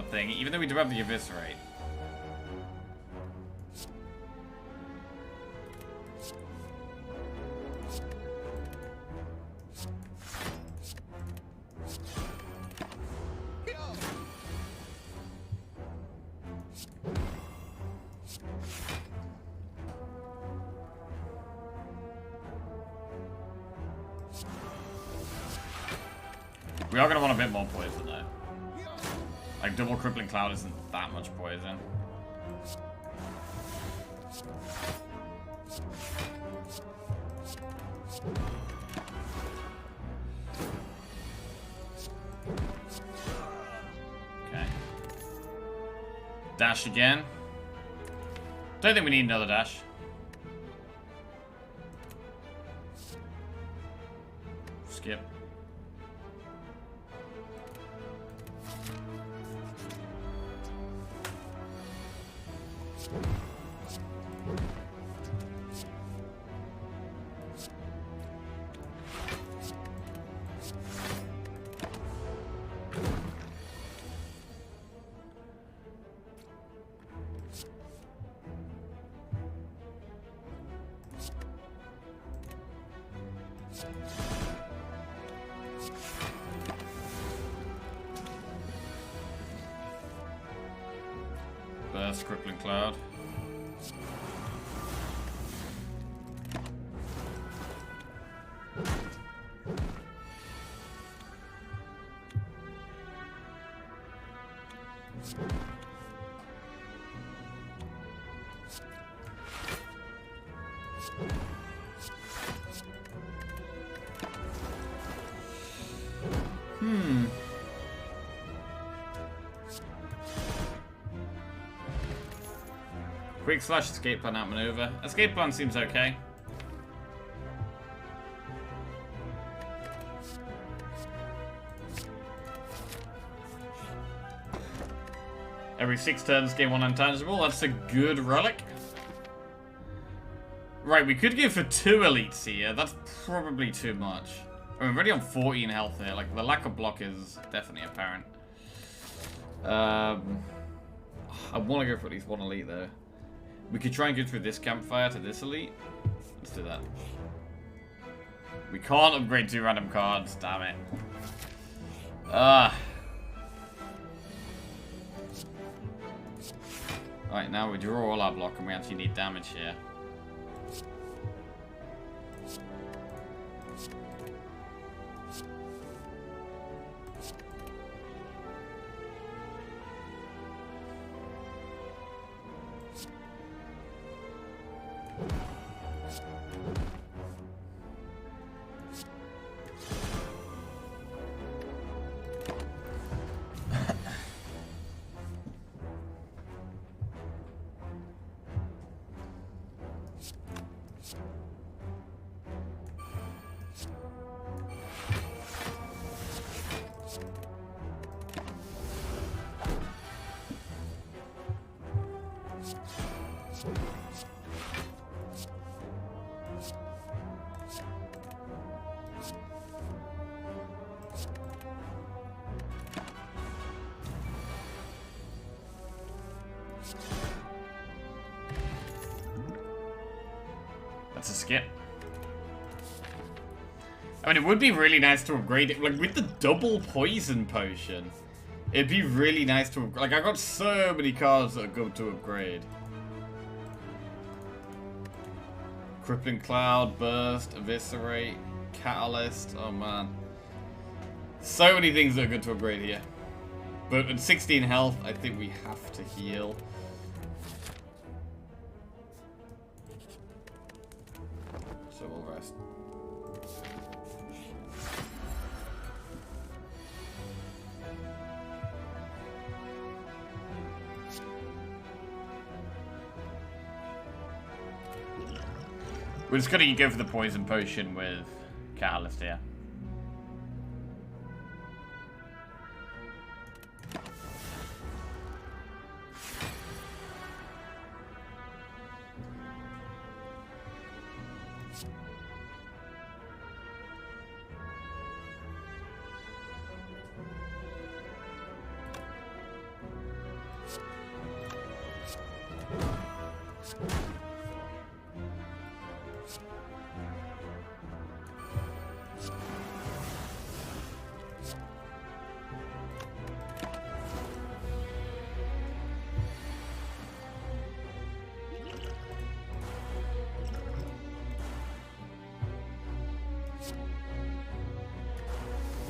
cloud thing, even though we do have the eviscerate. We are going to want a bit more poison, though. Like, double crippling cloud isn't that much poison. Okay. Dash again. Don't think we need another dash. Skip. Burst, crippling cloud. Quick slash escape plan outmaneuver. Escape plan seems okay. Every 6 turns, gain 1 intangible. That's a good relic. Right, we could go for 2 elites here. That's probably too much. I mean, we're already on 14 health here. Like, the lack of block is definitely apparent. I want to go for at least 1 elite, though. We could try and go through this campfire to this elite. Let's do that. We can't upgrade 2 random cards, damn it. Right, now we draw all our block and we actually need damage here. That's a skip. I mean, it would be really nice to upgrade it. Like, with the double poison potion, it'd be really nice to... Like, I got so many cards that are good to upgrade. Crippling Cloud, Burst, Eviscerate, Catalyst. Oh, man. So many things that are good to upgrade here. But at 16 health, I think we have to heal. So we'll rest. We're just gonna go for the poison potion with Catalyst here.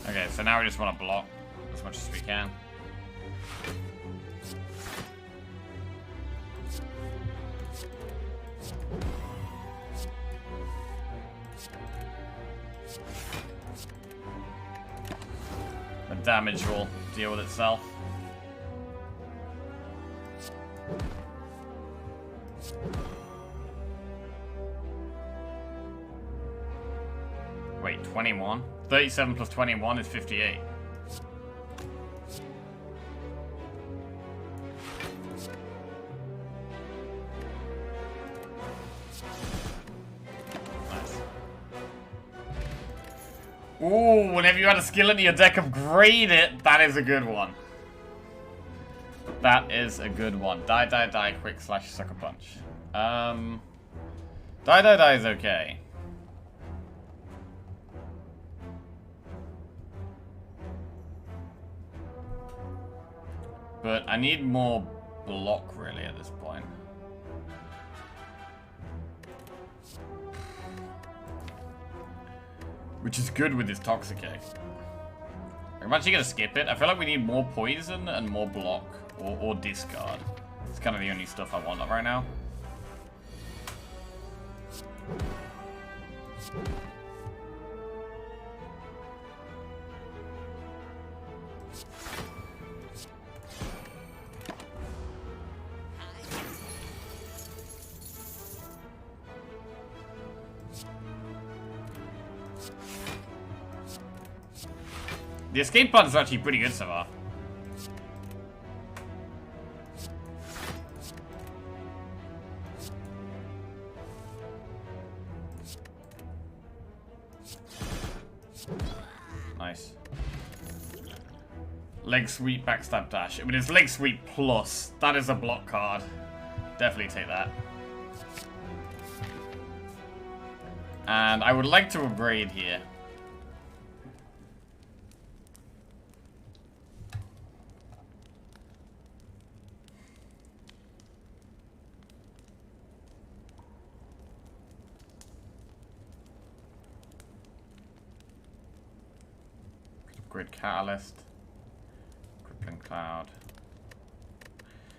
Okay, so now we just want to block as much as we can. The damage will deal with itself. Wait, 21? 37 plus 21 is 58. Nice. Ooh, whenever you add a skill into your deck, upgrade it. That is a good one. That is a good one. Die, die, die, quick slash sucker punch. Die, die, die is okay. But I need more block, really, at this point. Which is good with this Toxic Egg. I'm actually going to skip it. I feel like we need more poison and more block. Or discard. It's kind of the only stuff I want right now. The escape buttons are actually pretty good so far. Nice. Leg sweep, backstab dash. I mean, it's leg sweep plus. That is a block card. Definitely take that. And I would like to upgrade here. Grid Catalyst. Crippling Cloud.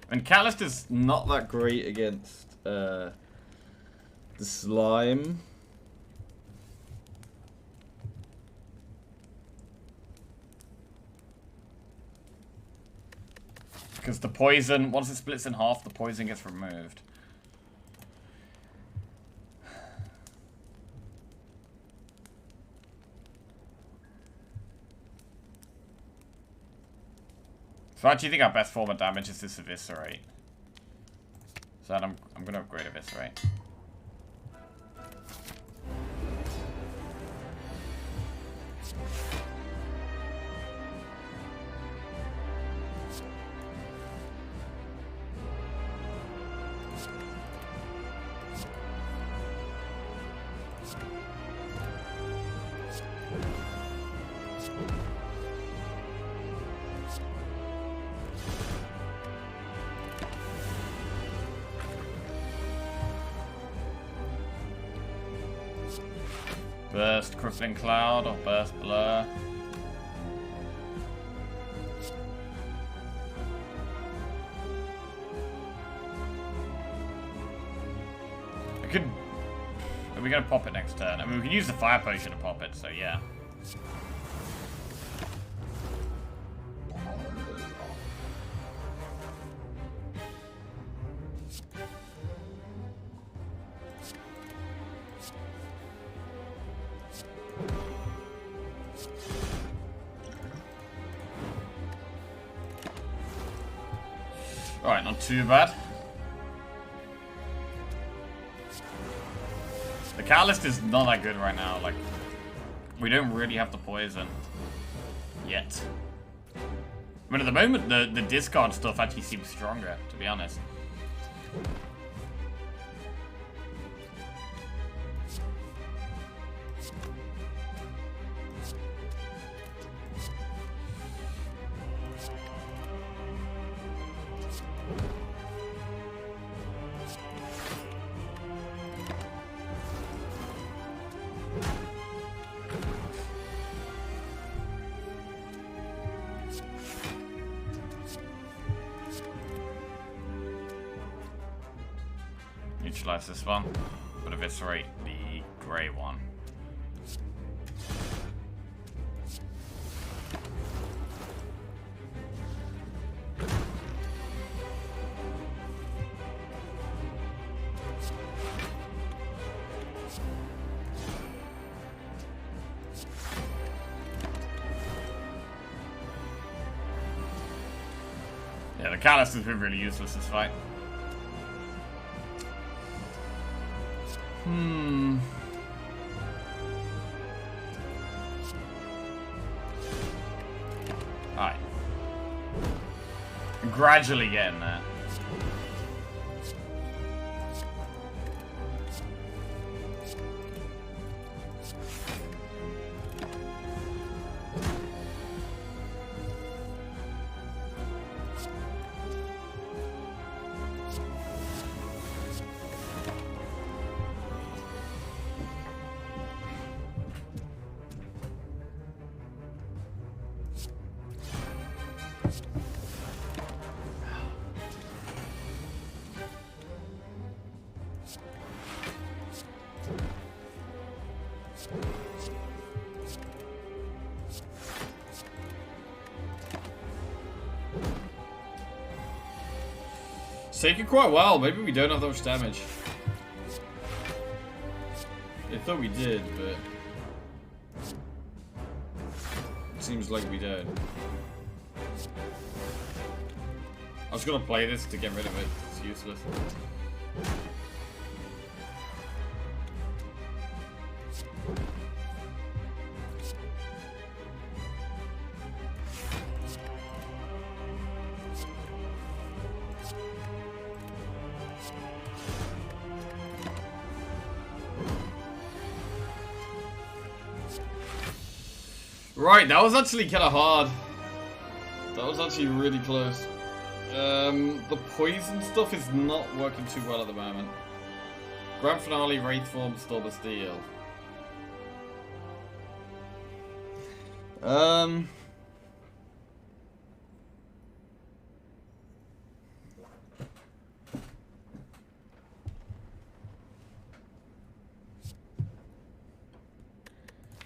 I mean, Catalyst is not that great against the slime. Because the poison, once it splits in half, the poison gets removed. So I actually think our best form of damage is this Eviscerate. So I'm going to upgrade Eviscerate. Burst Crippling Cloud or Burst Blur. I could... Are we going to pop it next turn? I mean, we can use the Fire Potion to pop it, so yeah. Alright, not too bad. The Catalyst is not that good right now. Like, we don't really have the poison yet. I mean, at the moment, the discard stuff actually seems stronger, to be honest. Neutralize this one, but eviscerate the grey one. Yeah, the Callus has been really useless this fight. Alright. Gradually getting there. Taking quite well. Maybe we don't have that much damage. I thought we did, but it seems like we don't. I was gonna play this to get rid of it. It's useless. Right, that was actually kind of hard. That was actually really close. The poison stuff is not working too well at the moment. Grand Finale, Wraith Form, Storm of Steel.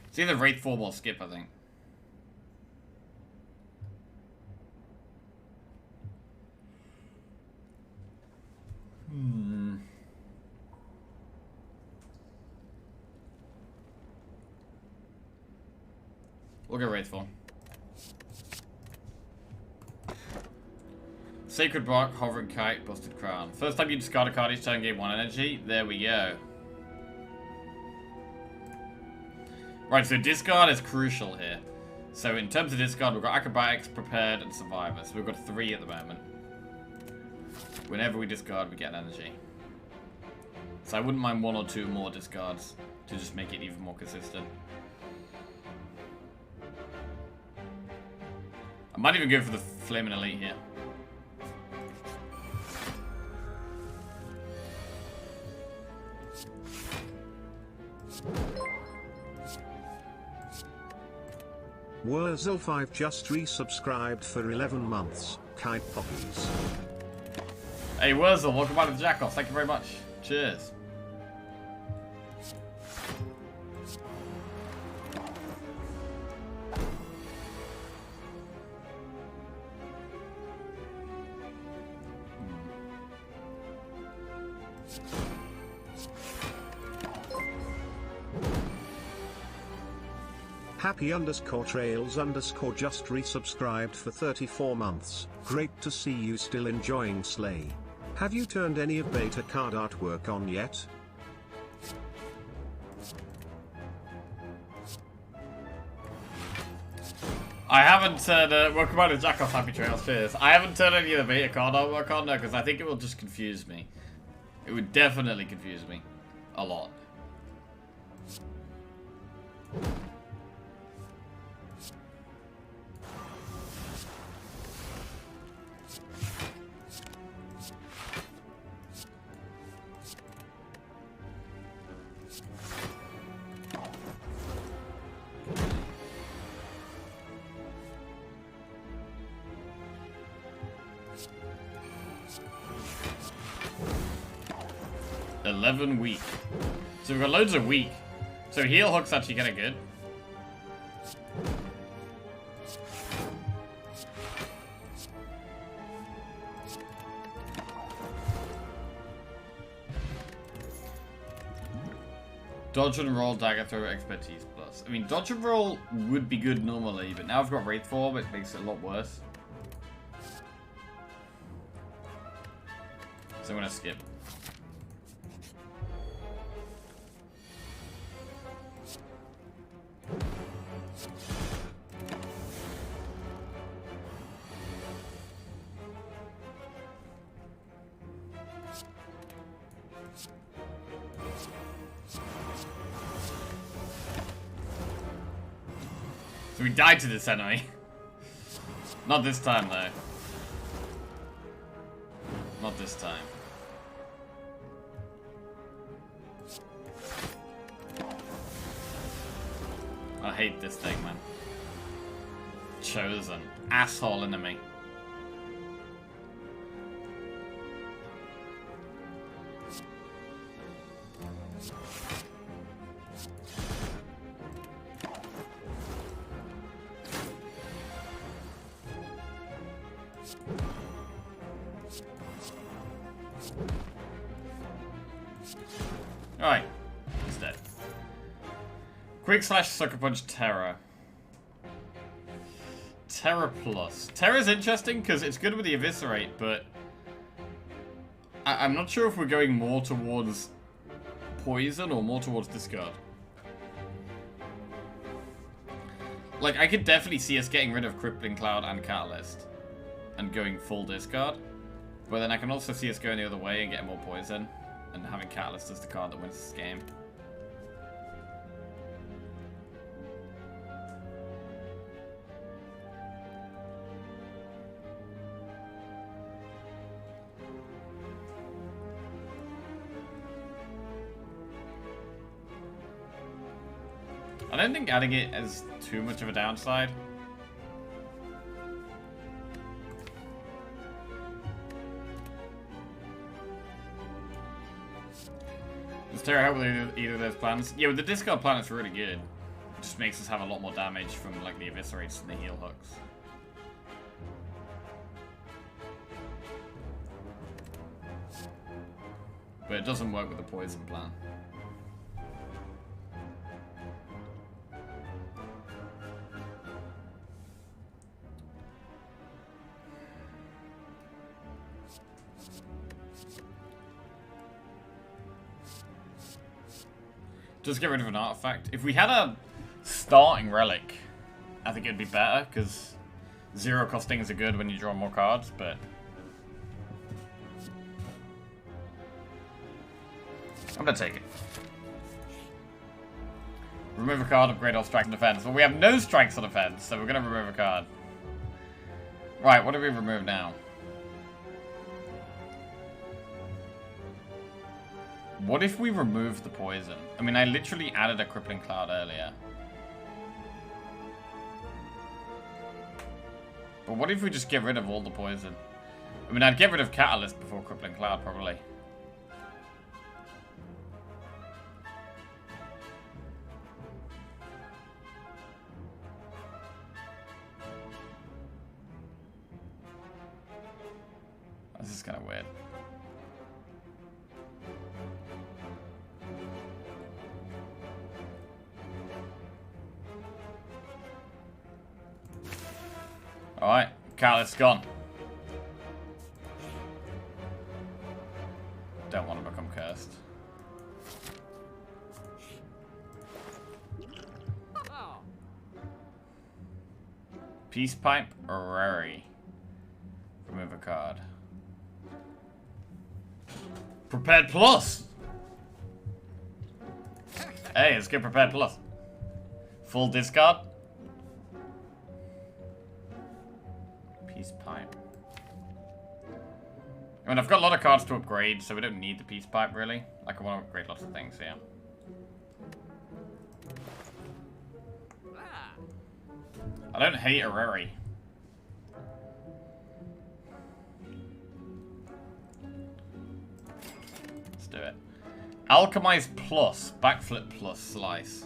It's either Wraith Form or Skip, I think. We'll go Wraith Form. Sacred Bark, Hovering Kite, Busted Crown. First time you discard a card each turn, gain 1 energy. There we go. Right, so discard is crucial here. So in terms of discard, we've got Acrobatics, Prepared, and Survivor. So we've got 3 at the moment. Whenever we discard, we get an energy. So I wouldn't mind 1 or 2 more discards to just make it even more consistent. I might even go for the Flaming Elite here. Wurzel5 just resubscribed for 11 months. Kite poppies. Hey Wurzel, welcome back to the Jackoff. Thank you very much. Cheers. Happy_trails_ just resubscribed for 34 months. Great to see you still enjoying Slay. Have you turned any of beta card artwork on yet? I haven't turned, welcome back to Jack Off Happy Trails, cheers. I haven't turned any of the beta card artwork on there because I think it will just confuse me. It would definitely confuse me. A lot. 11 weak. So we've got loads of weak. So heal hook's actually kind of good. Dodge and roll dagger throw expertise plus. I mean, dodge and roll would be good normally, but now I've got Wraith Form, it makes it a lot worse. So I'm gonna skip. So we died to this enemy. Not this time, though. Not this time. I hate this thing, man. Chosen. Asshole enemy. Alright, he's dead. Quick slash sucker punch terror. Terror plus. Terror's interesting because it's good with the eviscerate, but I'm not sure if we're going more towards poison or more towards discard. Like, I could definitely see us getting rid of Crippling Cloud and Catalyst and going full discard, but then I can also see us going the other way and getting more poison. And having Catalyst as the card that wins this game. I don't think adding it is too much of a downside. Does Terra help with either of those plans? Yeah, with the discard plan, it's really good. It just makes us have a lot more damage from like the eviscerates and the heal hooks. But it doesn't work with the poison plan. Just get rid of an artifact. If we had a starting relic, I think it'd be better, because 0 costings are good when you draw more cards, but I'm gonna take it. Remove a card, upgrade all strikes and defense. Well, we have no strikes on defense, so we're gonna remove a card. Right, what do we remove now? What if we remove the poison? I mean, I literally added a Crippling Cloud earlier. But what if we just get rid of all the poison? I mean, I'd get rid of Catalyst before Crippling Cloud, probably. This is kind of weird. Alright, Catalyst's gone. Don't want to become cursed. Peace Pipe or Rary. Remove a card. Prepared Plus! Hey, let's get Prepared Plus. Full discard. Peace Pipe. I mean, I've got a lot of cards to upgrade, so we don't need the Peace Pipe, really. Like, I want to upgrade lots of things here. I don't hate Areri. Let's do it. Alchemize Plus. Backflip Plus. Slice.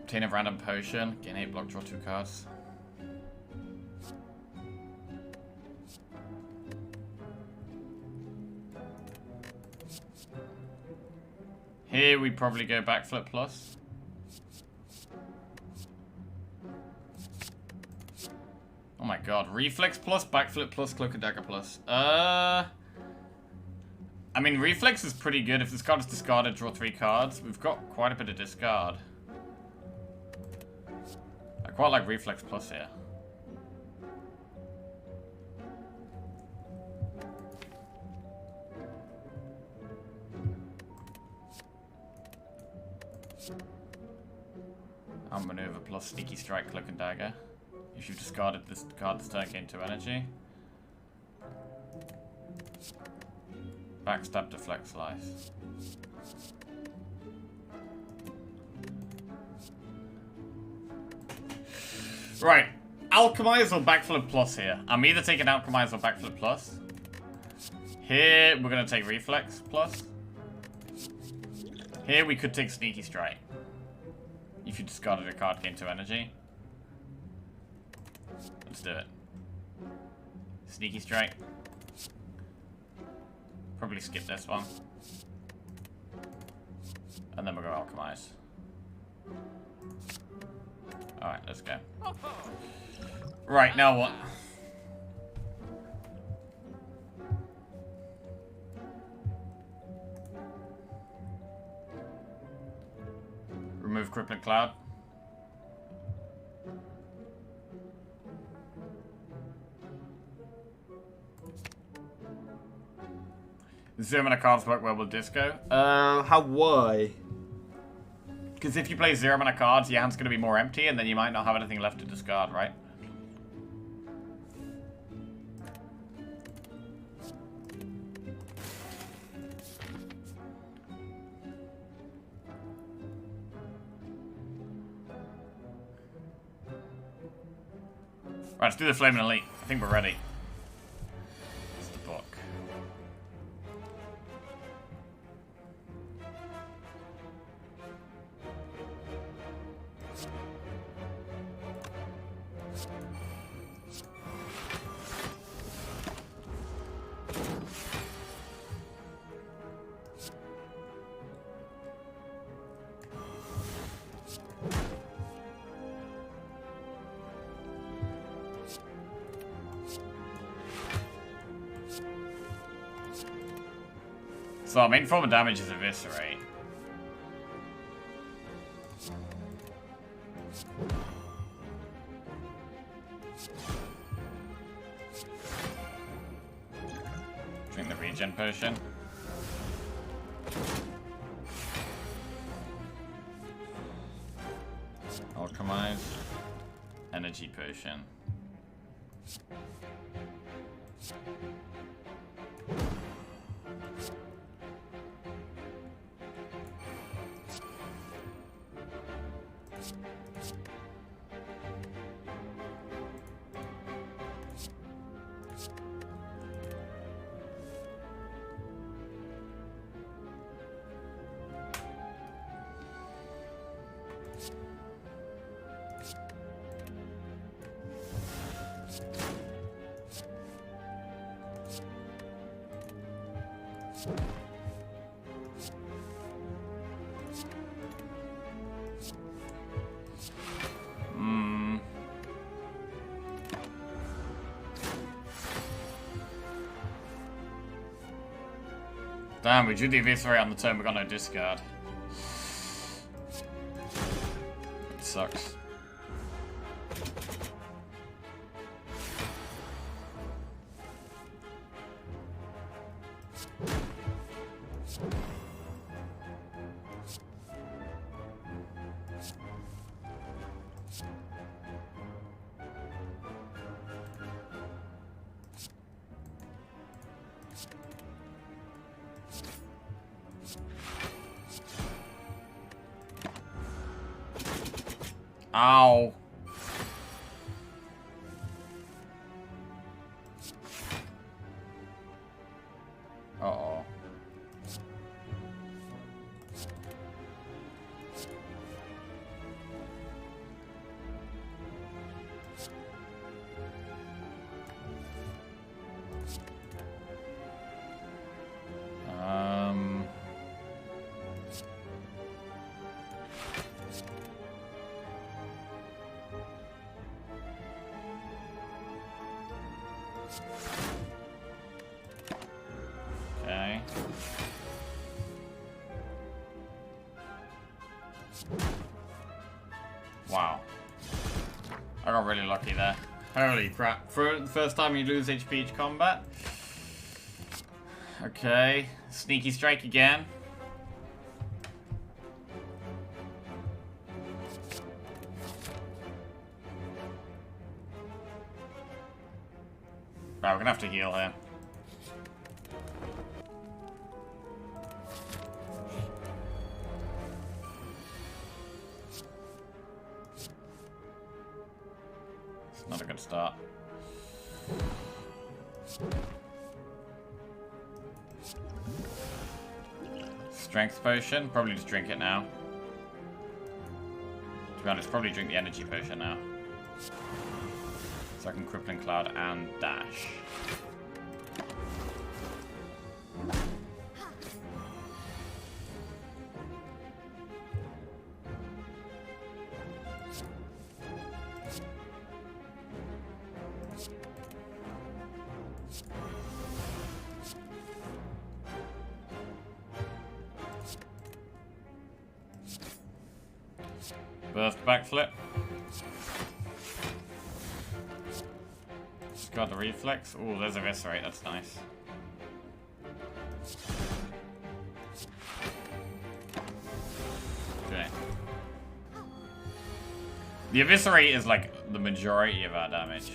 Obtain a random potion. Gain 8 block, draw 2 cards. Here we probably go Backflip Plus. Oh my god. Reflex Plus, Backflip Plus, Cloak and Dagger Plus. I mean, Reflex is pretty good. If this card is discarded, draw 3 cards. We've got quite a bit of discard. I quite like Reflex Plus here. Outmaneuver plus Sneaky Strike, Cloak and Dagger. If you've discarded this card this turn, gain 2 energy. Backstab, Deflect, Slice. Right. Alchemize or Backflip Plus here? I'm either taking Alchemize or Backflip Plus. Here, we're going to take Reflex Plus. Here, we could take Sneaky Strike. If you discarded a card, gain 2 energy. Let's do it. Sneaky Strike. Probably skip this one. And then we'll go Alchemize. Alright, let's go. Right, now what? Remove Crippling Cloud. Zero mana cards work well with Disco. Why? Because if you play 0 mana cards, your hand's going to be more empty, and then you might not have anything left to discard, right? Right, let's do the Flaming Elite. I think we're ready. It's the book. So our main form of damage is Eviscerate. Drink the regen potion. Alchemize. Energy potion. Damn, we drew the Eviscerate on the turn, we got no discard. It sucks. Ow. Uh-oh. Okay. Wow. I got really lucky there. Holy crap. For the first time you lose HP each combat. Okay. Sneaky strike again. Right, we're gonna have to heal here. It's not a good start. Strength potion? Probably just drink it now. To be honest, probably drink the energy potion now. So I can Crippling Cloud and dash. Burst backflip. Just got the reflex. Oh, there's Eviscerate, that's nice. Okay. The Eviscerate is like the majority of our damage.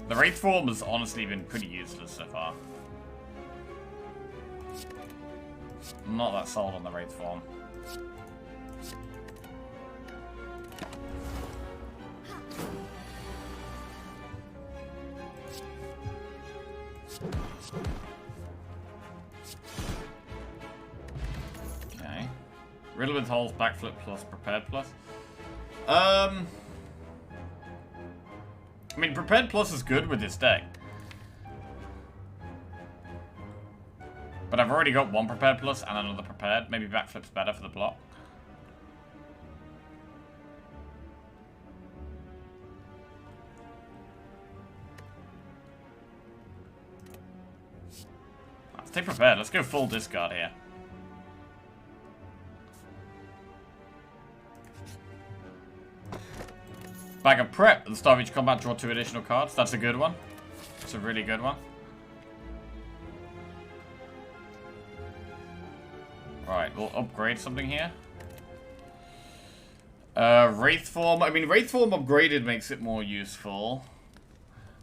The Wraith form has honestly been pretty useless so far. I'm not that sold on the Wraith form. Okay. Riddle with holes, backflip plus, prepared plus. I mean, Prepared Plus is good with this deck. But I've already got one Prepared Plus and another Prepared. Maybe Backflip's better for the block. Let's take Prepared. Let's go full discard here. Bag of Prep. At the start of each combat, draw 2 additional cards. That's a good one. It's a really good one. Right, we'll upgrade something here. Wraith Form. I mean, Wraith Form upgraded makes it more useful.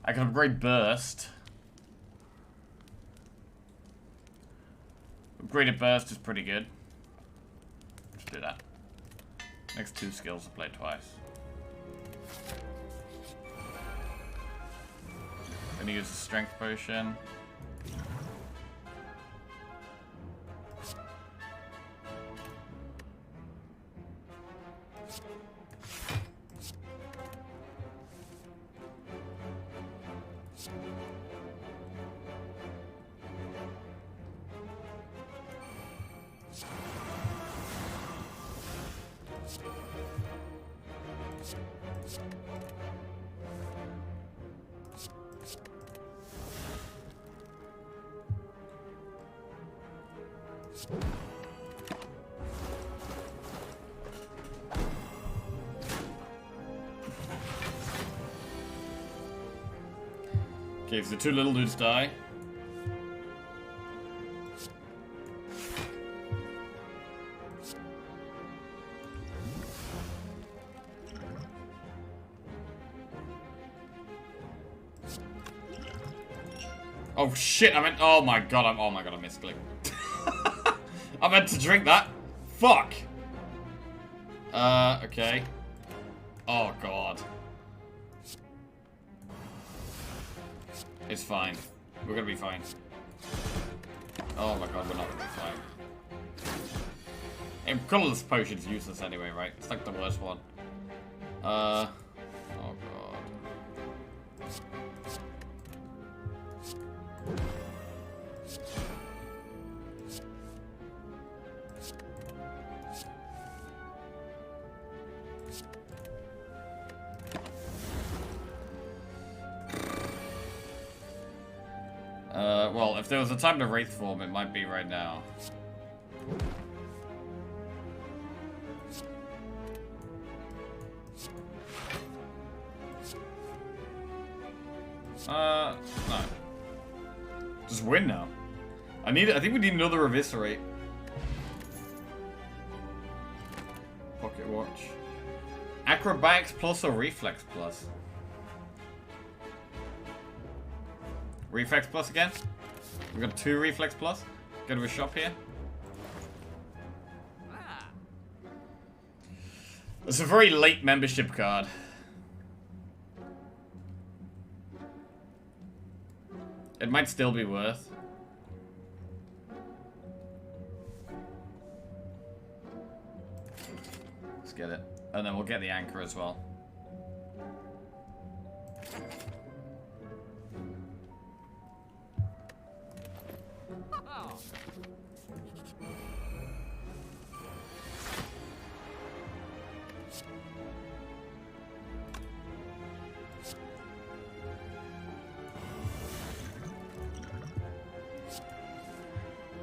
I can upgrade Burst. Upgraded Burst is pretty good. Let's do that. Next 2 skills are played twice. Gonna use a Strength Potion. Okay, so the two little dudes die. Oh shit, oh my god, I misclicked. I meant to drink that. Fuck. Okay. Oh god. It's fine. We're gonna be fine. Oh my god, we're not gonna be fine. And colorless potion's useless anyway, right? It's like the worst one. Oh god. Well, if there was a time to Wraith form, it might be right now. No. Just win now. I think we need another Eviscerate. Pocket Watch. Acrobatics plus or Reflex plus? Reflex plus again? We got 2 Reflex plus. Go to a shop here. It's a very late membership card. It might still be worth. Let's get it. And then we'll get the anchor as well.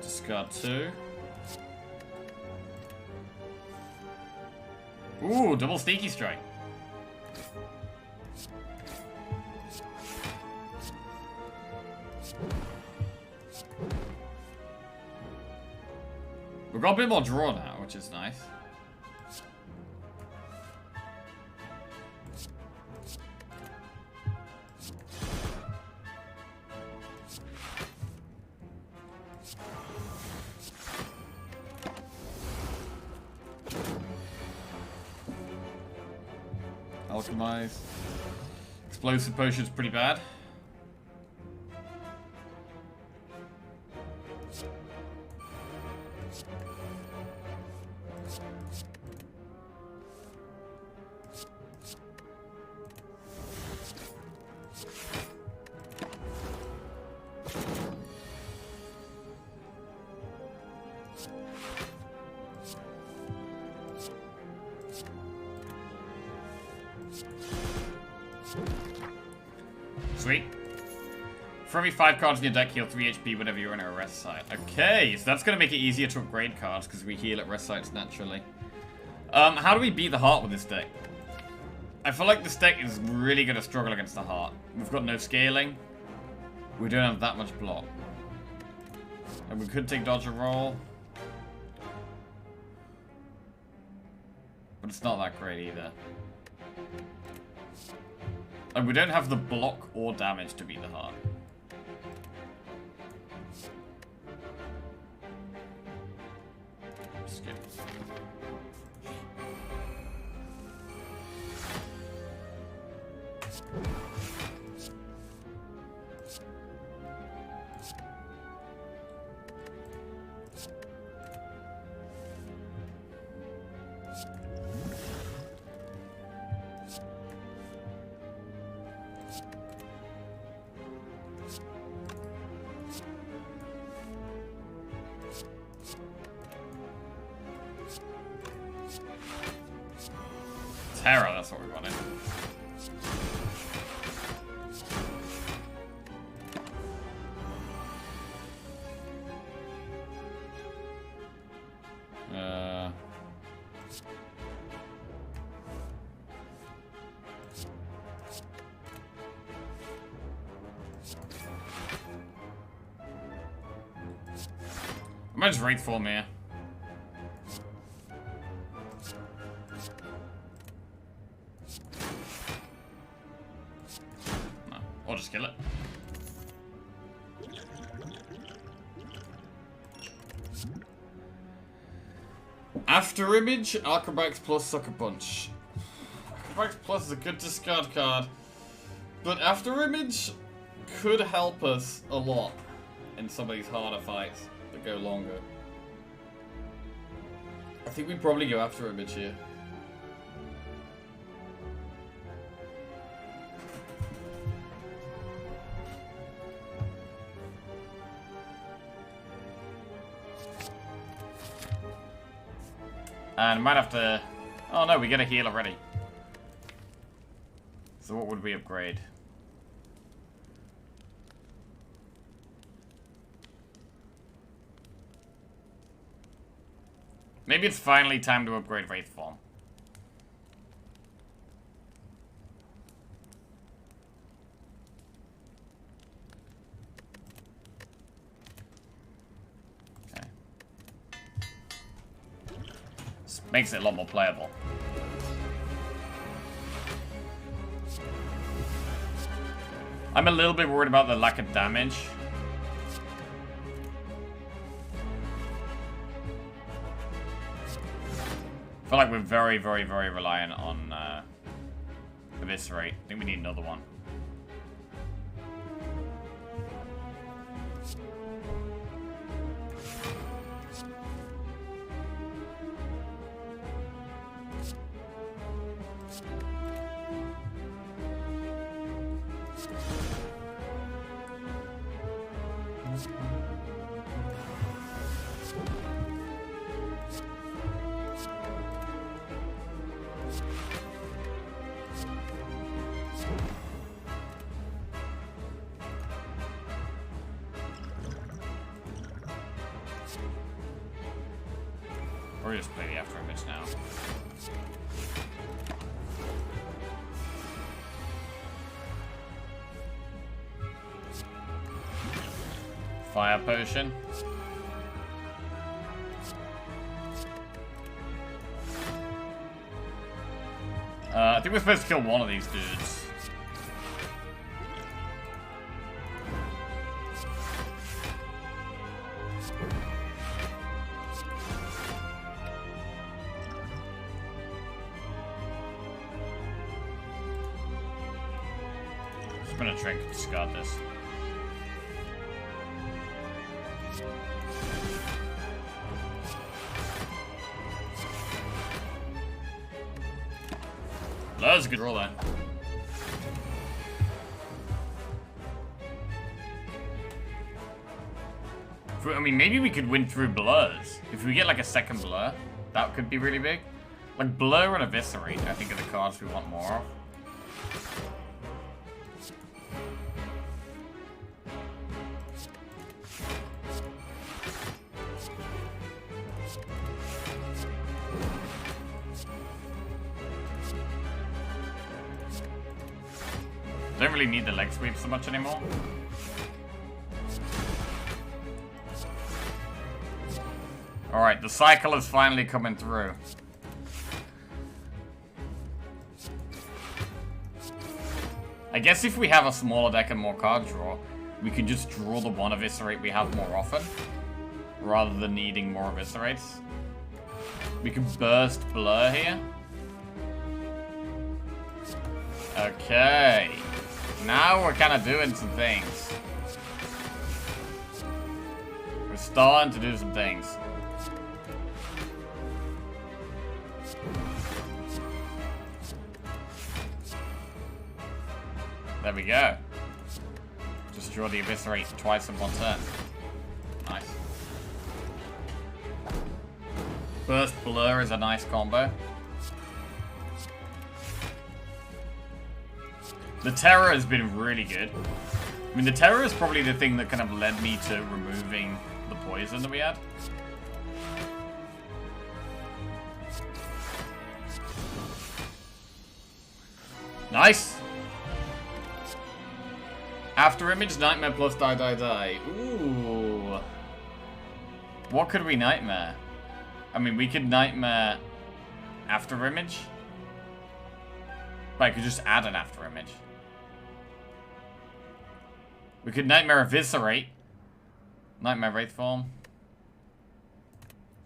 Discard 2. Ooh, double Sneaky Strike. We've got a bit more draw now, which is nice. Alchemize. Explosive potion's pretty bad. Sweet. For every 5 cards in your deck, heal 3 HP whenever you're in a rest site. Okay, so that's going to make it easier to upgrade cards because we heal at rest sites naturally. How do we beat the heart with this deck? I feel like this deck is really going to struggle against the heart. We've got no scaling. We don't have that much block. And we could take dodge and roll. But it's not that great either. And we don't have the block or damage to beat the heart. Skip. Terror, that's what we wanted. I might just Wraith form here. No, or just kill it. After Image, Acrobatics plus Sucker Punch. Acrobatics plus is a good discard card, but After Image could help us a lot in some of these harder fights that go longer. I think we probably go After Image here. And might have to... Oh no, we get a heal already. So what would we upgrade? Maybe it's finally time to upgrade Wraith Form. Okay. This makes it a lot more playable. I'm a little bit worried about the lack of damage. I feel like we're very, very, very reliant on Eviscerate. I think we need another one. Or just play the After Image now. Fire Potion. I think we're supposed to kill one of these dudes. I'm gonna try and discard this. That was a good roll then. I mean, maybe we could win through blurs. If we get like a second blur, that could be really big. Like blur and eviscerate, I think are the cards we want more of. Don't really need the leg sweep so much anymore. Alright, the cycle is finally coming through. I guess if we have a smaller deck and more card draw, we can just draw the one Eviscerate we have more often, rather than needing more Eviscerates. We can burst Blur here. Okay. Now we're kind of doing some things. We're starting to do some things. There we go. Just draw the Eviscerate twice in one turn. Nice. Burst Blur is a nice combo. The Terror has been really good. I mean, the Terror is probably the thing that kind of led me to removing the poison that we had. Nice! After Image, Nightmare plus Die Die Die. Ooh. What could we nightmare? I mean, we could nightmare after image. But I could just add an after image. We could nightmare eviscerate. Nightmare wraith form.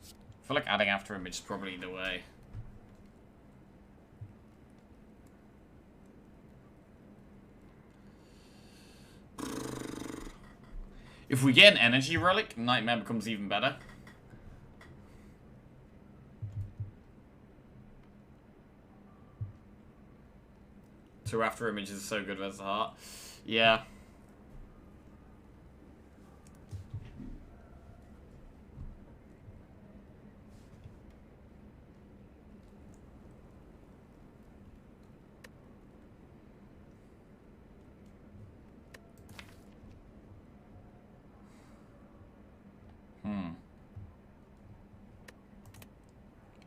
I feel like adding after image is probably the way. If we get an energy relic, nightmare becomes even better. Two after images is so good versus the heart. Yeah.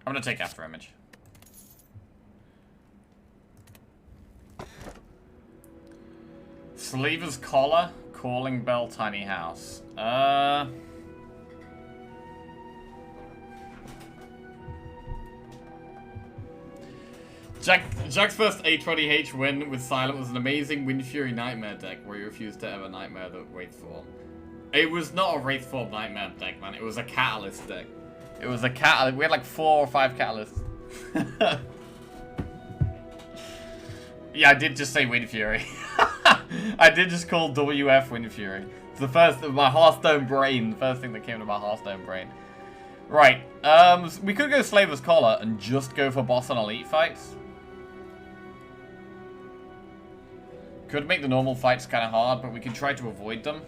I'm gonna take after image. Sleever's collar, calling bell, tiny house. Jack's first A20H win with Silent was an amazing Wind Fury Nightmare deck where he refused to ever Nightmare the Wraith form. It was not a Wraith form Nightmare deck, man. It was a Catalyst deck. It was a catalyst. We had like 4 or 5 catalysts. Yeah, I did just say Wind Fury. I did just call WF Wind Fury. It's the first of my Hearthstone brain. The first thing that came to my Hearthstone brain. Right. We could go Slaver's Collar and just go for boss and elite fights. Could make the normal fights kind of hard, but we can try to avoid them.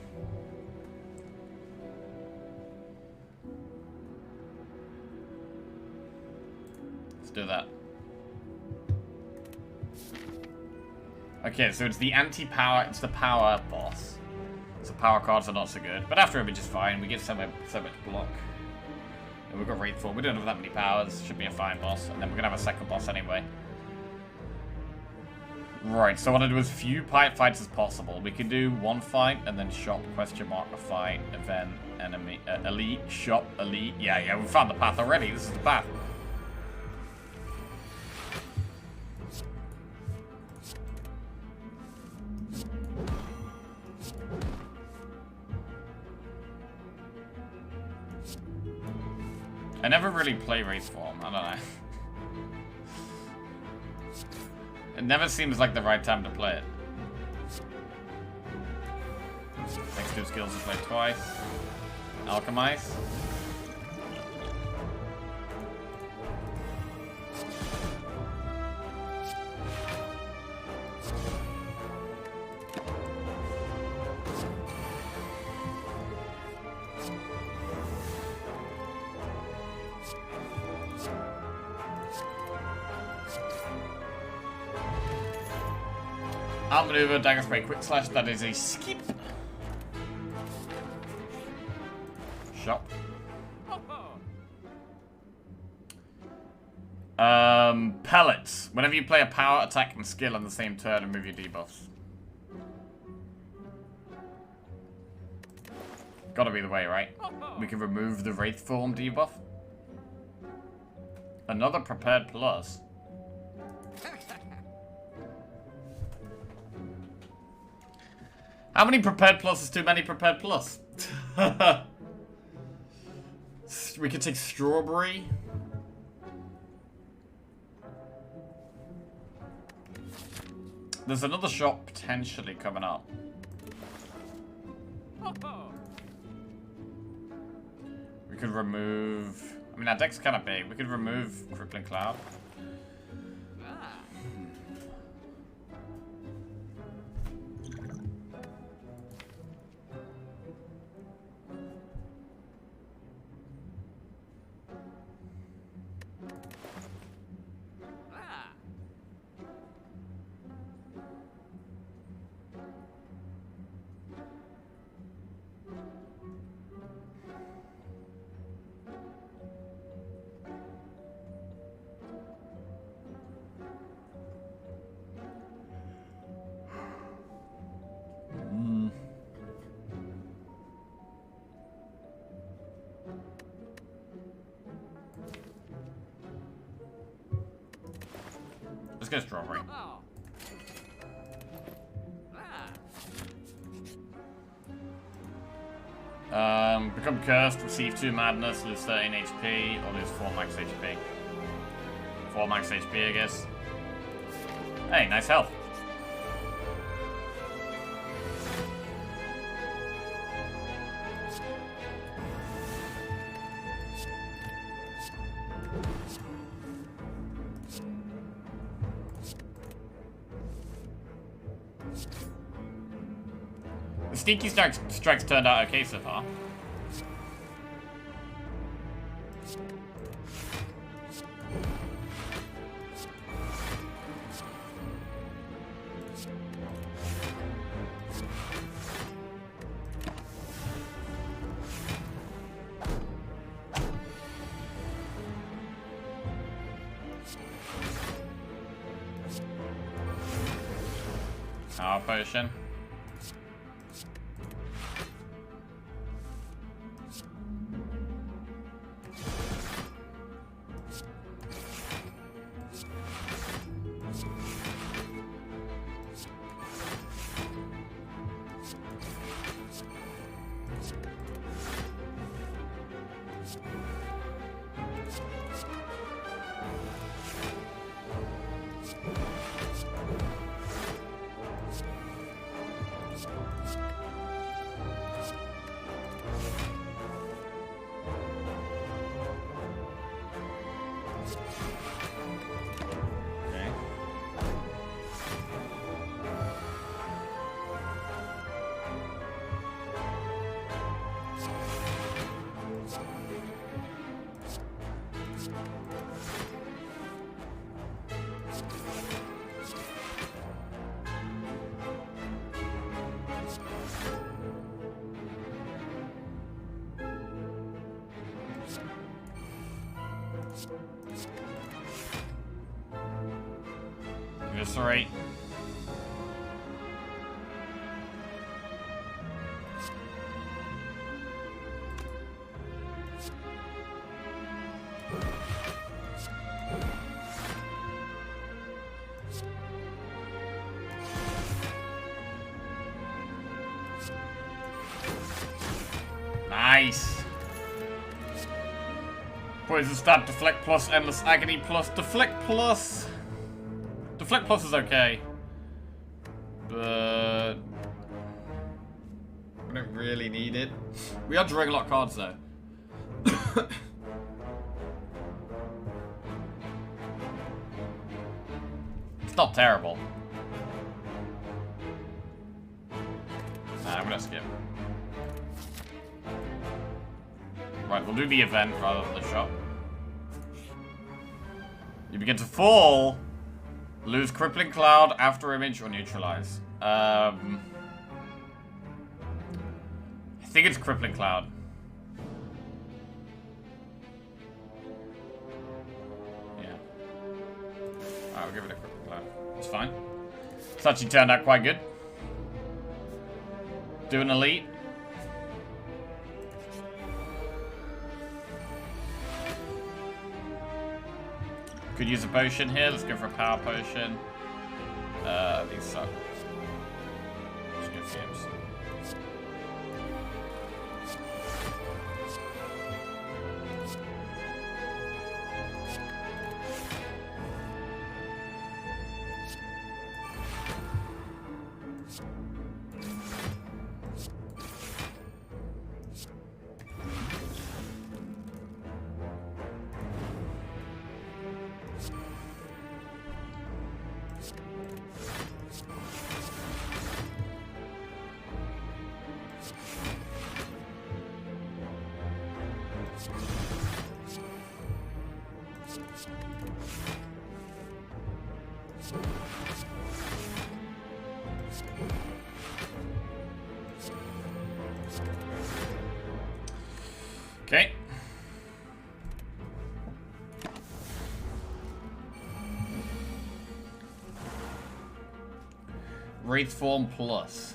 Let's do that. Okay, so it's the anti-power, it's the power boss. So power cards are not so good. But after image is fine, we get so much block. And we've got Wraith form, we don't have that many powers, should be a fine boss. And then we're gonna have a second boss anyway. Right, so I want to do as few fights as possible. We can do one fight, and then shop, question mark, a fight, event, enemy, elite, shop, elite. Yeah, we found the path already, this is the path. I never really play Wraith form, I don't know. It never seems like the right time to play it. Next 2 skills to play twice. Alchemize. Outmaneuver, dagger spray, quick slash, that is a skip. Shop. Pellets. Whenever you play a power, attack, and skill on the same turn, remove your debuffs. Gotta be the way, right? We can remove the Wraith form debuff. Another prepared plus. How many prepared plus is too many prepared plus? We could take strawberry. There's another shop potentially coming up. We could remove... I mean, our deck's kind of big. We could remove Crippling Cloud. Let's go strawberry. Become cursed, receive 2 madness, lose 13 HP, or lose 4 max HP. 4 max HP, I guess. Hey, nice health. The sneaky strikes turned out okay so far. Power potion. Eviscerate. Nice. Poison stab, deflect plus, endless agony plus, deflect plus. Deflect plus is okay, but we don't really need it. We are drawing a lot of cards though. It's not terrible. Nah, I'm gonna skip. Right, we'll do the event rather than the shop. You begin to fall. Lose Crippling Cloud, After Image, or Neutralize. I think it's Crippling Cloud. Yeah. Alright, we'll give it a Crippling Cloud. It's fine. It's actually turned out quite good. Do an Elite. Could use a potion here. Let's go for a power potion. These suck. Just go for games. Okay. Wraith Form Plus.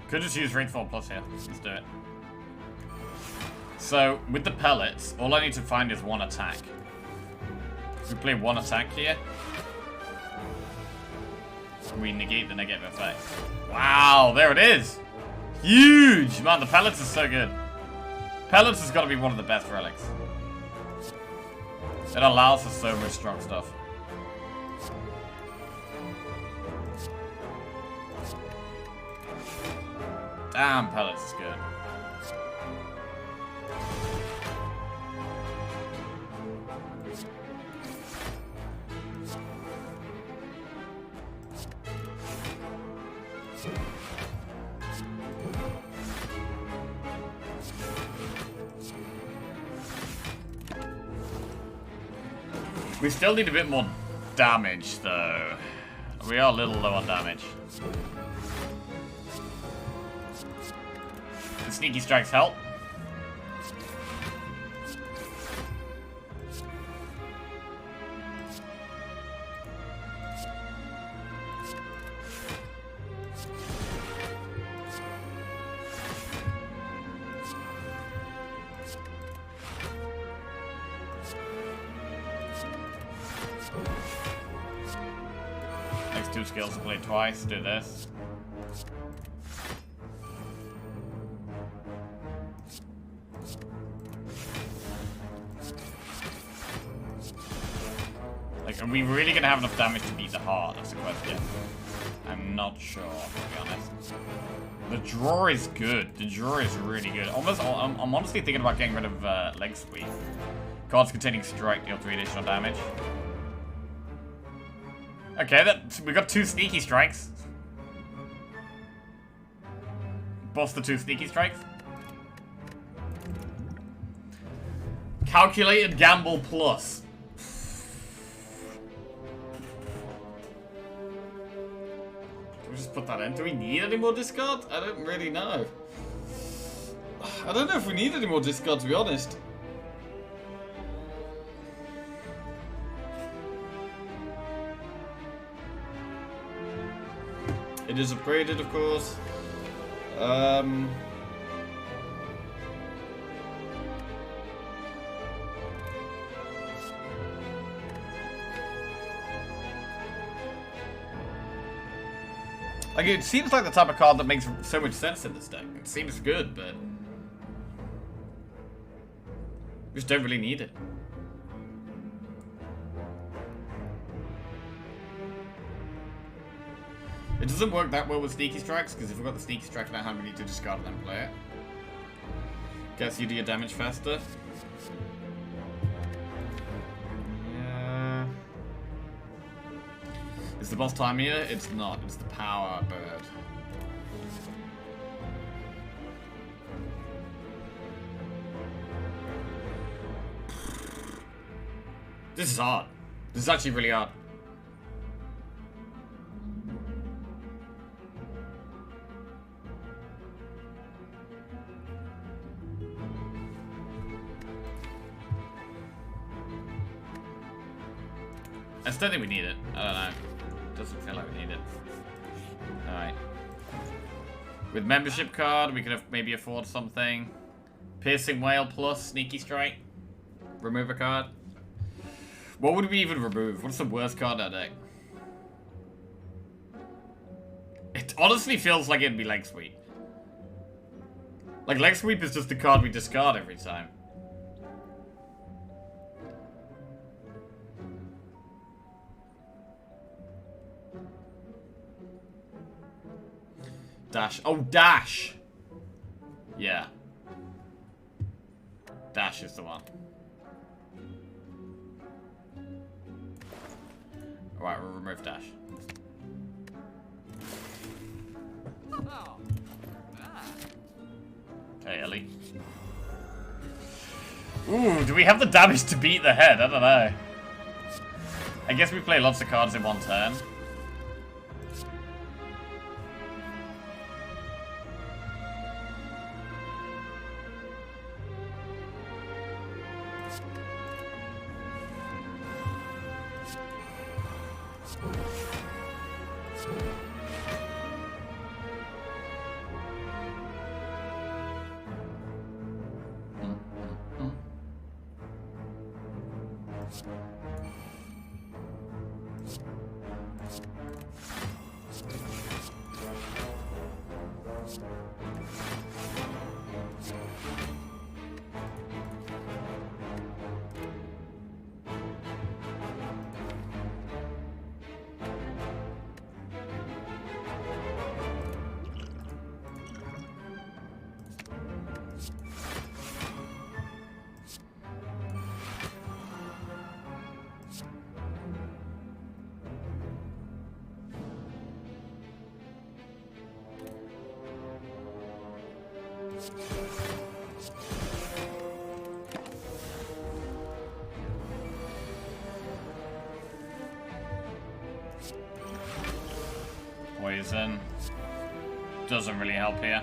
Could just use Wraith Form Plus here. Let's do it. So, with the pellets, all I need to find is one attack. We play one attack here. We negate the negative effect. Wow, there it is! Huge! Man, the pellets is so good. Pellets has got to be one of the best relics. It allows for so much strong stuff. Damn, pellets is good. We still need a bit more damage, though. We are a little low on damage. The sneaky strikes help. Next two skills to play twice, do this. Like, are we really gonna have enough damage to beat the heart? That's the question. I'm not sure, to be honest. The draw is good. The draw is really good. I'm honestly thinking about getting rid of leg sweep. Cards containing strike deal 3 additional damage. Okay, we got 2 sneaky strikes. Boss the 2 sneaky strikes. Calculated gamble plus. Can we just put that in? Do we need any more discard? I don't really know. I don't know if we need any more discard, to be honest. It is upgraded, of course. Like, it seems like the type of card that makes so much sense in this deck. It seems good, but we just don't really need it. It doesn't work that well with Sneaky Strikes, because if we've got the Sneaky Strikes in our hand, we need to discard and then play it. Guess you do your damage faster. Yeah. Is the boss time here? It's not. It's the power bird. This is hard. This is actually really hard. I still think we need it. I don't know. Doesn't feel like we need it. Alright. With membership card, we could maybe afford something. Piercing Whale plus Sneaky Strike. Remove a card. What would we even remove? What's the worst card in our deck? It honestly feels like it'd be Leg Sweep. Like, Leg Sweep is just the card we discard every time. Dash. Oh, Dash! Yeah. Dash is the one. Alright, we'll remove Dash. Okay, Ellie. Ooh, do we have the damage to beat the head? I don't know. I guess we play lots of cards in one turn. Poison. Doesn't really help here.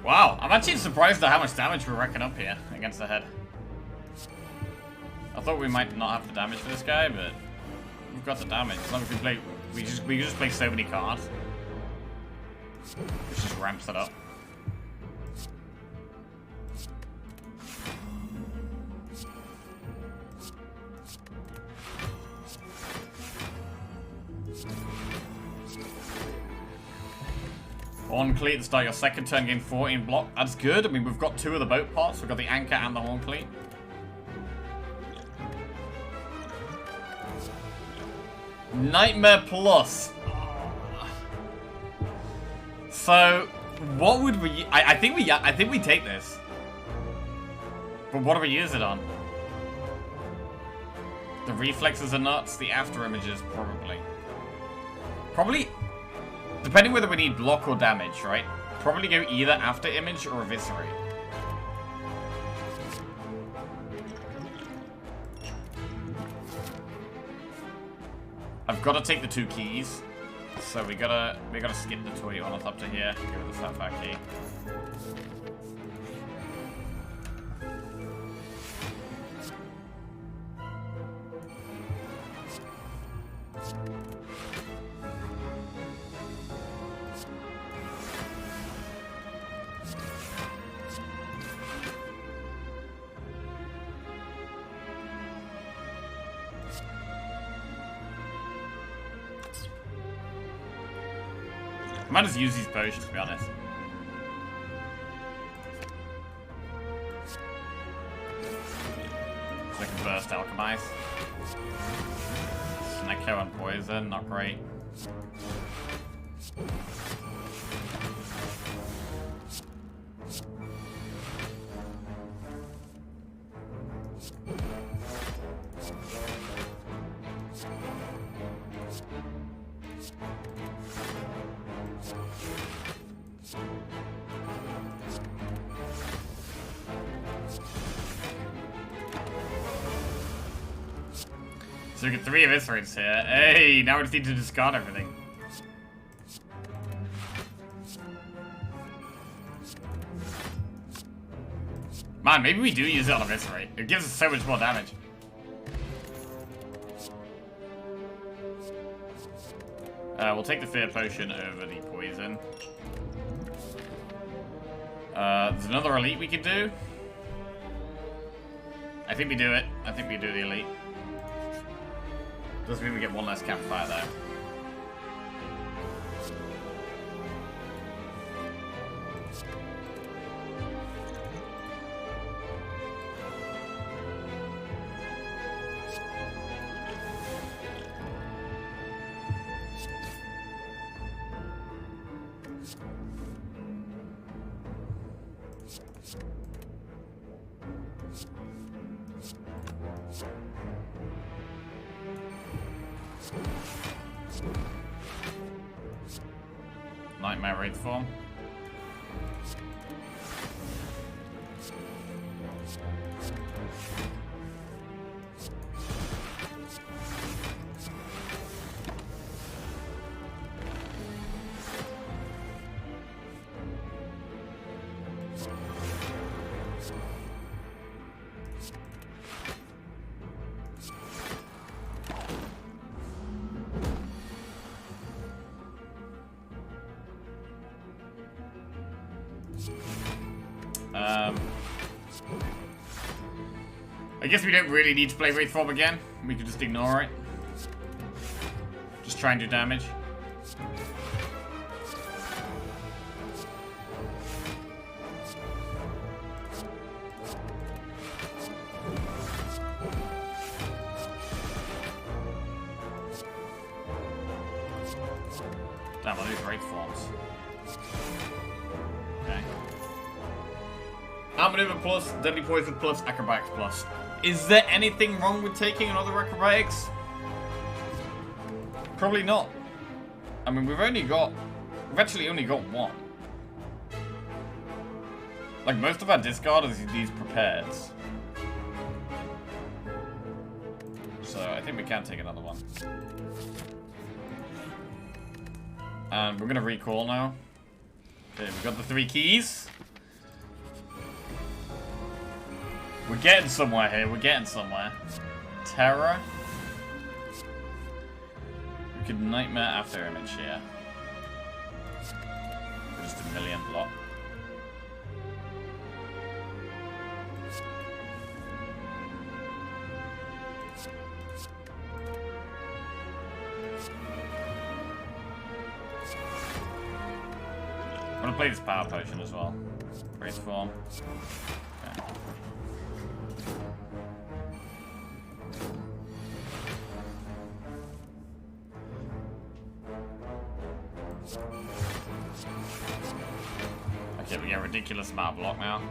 Wow, I'm actually surprised at how much damage we're racking up here against the head. I thought we might not have the damage for this guy, but we've got the damage. As long as we play, we just play so many cards, which just ramps it up. Horn cleat, start your second turn, gain 14 block. That's good. I mean, we've got 2 of the boat parts. We've got the anchor and the horn cleat. Nightmare Plus. So, what would we? I think we take this. But what do we use it on? The reflexes are nuts. The after images probably. Depending whether we need block or damage, right? Probably go either after image or eviscerate. I've got to take the 2 keys, so we gotta skip the toy on up to here. Give it the sapphire key. I might just use these potions, to be honest. So I can burst alchemize. Snecko on poison, not great. So we get 3 eviscerates here. Hey, now we just need to discard everything. Man, maybe we do use it on eviscerate. It gives us so much more damage. We'll take the fear potion over the poison. There's another elite we can do. I think we do it. I think we do the elite. Doesn't mean we get 1 less campfire though. Nightmare Wraith form. I guess we don't really need to play Wraith Form again. We can just ignore it. Just try and do damage. Damn, I lose Wraith Forms. Okay. Outmaneuver plus, Deadly Poison plus, Acrobatics plus. Is there anything wrong with taking another Acrobatics? Probably not. I mean, we've actually only got one. Like, most of our discard is these prepareds. So, I think we can take another one. And we're gonna recall now. Okay, we've got the 3 keys. We're getting somewhere here, we're getting somewhere. Terror. We could Nightmare After Image here. For just a million block. I'm gonna play this Power Potion as well. Wraith Form. Okay. Okay, we get a ridiculous amount of block now.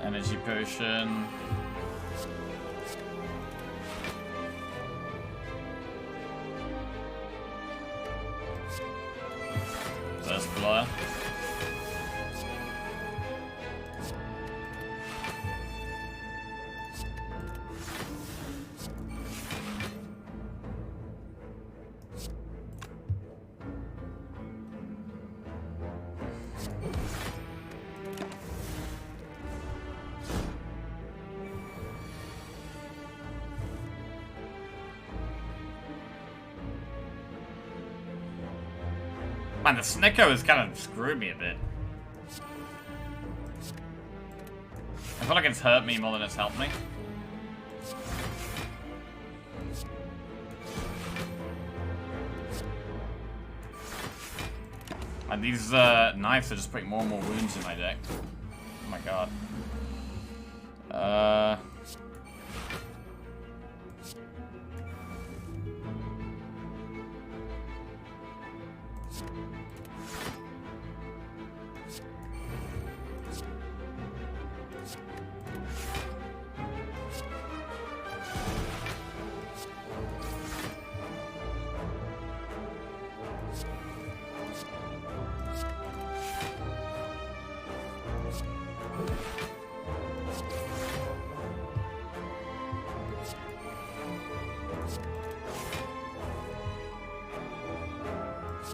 Energy Potion. Burst Blur. Man, the Snicko has kind of screwed me a bit. I feel like it's hurt me more than it's helped me. And these knives are just putting more and more wounds in my deck. Oh my god.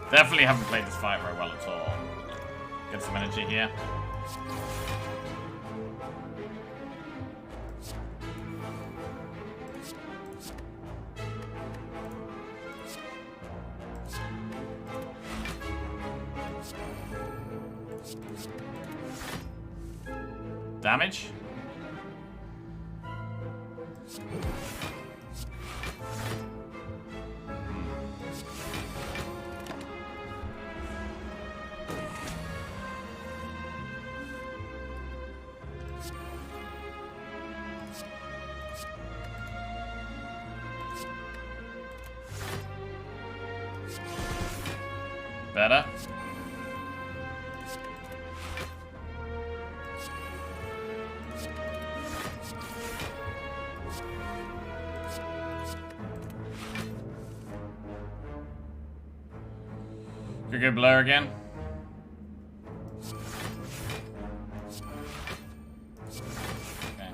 Definitely haven't played this fight very well at all. Get some energy here. Damage? Better. Could go blur again. Okay.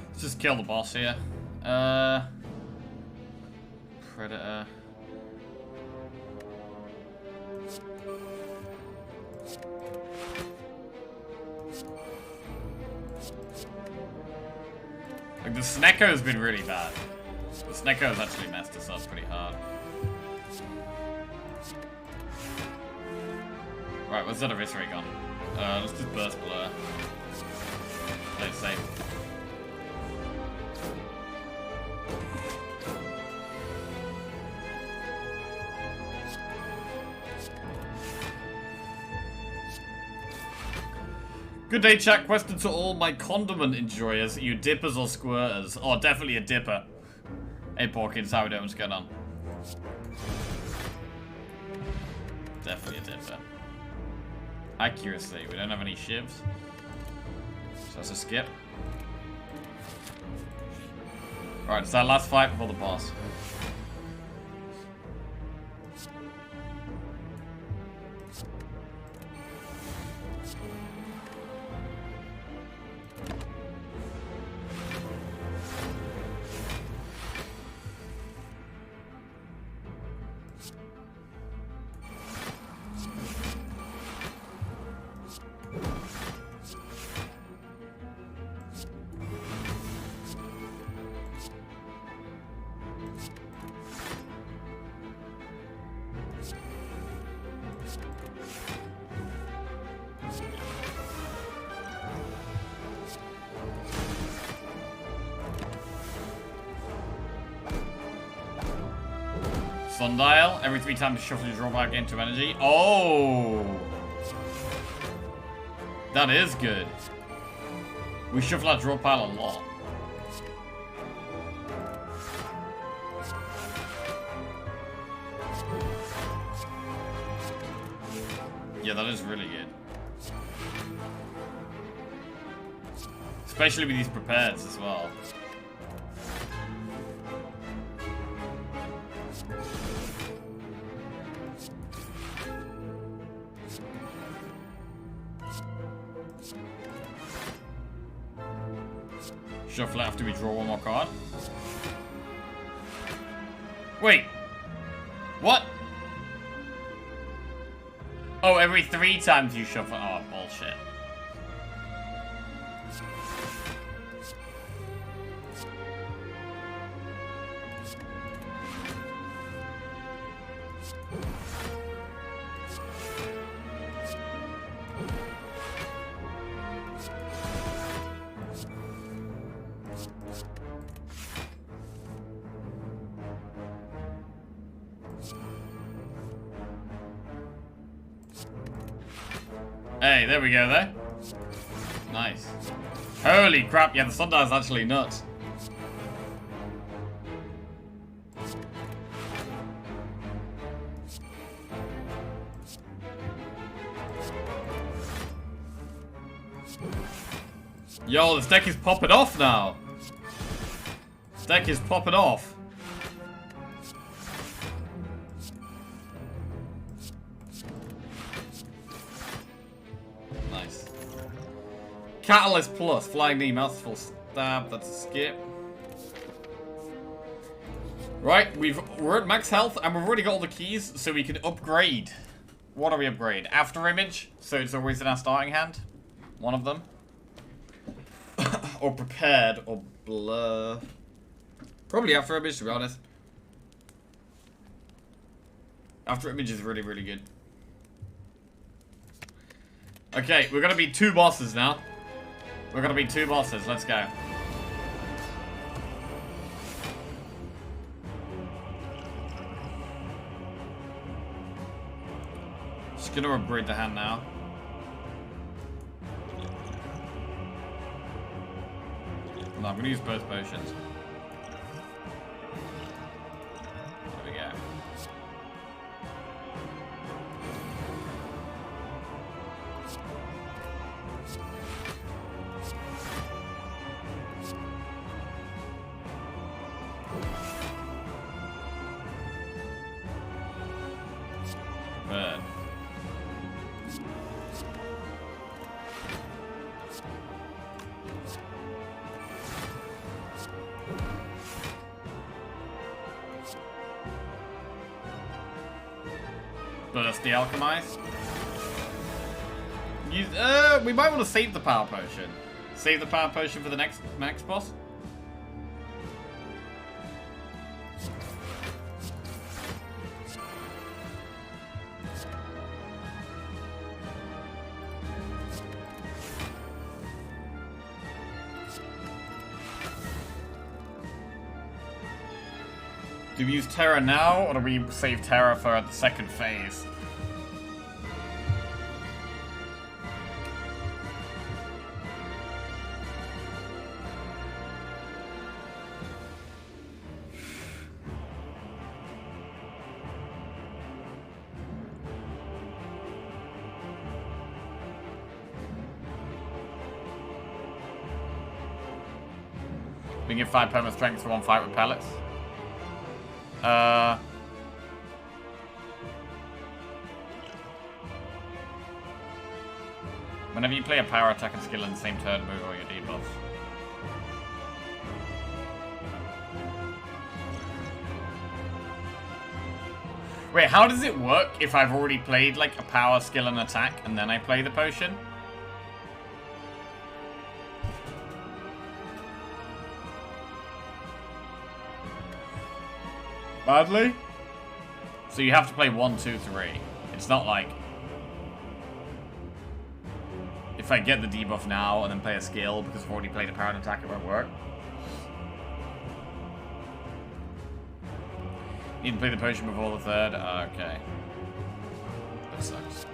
Let's just kill the boss here. Predator. Like, the Snecko has been really bad. The Snecko has actually messed us up pretty hard. Right, what's that eviscerate gun? Let's just burst blur. Play it safe. Good day, chat. Question to all my condiment enjoyers. Are you dippers or squirters? Oh, definitely a dipper. Hey, Porkins, how we doing? What's going on? Definitely a dipper. Accuracy. We don't have any shivs. So that's a skip. Alright, it's our last fight before the boss. Sundial. Every 3 times you shuffle your draw back into energy. Oh! That is good. We shuffle our draw pile a lot. Yeah, that is really good. Especially with these prepareds as well. Shuffle it after we draw one more card. Wait. What? Oh, every 3 times you shuffle. Oh, bullshit. Hey, there we go there. Nice. Holy crap, yeah, the sundial's actually nuts. Yo, this deck is popping off now. This deck is popping off. Nice. Catalyst plus, flying knee, mouthful stab, that's a skip. Right, we're at max health and we've already got all the keys, so we can upgrade. What do we upgrade? After image, so it's always in our starting hand. One of them. Or prepared, or blur. Probably after image, to be honest. After image is really, really good. Okay, we're gonna be 2 bosses now. We're gonna be 2 bosses, let's go. Just gonna upgrade the hand now. No, I'm gonna use both potions. There we go. Burn. Burst the alchemize. Use, we might want to save the power potion. Save the power potion for the next boss. Do we use Terra now, or do we save Terra for the second phase? We can give 5 permanent strength for 1 fight with pellets. Whenever you play a power attack and skill in the same turn, move all your debuffs. Wait, how does it work if I've already played like a power skill and attack and then I play the potion? Badly? So you have to play 1, 2, 3. It's not like if I get the debuff now and then play a skill because I've already played a power and attack, it won't work. You need to play the potion before the third? Okay. That sucks.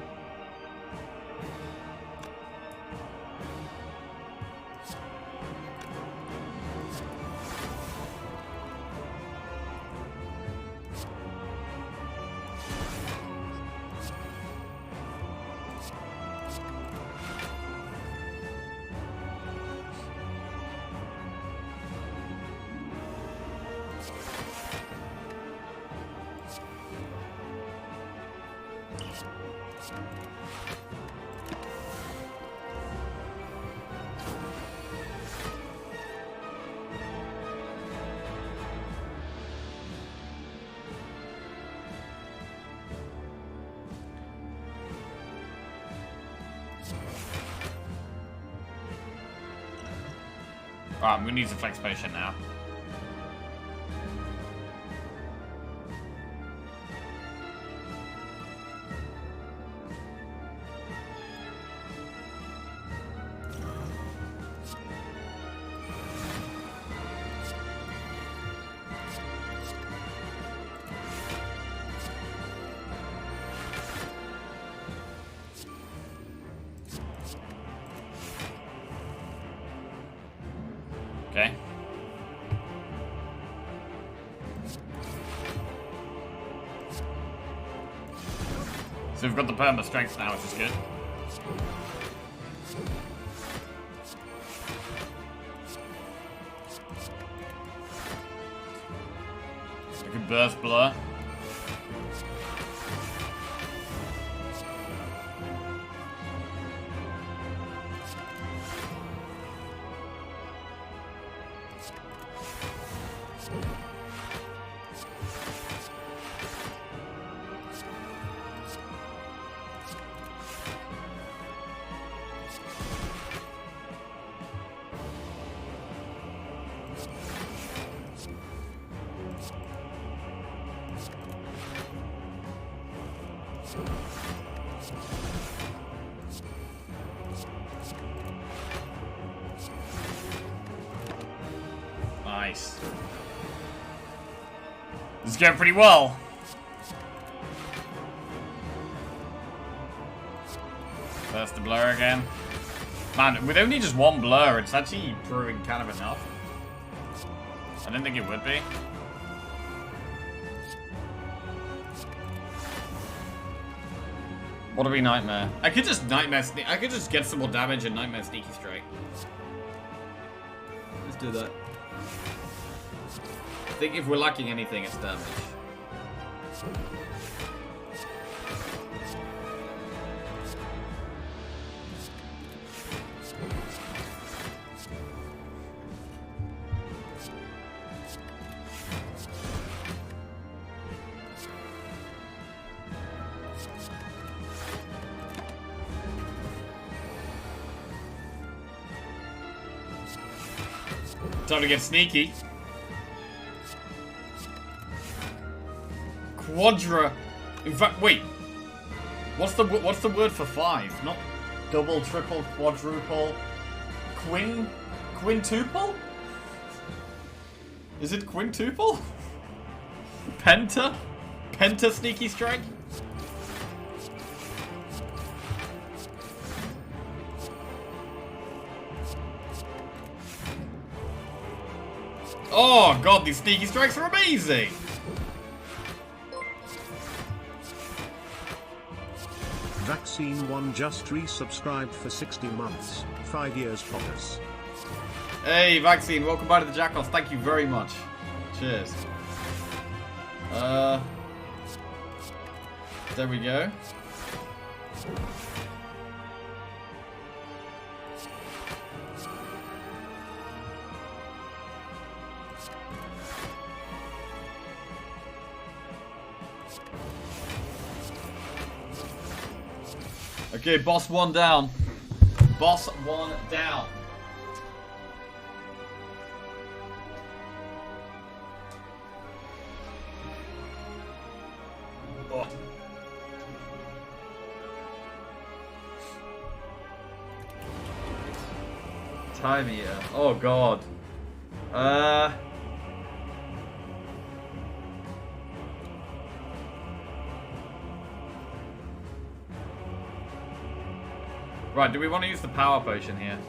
Alright, I'm gonna use a flex potion now. Okay. So we've got the perma strength now, which is good. I can burst blur. Nice. This is going pretty well. First the blur again. Man, with only just one blur, it's actually proving kind of enough. I didn't think it would be. What do we Nightmare? I could just Nightmare Sneak. I could just get some more damage and Nightmare Sneaky Strike. Let's do that. I think if we're lacking anything, it's damage. Time to get sneaky. Quadra. In fact, wait. What's the word for 5? Not double, triple, quadruple, quintuple? Is it quintuple? Penta? Penta sneaky strike? Oh god, these sneaky strikes are amazing! Vaccine 1 just resubscribed for 60 months. 5 years Poppers. Hey, Vaccine, welcome back to the Jackals. Thank you very much. Cheers. There we go. Okay, boss 1 down. Boss 1 down. Oh. Time here. Oh god. Right, do we want to use the power potion here?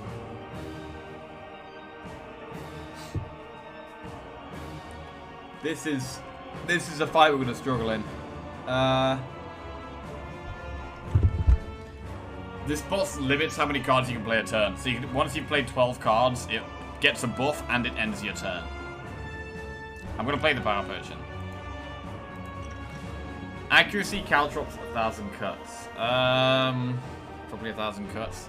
This is a fight we're gonna struggle in. This boss limits how many cards you can play a turn. So once you've played 12 cards, it gets a buff and it ends your turn. I'm gonna play the power potion. Accuracy caltrops 1,000 cuts. Probably 1,000 cuts.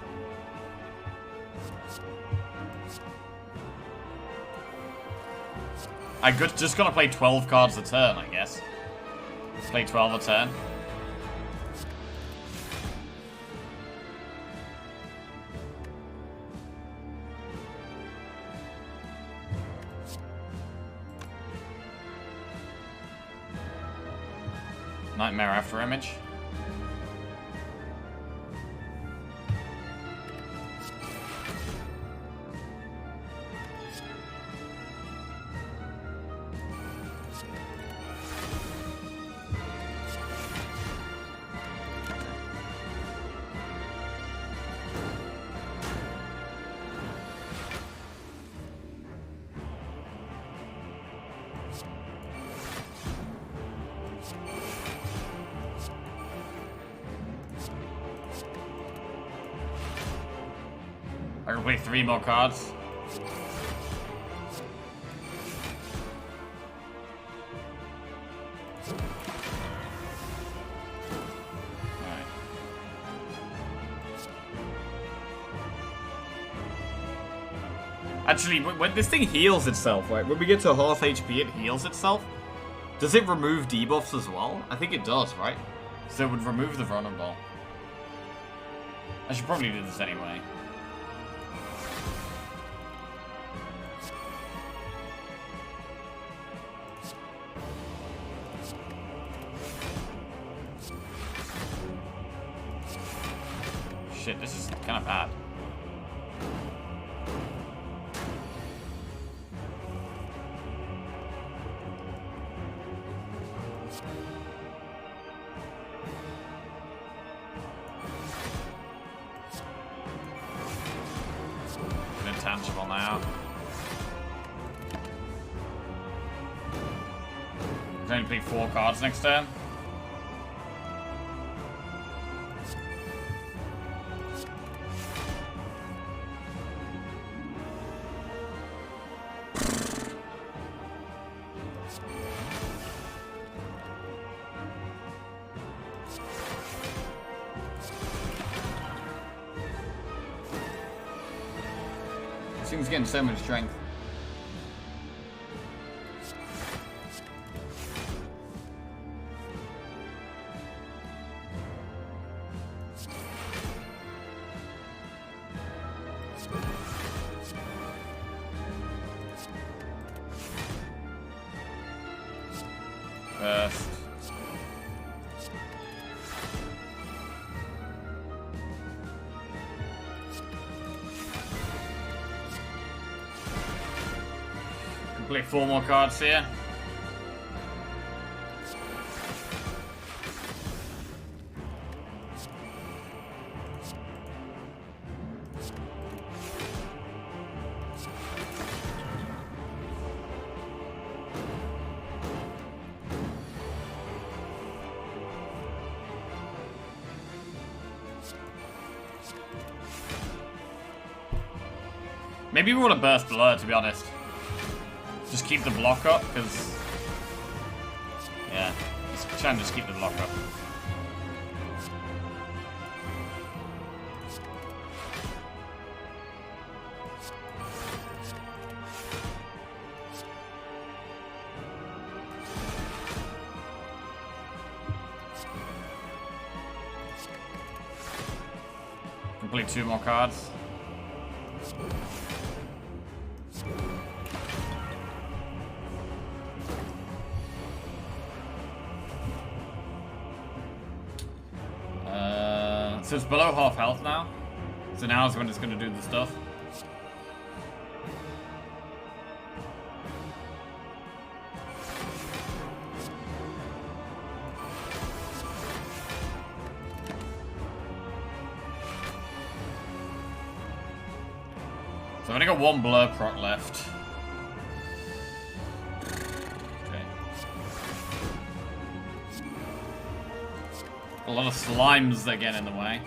Just gotta play 12 cards a turn, I guess. Play 12 a turn. Nightmare After Image. I can play 3 more cards. Alright. Actually, when this thing heals itself, right? When we get to half HP, it heals itself. Does it remove debuffs as well? I think it does, right? So it would remove the vulnerable. I should probably do this anyway. Shit, this is kind of bad. An intangible now. can only play 4 cards next turn. Seems getting so much strength. First. Play 4 more cards here. Maybe we want to burst Blur, to be honest. Just keep the block up, because... yeah, just try and just keep the block up. Complete 2 more cards. So it's below half health now. So now is when it's going to do the stuff. So I've only got 1 blur proc left. A lot of slimes that get in the way.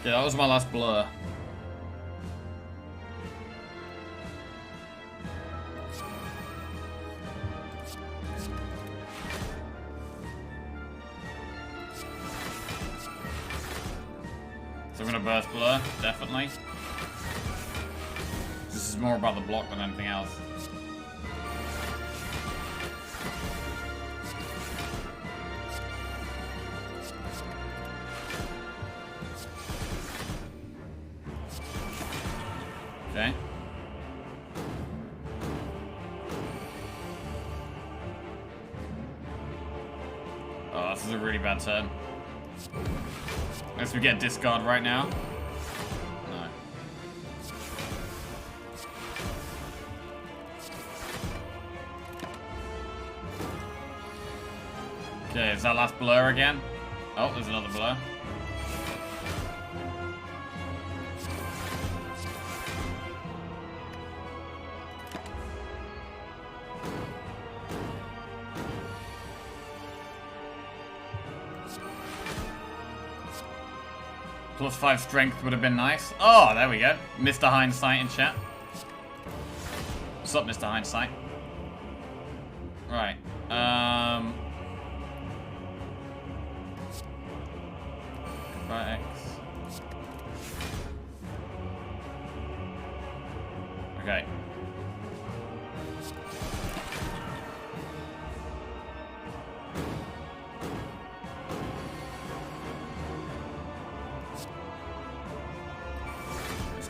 Yeah, that was my last blur. So I'm gonna burst blur, definitely. This is more about the block than anything else. Okay. Oh, this is a really bad turn. Unless we get discard right now. No. Okay, is that last blur again? Oh, there's another blur. +5 strength would have been nice. Oh, there we go. Mr. Hindsight in chat. What's up, Mr. Hindsight? Right. X. Okay.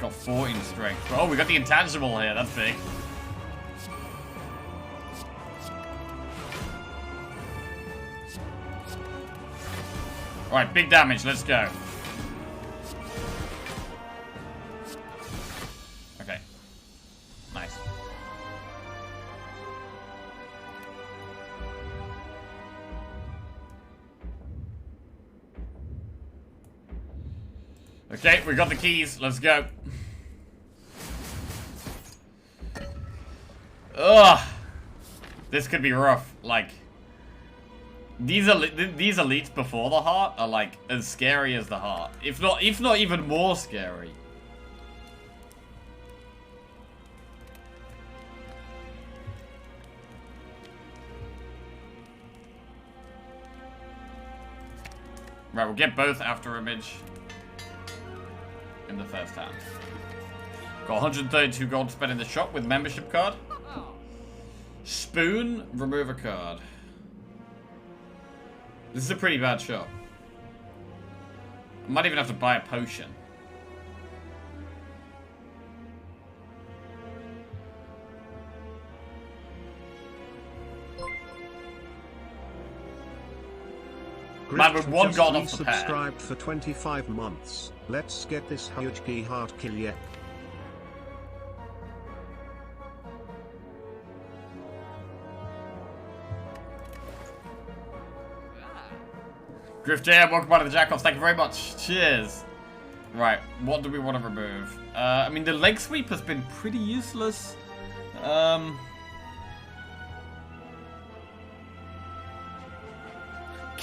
Got 14 strength. Oh, we got the intangible here. That's big. Alright, big damage. Let's go. Okay. Nice. Okay, we got the keys. Let's go. Ugh. This could be rough. Like, these elites before the heart are like as scary as the heart, if not even more scary. Right, we'll get both after image in the first hand. Got 132 gold to spend in the shop with membership card. Spoon, remove a card. This is a pretty bad shop. I might even have to buy a potion. Man, with one god off the pair. Subscribed for 25 months. Let's get this huge heart kill yet. Griff Jam, welcome back to the Jackoffs. Thank you very much. Cheers. Right, what do we want to remove? I mean, the leg sweep has been pretty useless.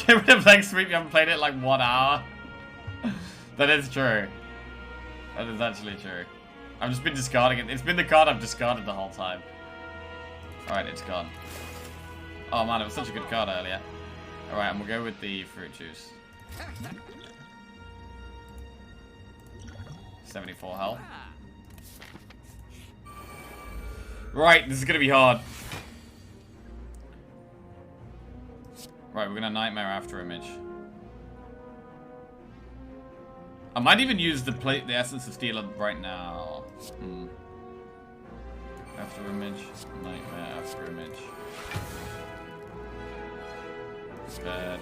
Get rid of leg sweep. You haven't played it in like 1 hour. That is true. That is actually true. I've just been discarding it. It's been the card I've discarded the whole time. Alright, it's gone. Oh man, it was such a good card earlier. Alright, and we'll go with the fruit juice. 74 health. Right, this is gonna be hard. Right, we're gonna nightmare after image. I might even use the essence of steel right now. After image, nightmare after image. Bad.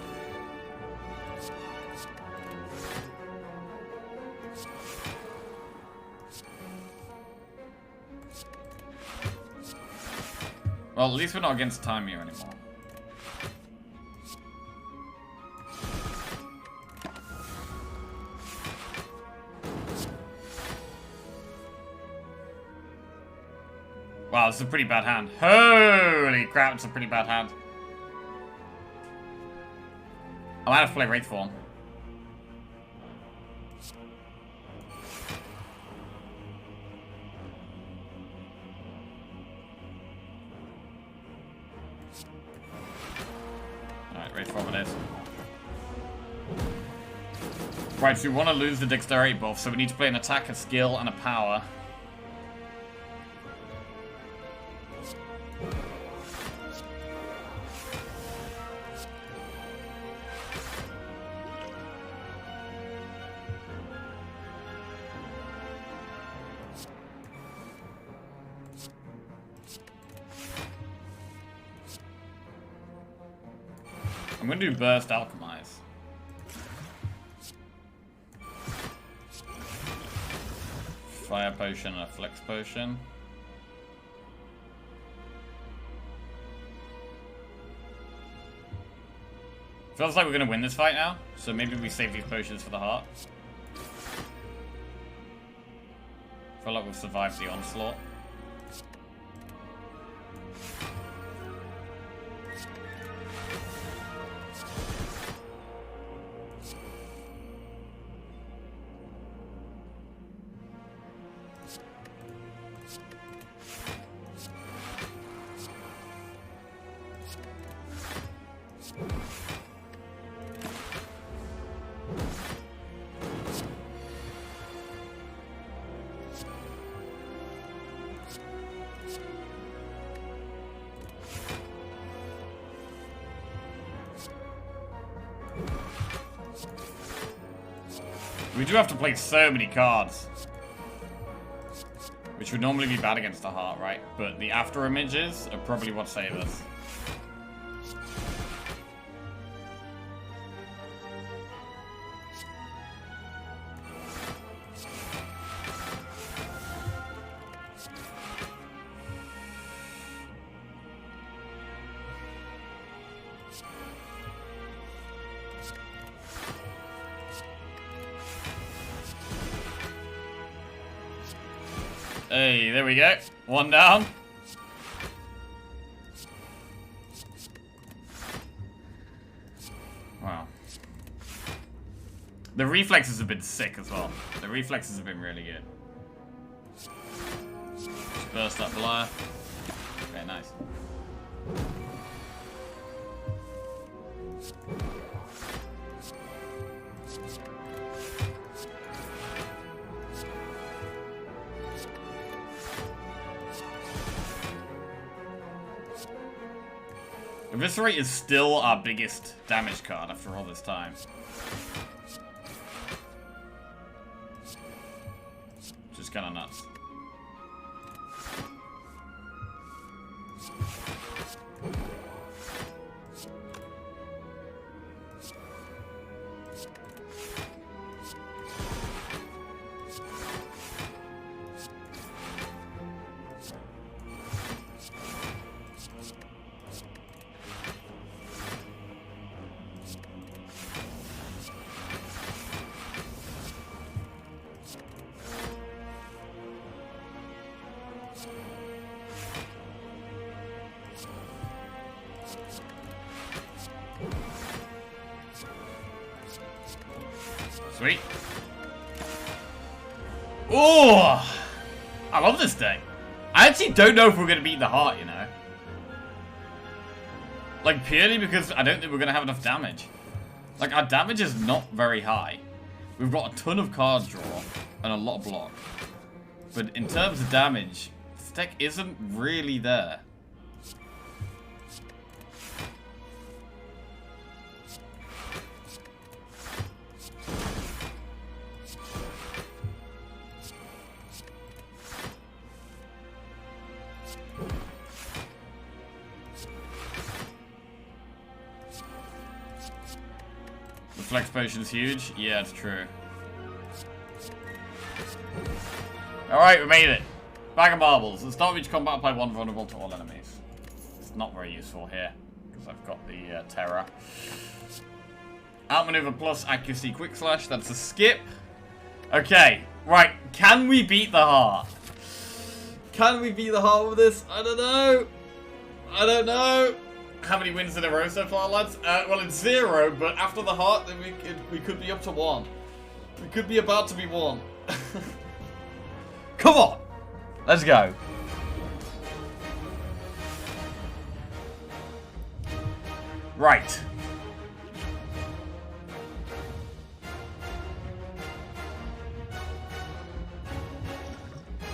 Well, at least we're not against time here anymore. Wow, this is a pretty bad hand. Holy crap, it's a pretty bad hand. I might have to play Wraith Form. Alright, Wraith Form it is. Right, so we want to lose the dexterity buff, so we need to play an attack, a skill, and a power. I'm going to do Burst Alchemize. Fire Potion and a Flex Potion. Feels like we're going to win this fight now, so maybe we save these potions for the heart. Feel like we've survived the onslaught. We do have to play so many cards. Which would normally be bad against the heart, right? But the after images are probably what save us. Hey, there we go. One down. Wow. The reflexes have been sick as well. The reflexes have been really good. Just burst that blur. Okay, nice. Eviscerate is still our biggest damage card after all this time. Just kind of nuts. Sweet. Oh, I love this deck. I actually don't know if we're going to beat the heart, you know. Like, purely because I don't think we're going to have enough damage. Like, our damage is not very high. We've got a ton of card draw and a lot of block. But in terms of damage, this deck isn't really there. Flex potion's huge. Yeah, it's true. Alright, we made it. Bag of marbles. At start of each combat, apply one vulnerable to all enemies. It's not very useful here, because I've got the terror. Outmaneuver plus accuracy quick slash. That's a skip. Okay, right. Can we beat the heart? Can we beat the heart with this? I don't know. I don't know. How many wins in a row so far, lads? Well, it's 0, but after the heart, then we could be up to 1. We could be about to be 1. Come on! Let's go. Right.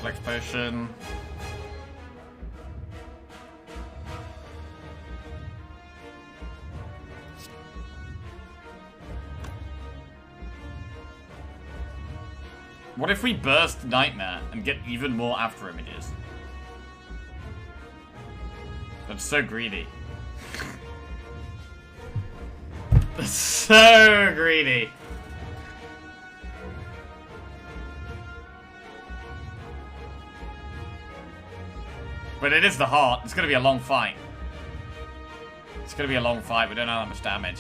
Flex potion. What if we burst Nightmare and get even more after images? That's so greedy. That's so greedy. But it is the heart. It's going to be a long fight. It's going to be a long fight. We don't know how much damage.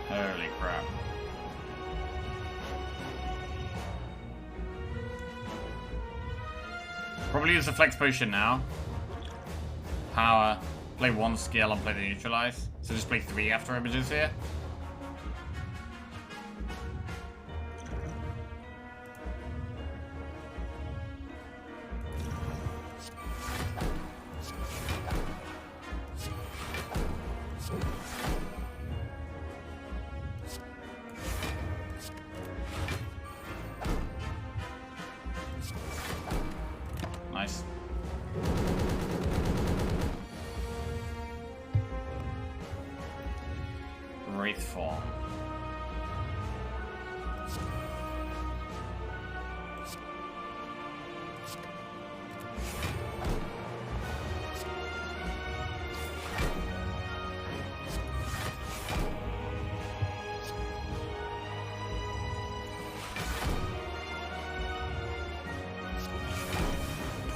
Holy crap. Probably use the flex potion now. Power. Play 1 skill and play the neutralize. So just play 3 after images here. Nice. Wraith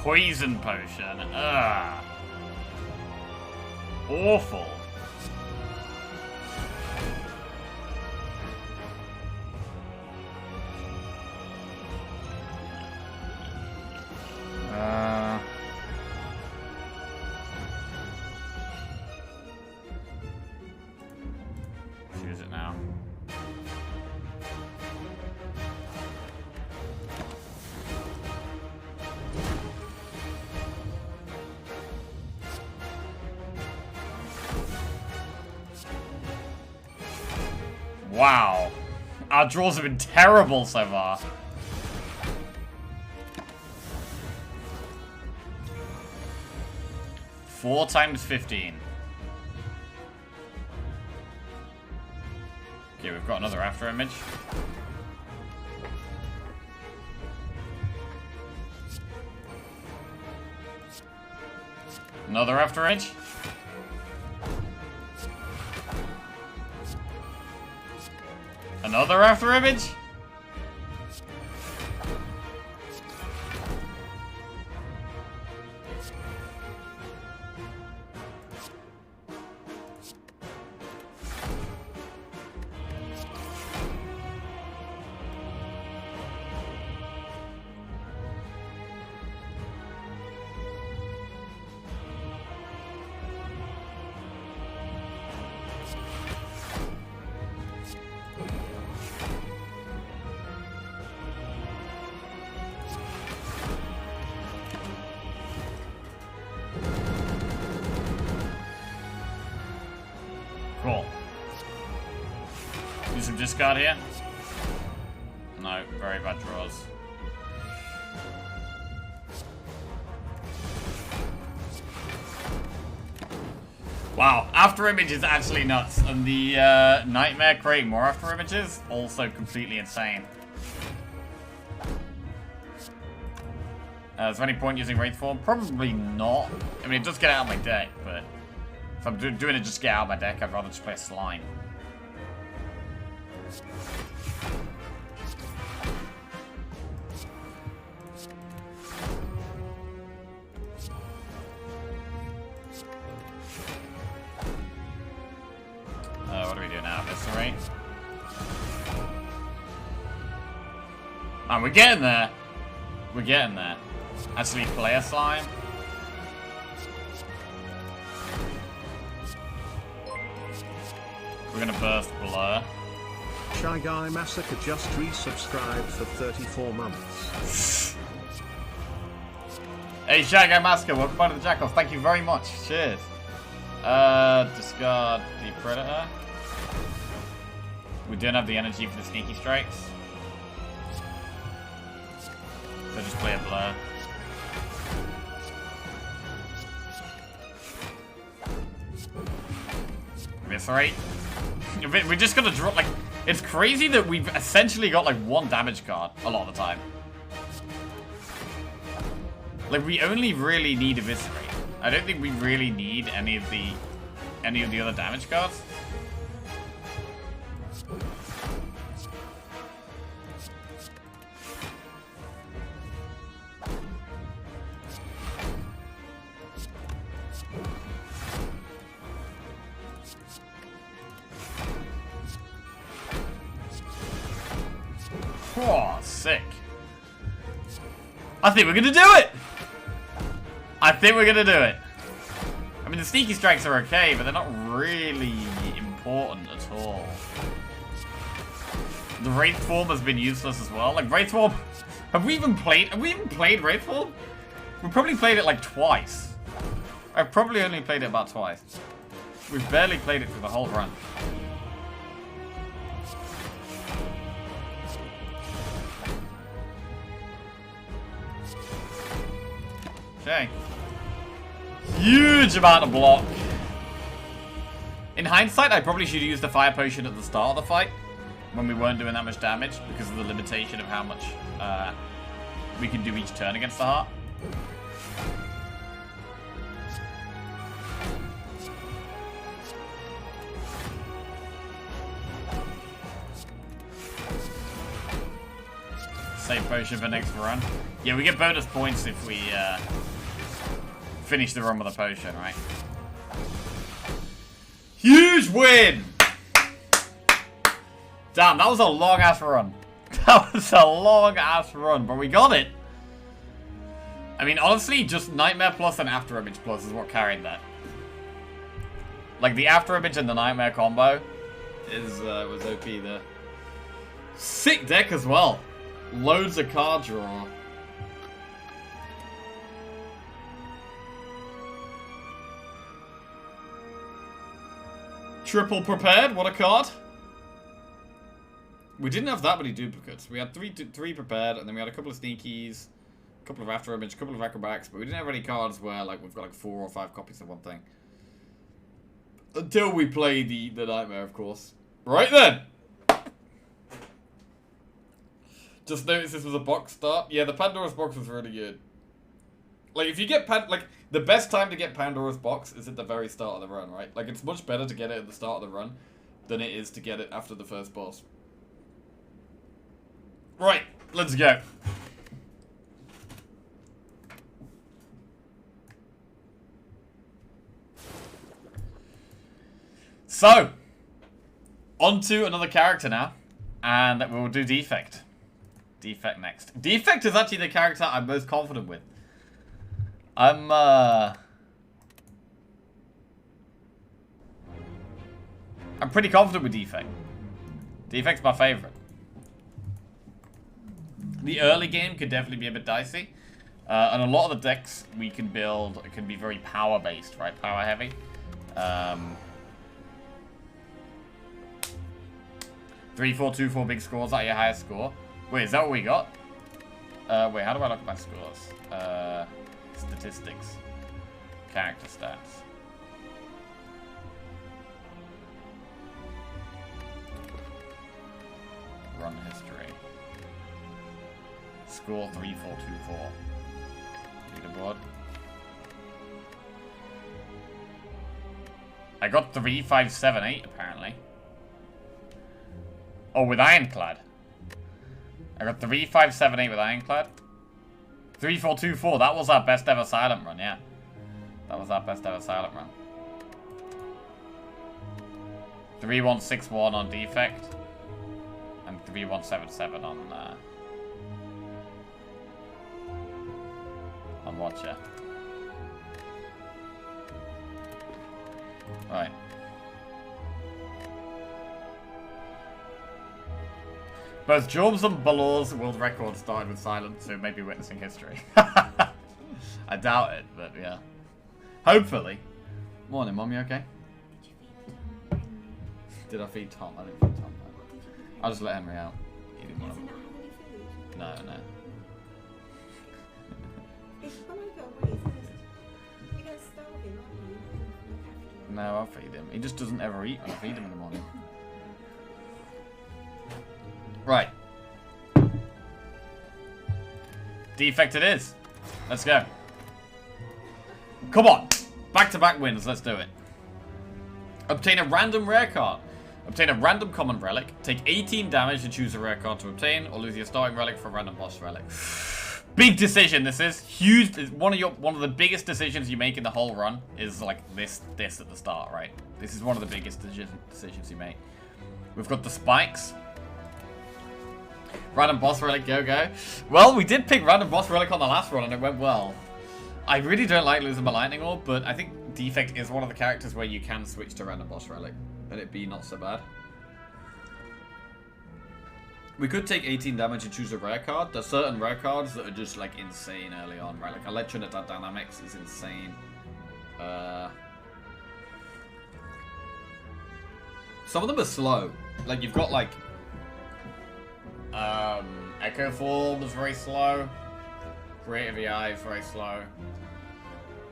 poison potion. Ugh. Awful. Choose it now. Wow. Our draws have been terrible so far. Four times 15. Okay, we've got another after image. Another after image. Another after image. Cool. Do some discard here. No, very bad draws. Wow, after image is actually nuts, and the nightmare creating more after images also completely insane. Is there any point using Wraith Form? Probably not. I mean, it does get out of my deck, but if I'm doing it just to get out of my deck, I'd rather just play a slime. What do we do now? Eviscerate? And we're getting there. We're getting there. Actually play a slime. We're gonna burst Blur. Shy Guy Massacre just resubscribed for 34 months. Hey, Shy Guy Massacre, welcome back to the Jackals. Thank you very much. Cheers. Discard the Predator. We don't have the energy for the Sneaky Strikes. So just play a Blur. Eviscerate. We're just gonna draw, like, it's crazy that we've essentially got, like, one damage card a lot of the time. Like, we only really need Eviscerate. I don't think we really need any of the other damage cards. Oh, sick. I think we're gonna do it! I think we're gonna do it. I mean, the Sneaky Strikes are okay, but they're not really important at all. The Wraith Form has been useless as well. Like, Wraith Form... Have we even played Wraith Form? We probably played it like twice. I've probably only played it about twice. We've barely played it through the whole run. Okay. Huge amount of block. In hindsight, I probably should use the fire potion at the start of the fight when we weren't doing that much damage because of the limitation of how much we can do each turn against the heart. Save potion for next run. Yeah, we get bonus points if we finish the run with a potion, right? Huge win! Damn, that was a long-ass run. That was a long-ass run, but we got it. I mean, honestly, just Nightmare Plus and After Image Plus is what carried that. Like, the After Image and the Nightmare combo was OP there. Sick deck as well. Loads of card draw. Triple Prepared, what a card. We didn't have that many duplicates. We had three prepared, and then we had a couple of sneakies, a couple of After Image, a couple of acrobats, but we didn't have any cards where like we've got like 4 or 5 copies of one thing. Until we play the Nightmare, of course. Right then! Just noticed this was a box start. Yeah, the Pandora's box was really good. Like, if you get the best time to get Pandora's box is at the very start of the run, right? Like, it's much better to get it at the start of the run than it is to get it after the first boss. Right, let's go. So, on to another character now, and we'll do Defect. Defect next. Defect is actually the character I'm most confident with. I'm pretty confident with Defect. Defect's my favorite. The early game could definitely be a bit dicey. And a lot of the decks we can build can be very power-based, right? Power-heavy. 3, 4, 2, 4 big scores. Is that your highest score? Wait, is that what we got? Wait, how do I look at my scores? Statistics. Character stats. Run history. Score 3, 4, 2, 4. Leaderboard. I got 3, 5, 7, 8 apparently. Oh, with Ironclad. I got 3, 5, 7, 8 with Ironclad. 3, 4, 2, 4. That was our best ever silent run, yeah. That was our best ever silent run. 3, 1, 6, 1 on Defect. And 3, 1, 7, 7 on Watcher. Right. Both Jorbs and Balor's world record started with silence, so maybe witnessing history. I doubt it, but yeah. Hopefully. Morning, Mom, you okay? Did I feed Tom? I didn't feed Tom. No. I'll just let Henry out. He didn't want to. No, no. No, I'll feed him. He just doesn't ever eat when I feed him in the morning. Right. Defect it is. Let's go. Come on. Back-to-back wins. Let's do it. Obtain a random rare card. Obtain a random common relic. Take 18 damage and choose a rare card to obtain, or lose your starting relic for a random boss relic. Big decision. This is huge. It's one of the biggest decisions you make in the whole run is like this at the start, right? This is one of the biggest decisions you make. We've got the spikes. Random boss relic, go. Well, we did pick random boss relic on the last run and it went well. I really don't like losing my lightning orb, but I think Defect is one of the characters where you can switch to random boss relic and it be not so bad. We could take 18 damage and choose a rare card. There's certain rare cards that are just like insane early on, right? Like Electroneta Dynamics is insane. Some of them are slow. Like you've got like Echo Form is very slow. Creative EI is very slow.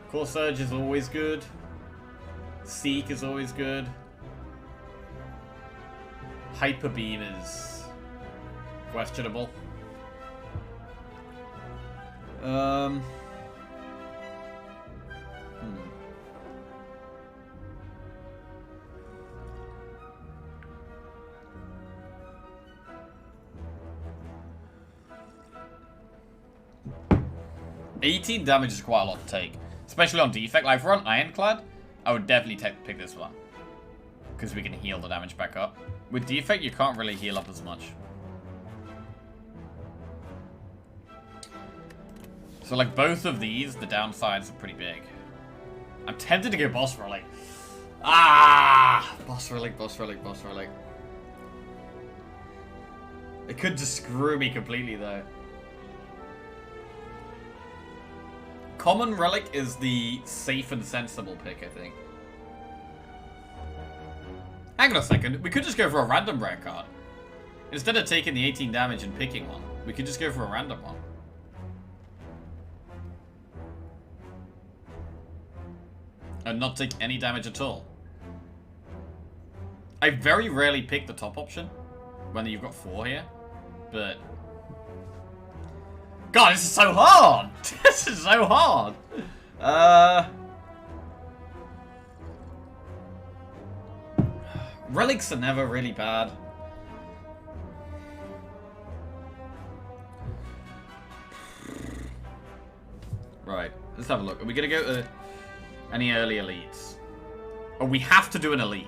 Core Surge is always good. Seek is always good. Hyper Beam is questionable. 18 damage is quite a lot to take. Especially on Defect. Like, if we're on Ironclad, I would definitely pick this one. Because we can heal the damage back up. With Defect, you can't really heal up as much. So, like, both of these, the downsides are pretty big. I'm tempted to go Boss Relic. Ah! Boss Relic, Boss Relic, Boss Relic. It could just screw me completely, though. Common Relic is the safe and sensible pick, I think. Hang on a second. We could just go for a random rare card. Instead of taking the 18 damage and picking one, we could just go for a random one. And not take any damage at all. I very rarely pick the top option when you've got 4 here, but... God, this is so hard! This is so hard! Relics are never really bad. Right, let's have a look. Are we gonna go to any early elites? Oh, we have to do an elite.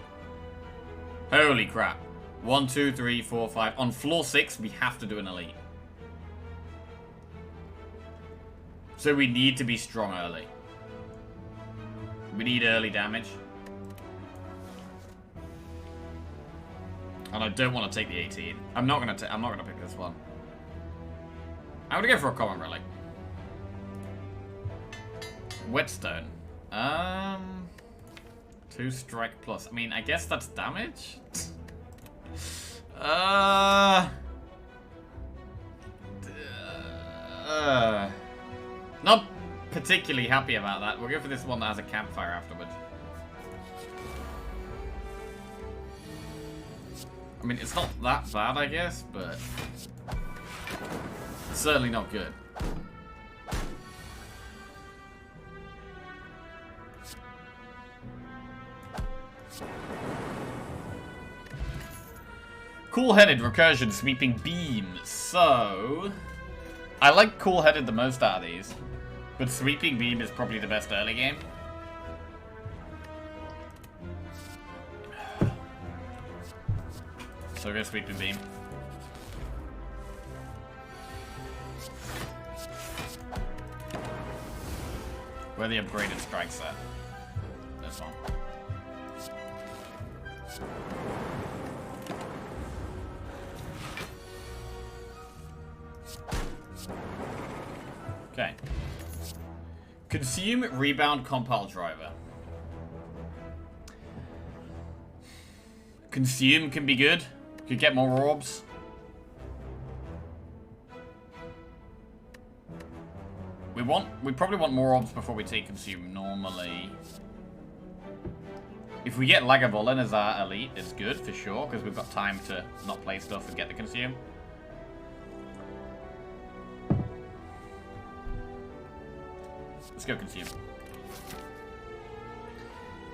Holy crap. 1, 2, 3, 4, 5. On floor 6, we have to do an elite. So we need to be strong early. We need early damage. And I don't want to take the 18. I'm not gonna pick this one. I'm gonna go for a common relic. Whetstone. 2 strike plus. I mean, I guess that's damage. Not particularly happy about that. We'll go for this one that has a campfire afterwards. I mean, it's not that bad, I guess, but it's certainly not good. Cool-headed, recursion, sweeping beam. So, I like cool-headed the most out of these, but sweeping beam is probably the best early game. So go sweeping beam. Where the upgraded strikes at? This one. Okay. Consume rebound compile driver. Consume can be good. Could get more orbs. We probably want more orbs before we take consume normally. If we get Lagavulin as our elite, it's good for sure, because we've got time to not play stuff and get the consume. Let's go consume.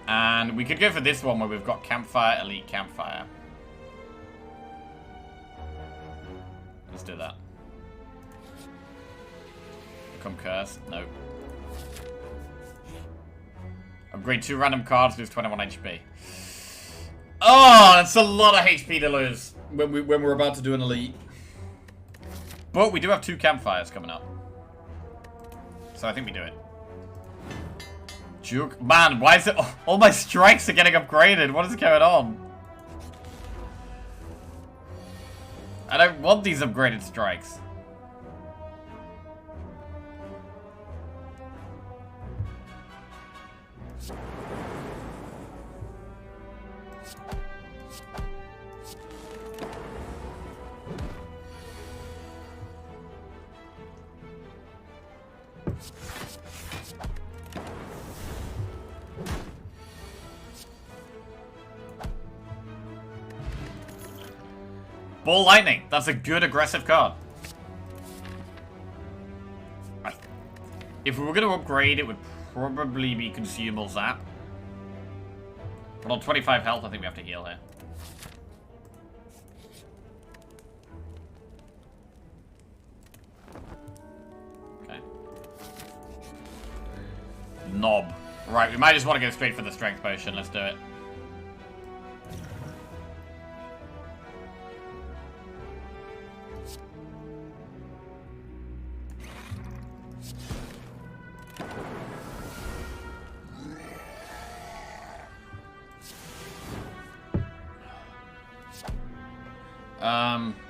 And we could go for this one where we've got campfire, elite, campfire. Let's do that. Become cursed? Nope. Upgrade 2 random cards, lose 21 HP. Oh, that's a lot of HP to lose when we're about to do an elite. But we do have 2 campfires coming up. So I think we do it. Juke. Man, why is it... Oh, all my strikes are getting upgraded. What is going on? I don't want these upgraded strikes. Ball Lightning. That's a good aggressive card. If we were going to upgrade, it would probably be Consumable Zap. But on 25 health, I think we have to heal here. Okay. knob. Right, we might just want to go straight for the strength potion. Let's do it.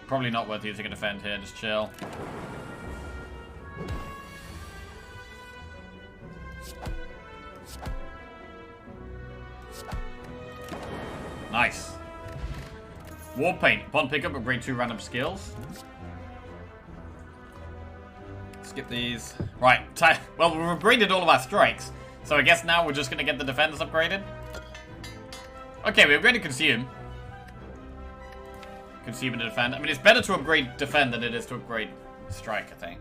Probably not worth using a defend here, just chill. Nice. War Paint. Upon pickup, upgrade 2 random skills. Skip these. Right, well, we've upgraded all of our strikes, so I guess now we're just going to get the defense upgraded. Okay, we upgraded Consume. Consume and defend. I mean, it's better to upgrade defend than it is to upgrade strike, I think.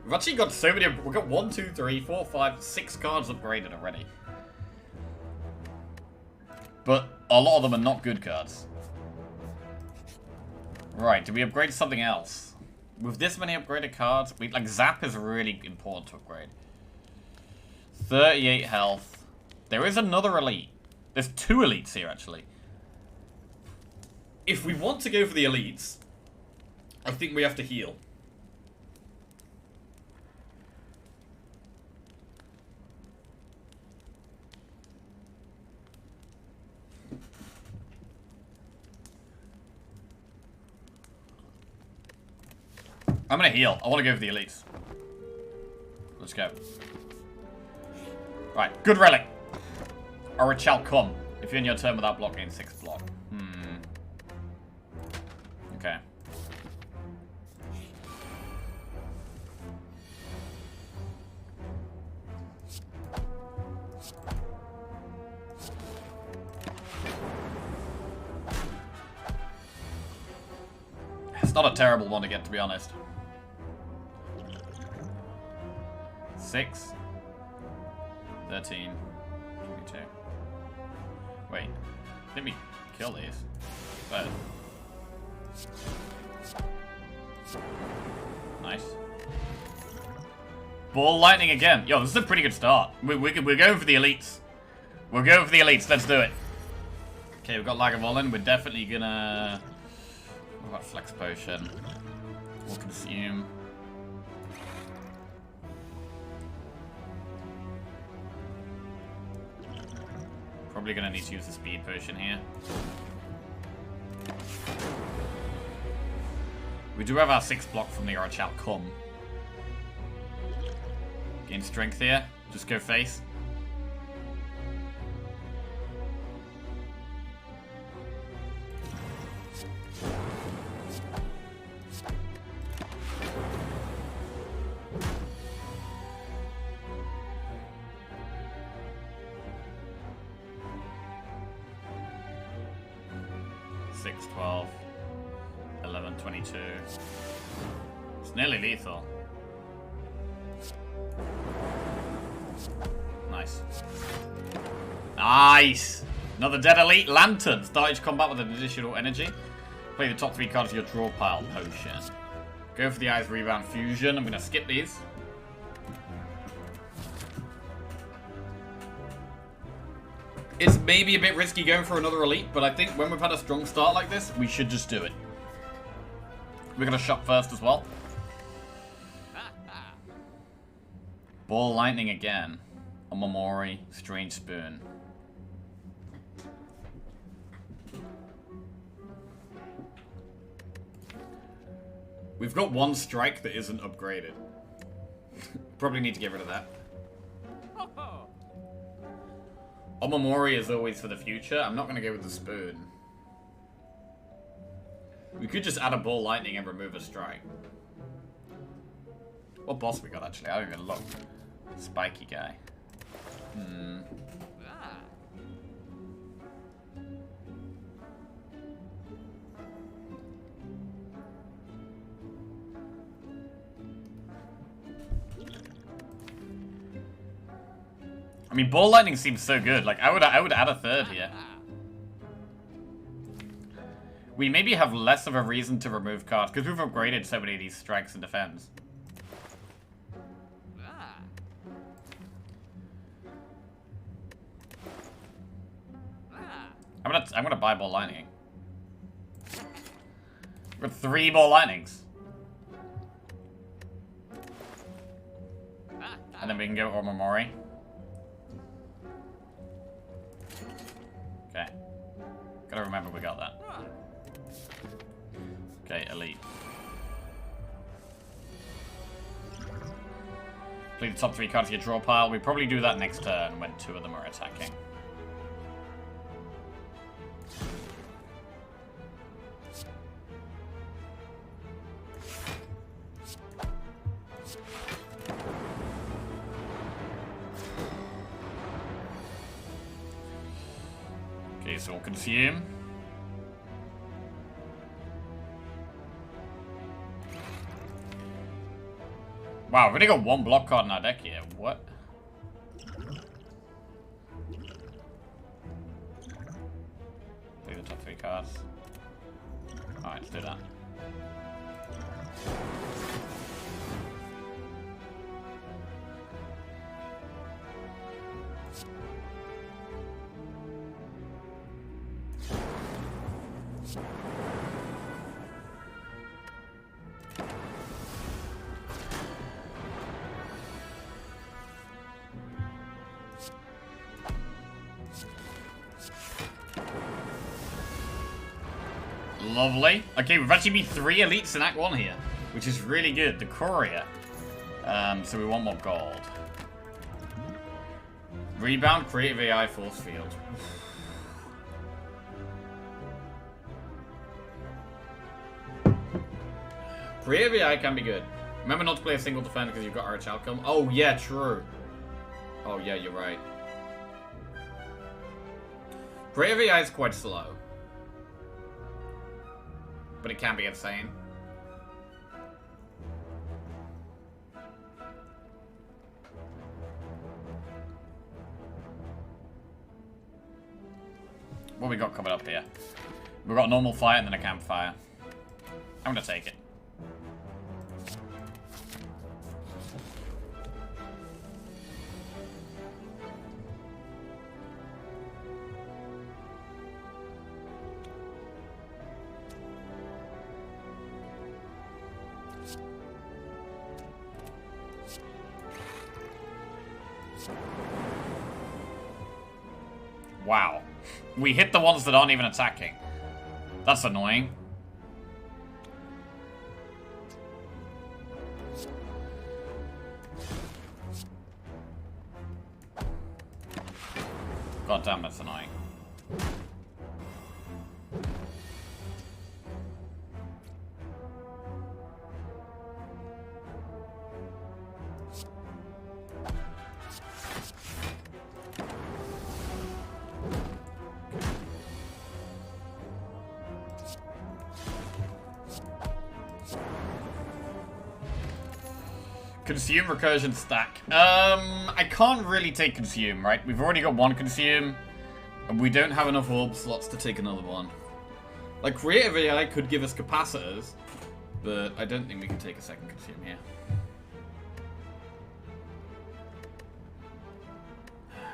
We've actually got so many. We've got 1, 2, 3, 4, 5, 6 cards upgraded already. But a lot of them are not good cards. Right, do we upgrade something else? With this many upgraded cards, like Zap is really important to upgrade. 38 health. There is another elite. There's 2 elites here, actually. If we want to go for the elites, I think we have to heal. I'm gonna heal. I want to go for the elites. Let's go. Right, good relic. Or it shall come. If you're in your turn without blocking, 6 block. Okay. It's not a terrible one to get, to be honest. 6, 13, 22. Wait, did we kill these? But nice. Ball lightning again. Yo, this is a pretty good start. We're going for the elites. We're going for the elites. Let's do it. Okay, we've got Lagavulin. We're definitely gonna. What about Flex Potion? We'll consume. Probably gonna need to use the Speed Potion here. We do have our 6 block from the Yard Shall Come. Gain strength here. Just go face. It's nearly lethal. Nice. Nice! Another dead elite lantern. Start each combat with an additional energy. Play the top 3 cards of your draw pile. Potion. Go for the Eyes Rebound Fusion. I'm going to skip these. It's maybe a bit risky going for another elite, but I think when we've had a strong start like this, we should just do it. We're going to shop first as well. Ball lightning again. Omamori, Strange Spoon. We've got 1 strike that isn't upgraded. Probably need to get rid of that. Omamori is always for the future. I'm not going to go with the spoon. We could just add a ball lightning and remove a strike. What boss we got, actually? I don't even look. Spiky guy. I mean, ball lightning seems so good. Like, I would add a 3rd here. We maybe have less of a reason to remove cards, because we've upgraded so many of these strikes and defense. I'm gonna buy more lightning. We've got 3 more lightnings. And then we can go Omamori. Okay. Gotta remember we got that. Okay, elite. Play the top 3 cards of your draw pile. We probably do that next turn when 2 of them are attacking. Okay, so we'll consume. Wow, we've only got 1 block card in our deck here. What? Play the top 3 cards. Alright, let's do that. Lovely. Okay, we've actually beat 3 elites in Act 1 here, which is really good. The courier. So we want more gold. Rebound, creative AI, force field. Creative AI can be good. Remember not to play a single defender because you've got Arch Outcome. Oh, yeah, true. Oh, yeah, you're right. Creative AI is quite slow. But it can be insane. What we got coming up here? We've got normal fire and then a campfire. I'm gonna take it. Wow. We hit the ones that aren't even attacking. That's annoying. God damn, that's annoying. Consume, recursion, stack. I can't really take consume, right? We've already got 1 consume, and we don't have enough orb slots to take another one. Like, creative AI could give us capacitors, but I don't think we can take a second consume here.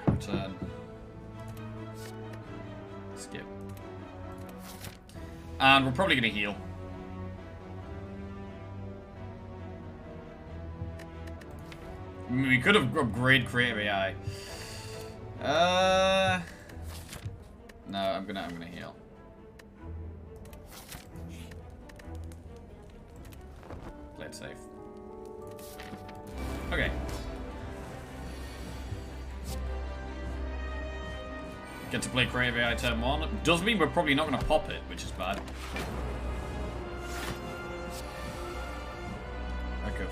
Return. Skip. And we're probably going to heal. We could have upgraded creative AI. No, I'm gonna heal. Play it safe. Okay. Get to play creative AI turn 1. Does mean we're probably not gonna pop it, which is bad. I go for it.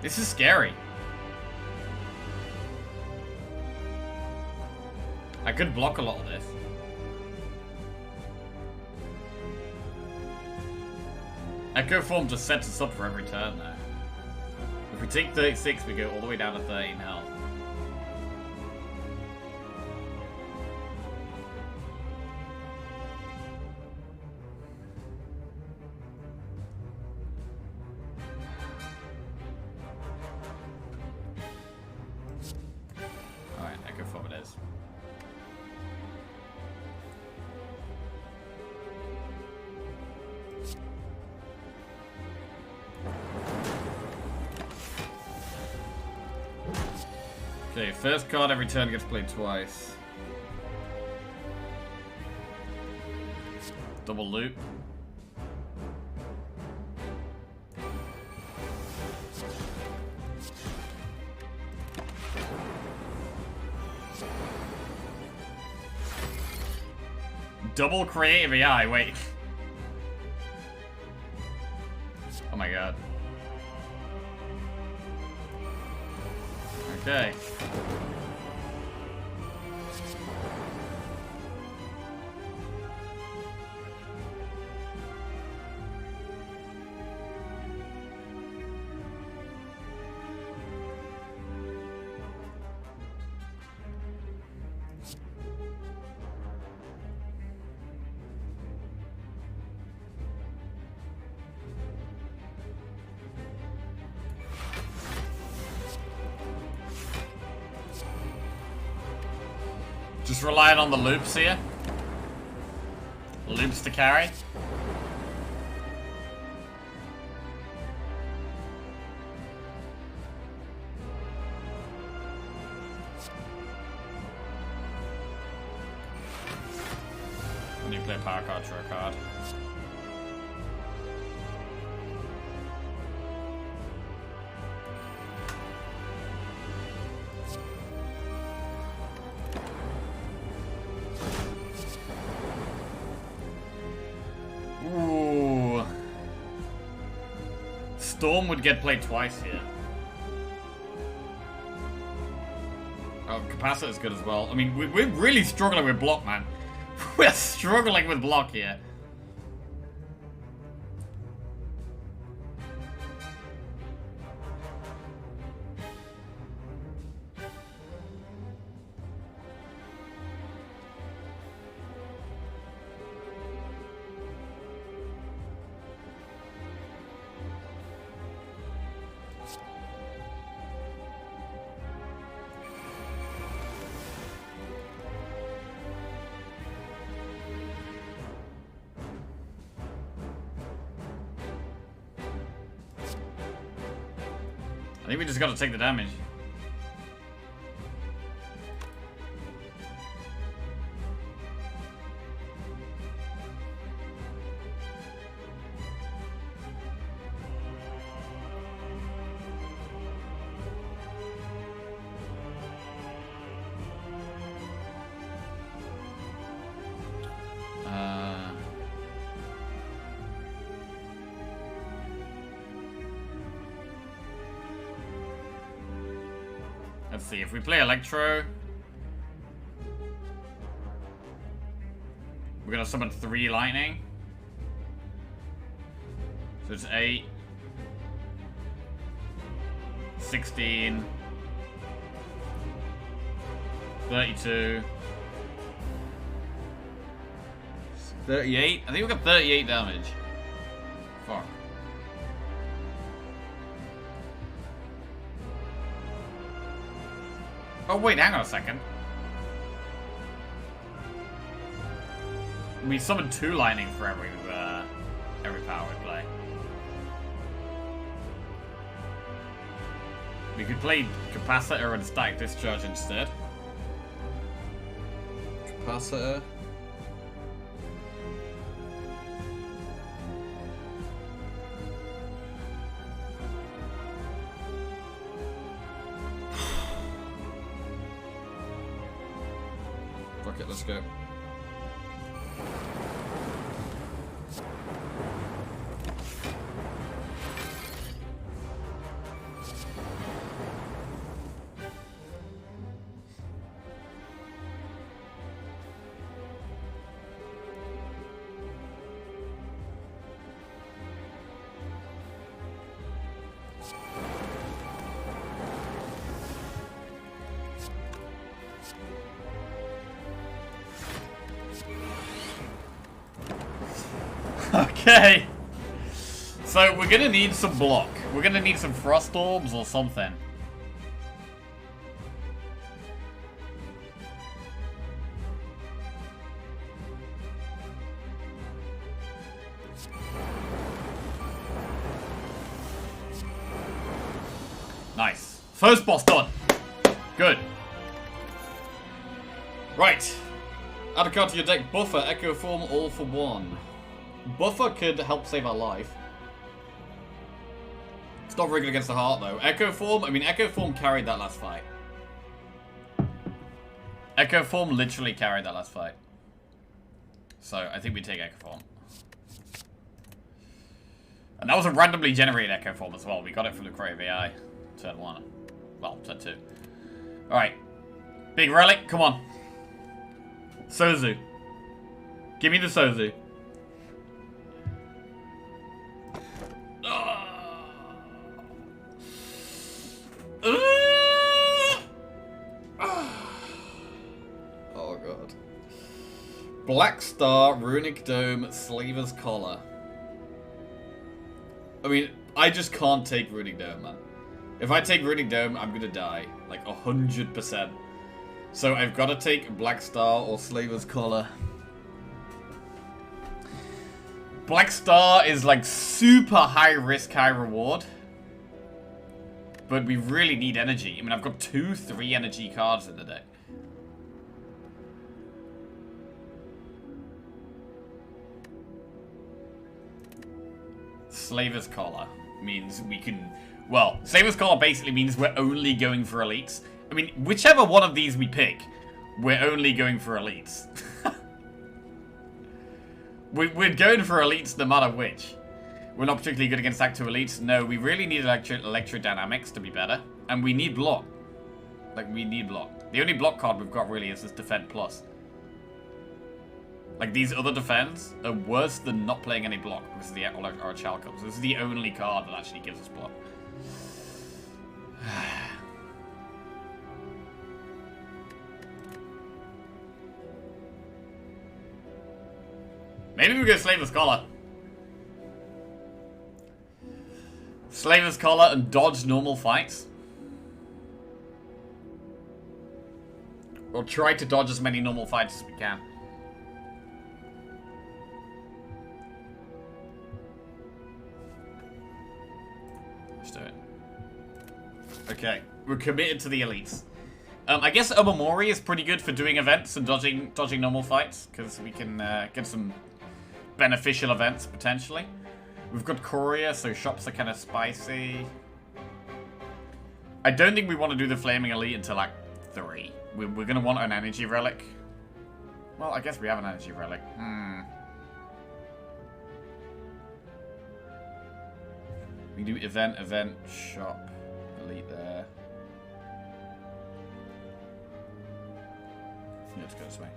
This is scary. I could block a lot of this. Echo Form just sets us up for every turn now. If we take 36, we go all the way down to 13 health. Okay, first card every turn gets played twice. Double loop. Double creative AI, wait. Oh my god. Okay. Just relying on the loops here. Loops to carry. When you play power card, draw a card. Ooh. Storm would get played twice here. Oh, Capacitor is good as well. I mean, we're really struggling with block, man. We're struggling with block here. I think we just gotta take the damage. Let's see, if we play Electro, we're gonna summon 3 lightning. So it's 8, 16, 32, 38. I think we got 38 damage. Fuck. Oh wait, hang on a second. We summoned 2 lightning for every power we play. We could play Capacitor and Static Discharge instead. Capacitor. Fuck it, let's go. Okay. So we're gonna need some block. We're gonna need some Frost Orbs or something. Nice. First boss done. Good. Right. Add a card to your deck. Buffer, Echo Form, all for one. Buffer could help save our life. It's not very good against the heart, though. Echo Form, I mean, Echo Form carried that last fight. Echo Form literally carried that last fight. So, I think we take Echo Form. And that was a randomly generated Echo Form as well. We got it from the Creative AI. Turn 1. Well, turn 2. Alright. Big Relic, come on. Sozu. Give me the Sozu. Oh god. Black Star, Runic Dome, Slaver's Collar. I mean, I just can't take Runic Dome, man. If I take Runic Dome, I'm gonna die. Like, 100%. So I've got to take Black Star or Slaver's Collar. Black Star is like super high risk, high reward. But we really need energy. I mean, I've got 2-3 energy cards in the deck. Slaver's Collar means we can... Well, Slaver's Collar basically means we're only going for elites. I mean, whichever one of these we pick, we're only going for elites. We're going for elites no matter which. We're not particularly good against Act 2 elites. No, we really need electrodynamics to be better. And we need block. Like, we need block. The only block card we've got really is this Defend Plus. Like, these other defends are worse than not playing any block because of the our Chalcum. So this is the only card that actually gives us block. Maybe we go Slaver's Collar. Slaver's Collar and dodge normal fights. Or try to dodge as many normal fights as we can. Let's do it. Okay, we're committed to the elites. I guess Omamori is pretty good for doing events and dodging normal fights, because we can get some beneficial events, potentially. We've got Courier, so shops are kind of spicy. I don't think we want to do the Flaming Elite until Act 3. We're going to want an Energy Relic. Well, I guess we have an Energy Relic. We do event, shop, Elite there. Let's go this way.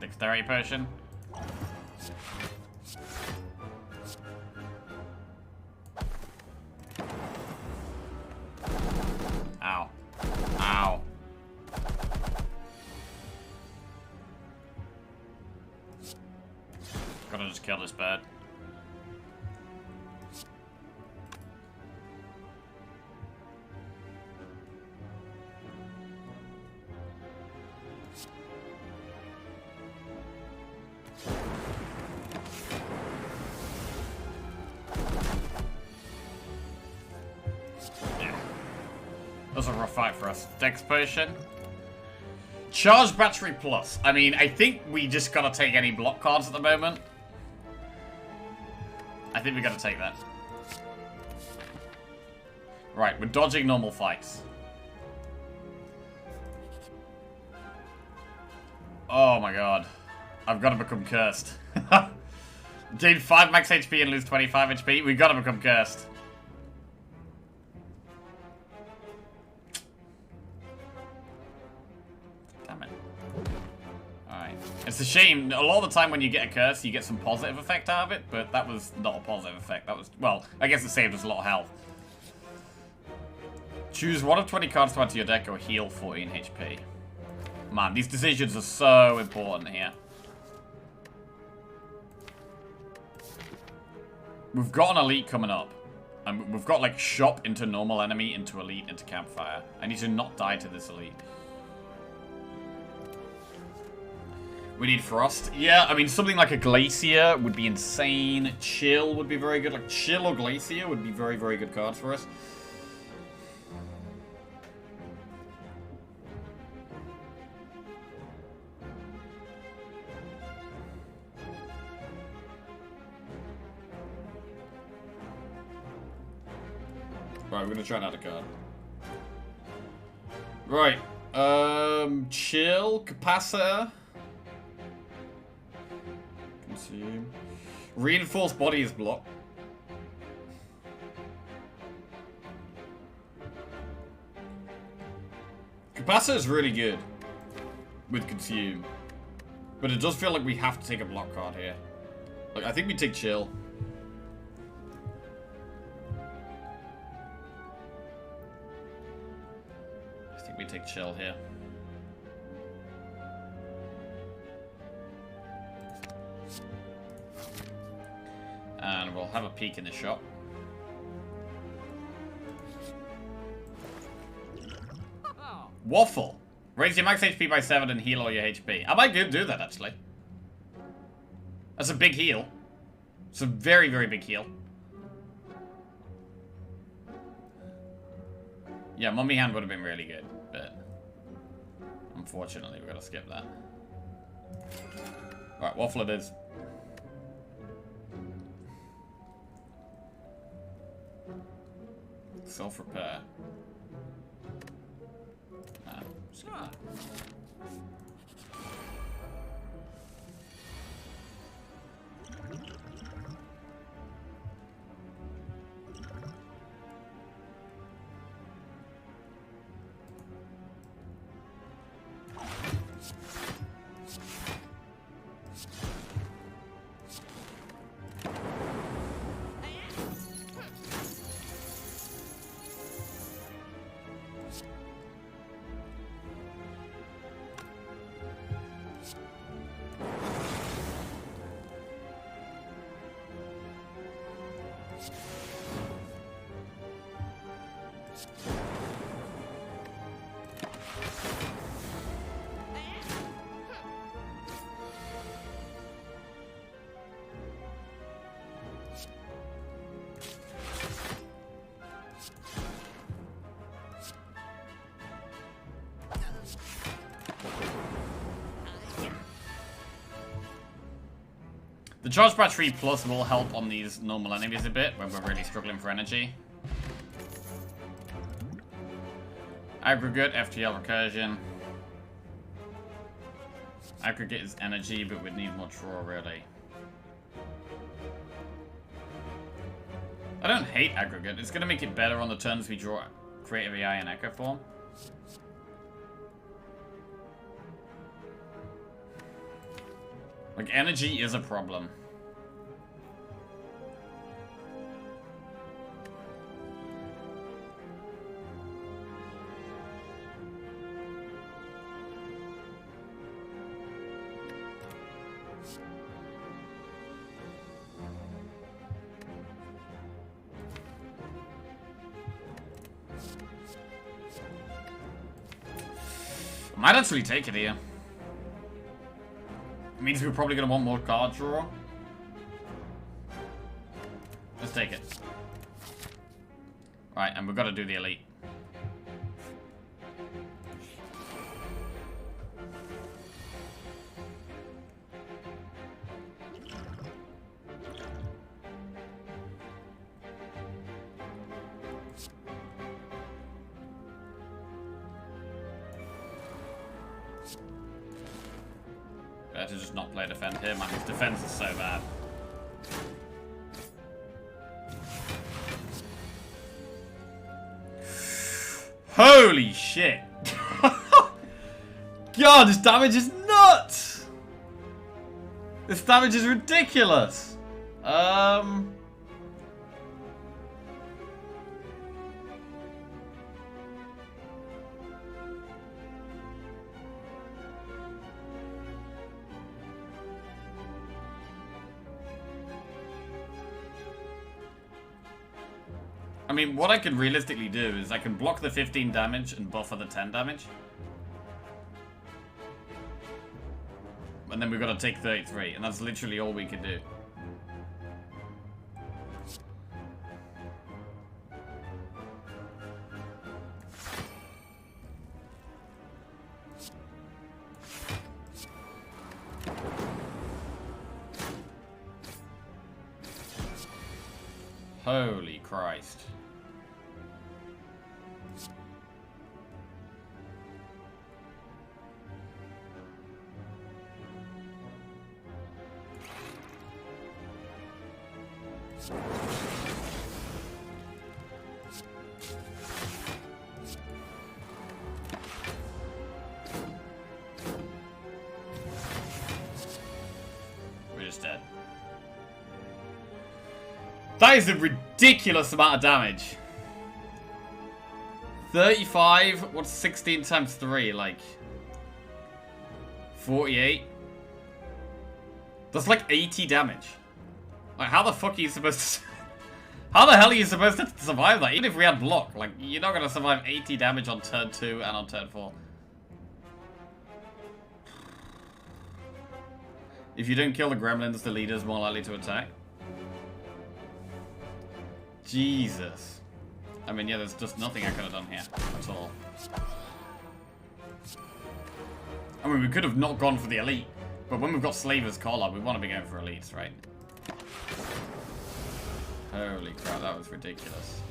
Dexterity potion. Ow. Ow. Gotta just kill this bird. That was a rough fight for us. Dex potion. Charge battery plus. I mean, I think we just gotta take any block cards at the moment. I think we gotta take that. Right, we're dodging normal fights. Oh my god. I've gotta become cursed. Gain 5 max HP and lose 25 HP. We gotta become cursed. It's a shame. A lot of the time when you get a curse, you get some positive effect out of it, but that was not a positive effect. That was, well, I guess it saved us a lot of health. Choose one of 20 cards to add to your deck or heal 14 HP. Man, these decisions are so important here. We've got an elite coming up. And we've got, like, shop into normal enemy, into elite, into campfire. I need to not die to this elite. We need frost. Yeah, I mean, something like a glacier would be insane. Chill would be very good. Like, chill or glacier would be very, very good cards for us. Right, we're gonna try and add a card. Right. Chill, capacitor. Consume. Reinforced body is blocked. Capacitor is really good with consume. But it does feel like we have to take a block card here. Like, I think we take chill. We take chill here. And we'll have a peek in the shop. Waffle! Raise your max HP by 7 and heal all your HP. I might do that, actually. That's a big heal. It's a very, very big heal. Yeah, Mummy Hand would have been really good, but unfortunately we've got to skip that. Right, Waffle it is. Self-repair. Nah, skip that. The Charge Battery Plus will help on these normal enemies a bit when we're really struggling for energy. Aggregate, FTL Recursion. Aggregate is energy, but we'd need more draw, really. I don't hate Aggregate. It's going to make it better on the turns we draw Creative AI and Echo Form. Like, energy is a problem. I might actually take it here. It means we're probably going to want more card draw. Let's take it. Right, and we've got to do the elite. To just not play defend here, man. His defense is so bad. Holy shit! God, this damage is nuts! This damage is ridiculous! mean, what I could realistically do is I can block the 15 damage and buffer the 10 damage. And then we've got to take 33, and that's literally all we can do. Holy Christ. We're just dead. That is a ridiculous amount of damage. 35? What's 16 times 3? Like 48? That's like 80 damage. Like, how the fuck are you supposed to... How the hell are you supposed to survive that? Even if we had block, like, you're not gonna survive 80 damage on turn 2 and on turn 4. If you don't kill the gremlins, the leader's more likely to attack. Jesus. I mean, yeah, there's just nothing I could have done here at all. I mean, we could have not gone for the elite, but when we've got Slaver's Collar, we want to be going for elites, right? Holy crap, that was ridiculous.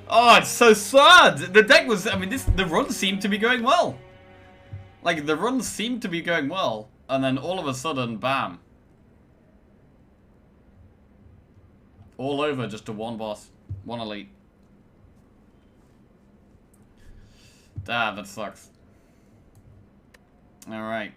Oh, it's so sad! The deck was, I mean, the run seemed to be going well. Like, the run seemed to be going well, and then all of a sudden, bam. All over just to one boss, one elite. Damn, that sucks. Alright.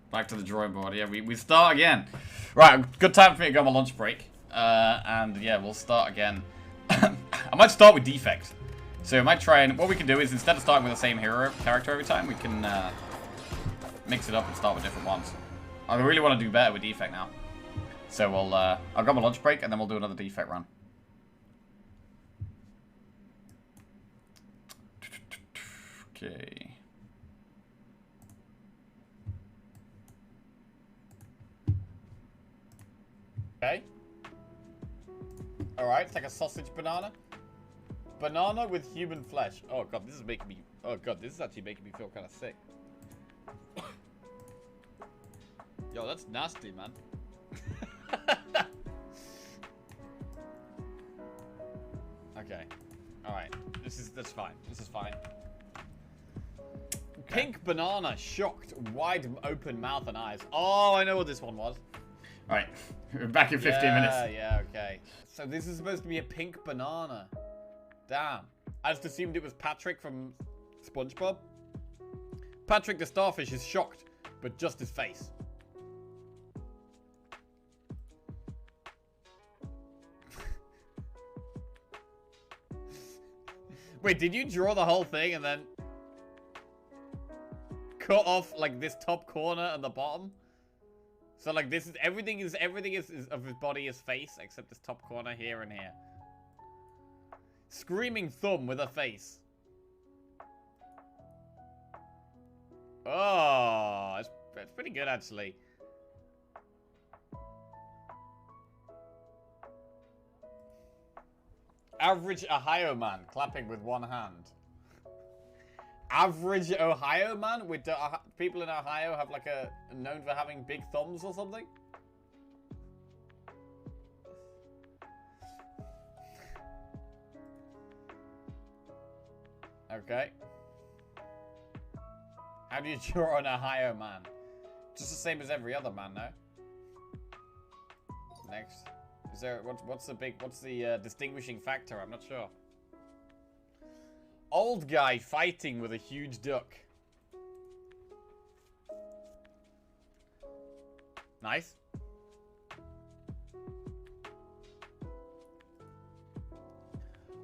Back to the drawing board. Yeah, we start again. Right, good time for me to go on my lunch break. And yeah, we'll start again. I might start with Defect. So I might try and... What we can do is, instead of starting with the same hero character every time, we can mix it up and start with different ones. I really want to do better with Defect now. So we'll, I'll grab a lunch break and then we'll do another Defect run. Okay. Okay. Alright, it's like a sausage banana. Banana with human flesh. Oh god, this is making me... Oh god, this is actually making me feel kind of sick. Yo, that's nasty, man. Okay. Alright. That's fine. This is fine. Okay. Pink banana, shocked, wide open mouth and eyes. Oh, I know what this one was. Alright. We're back in 15 minutes. Yeah, okay. So this is supposed to be a pink banana. Damn. I just assumed it was Patrick from SpongeBob. Patrick the starfish is shocked, but just his face. Wait, did you draw the whole thing and then cut off like this top corner and the bottom? So like this is everything is of his body is face except this top corner here and here. Screaming thumb with a face. Oh, it's pretty good actually. Average Ohio man clapping with one hand. Average Ohio man? With people in Ohio have like a known for having big thumbs or something? Okay. How do you draw an Ohio man? Just the same as every other man, no? Next. Is there what's the distinguishing factor? I'm not sure. Old guy fighting with a huge duck. Nice.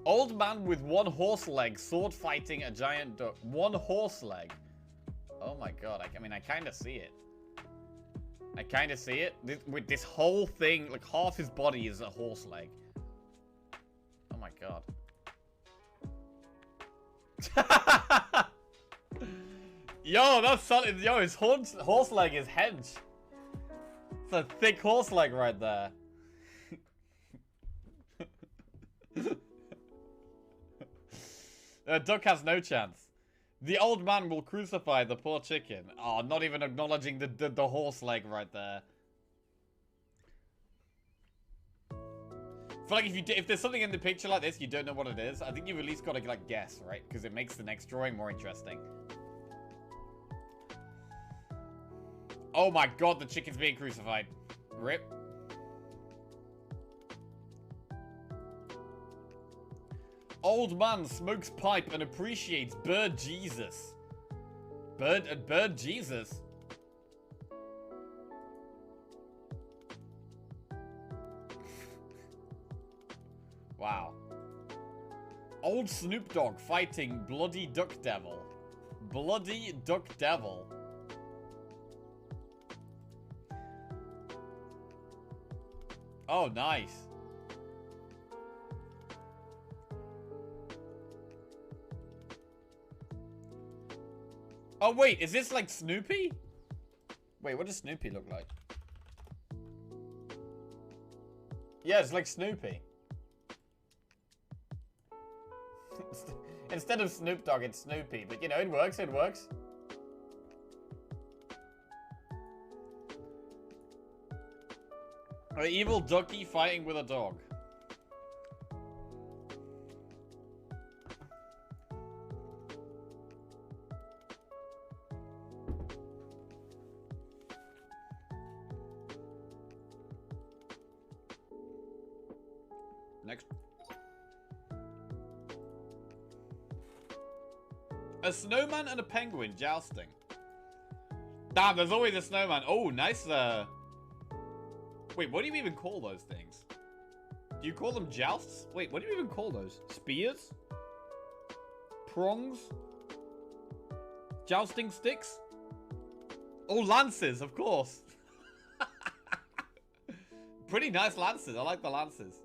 Old man with one horse leg, sword fighting a giant duck. One horse leg. Oh my god, I mean, I kind of see it. I kind of see it. With this whole thing, like half his body is a horse leg. my god. Yo, that's solid. Yo, his horse leg is hench. It's a thick horse leg right there. Duck has no chance. The old man will crucify the poor chicken. Oh, not even acknowledging the horse leg right there. I feel like if there's something in the picture like this, you don't know what it is, I think you've at least got to like guess, right? Because it makes the next drawing more interesting. Oh my god, the chicken's being crucified. Rip. Old man smokes pipe and appreciates bird Jesus. Bird Jesus? Wow. Old Snoop Dogg fighting Bloody Duck Devil. Bloody Duck Devil. Oh, nice. Oh, wait, is this like Snoopy? Wait, what does Snoopy look like? Yeah, it's like Snoopy. Instead of Snoop Dogg, it's Snoopy. But, you know, it works, it works. An evil ducky fighting with a dog. Next. A snowman and a penguin jousting. Damn, there's always a snowman. Oh, nice. Wait, what do you even call those things? Do you call them jousts? Wait, what do you even call those? Spears? Prongs? Jousting sticks? Oh, lances, of course. Pretty nice lances. I like the lances.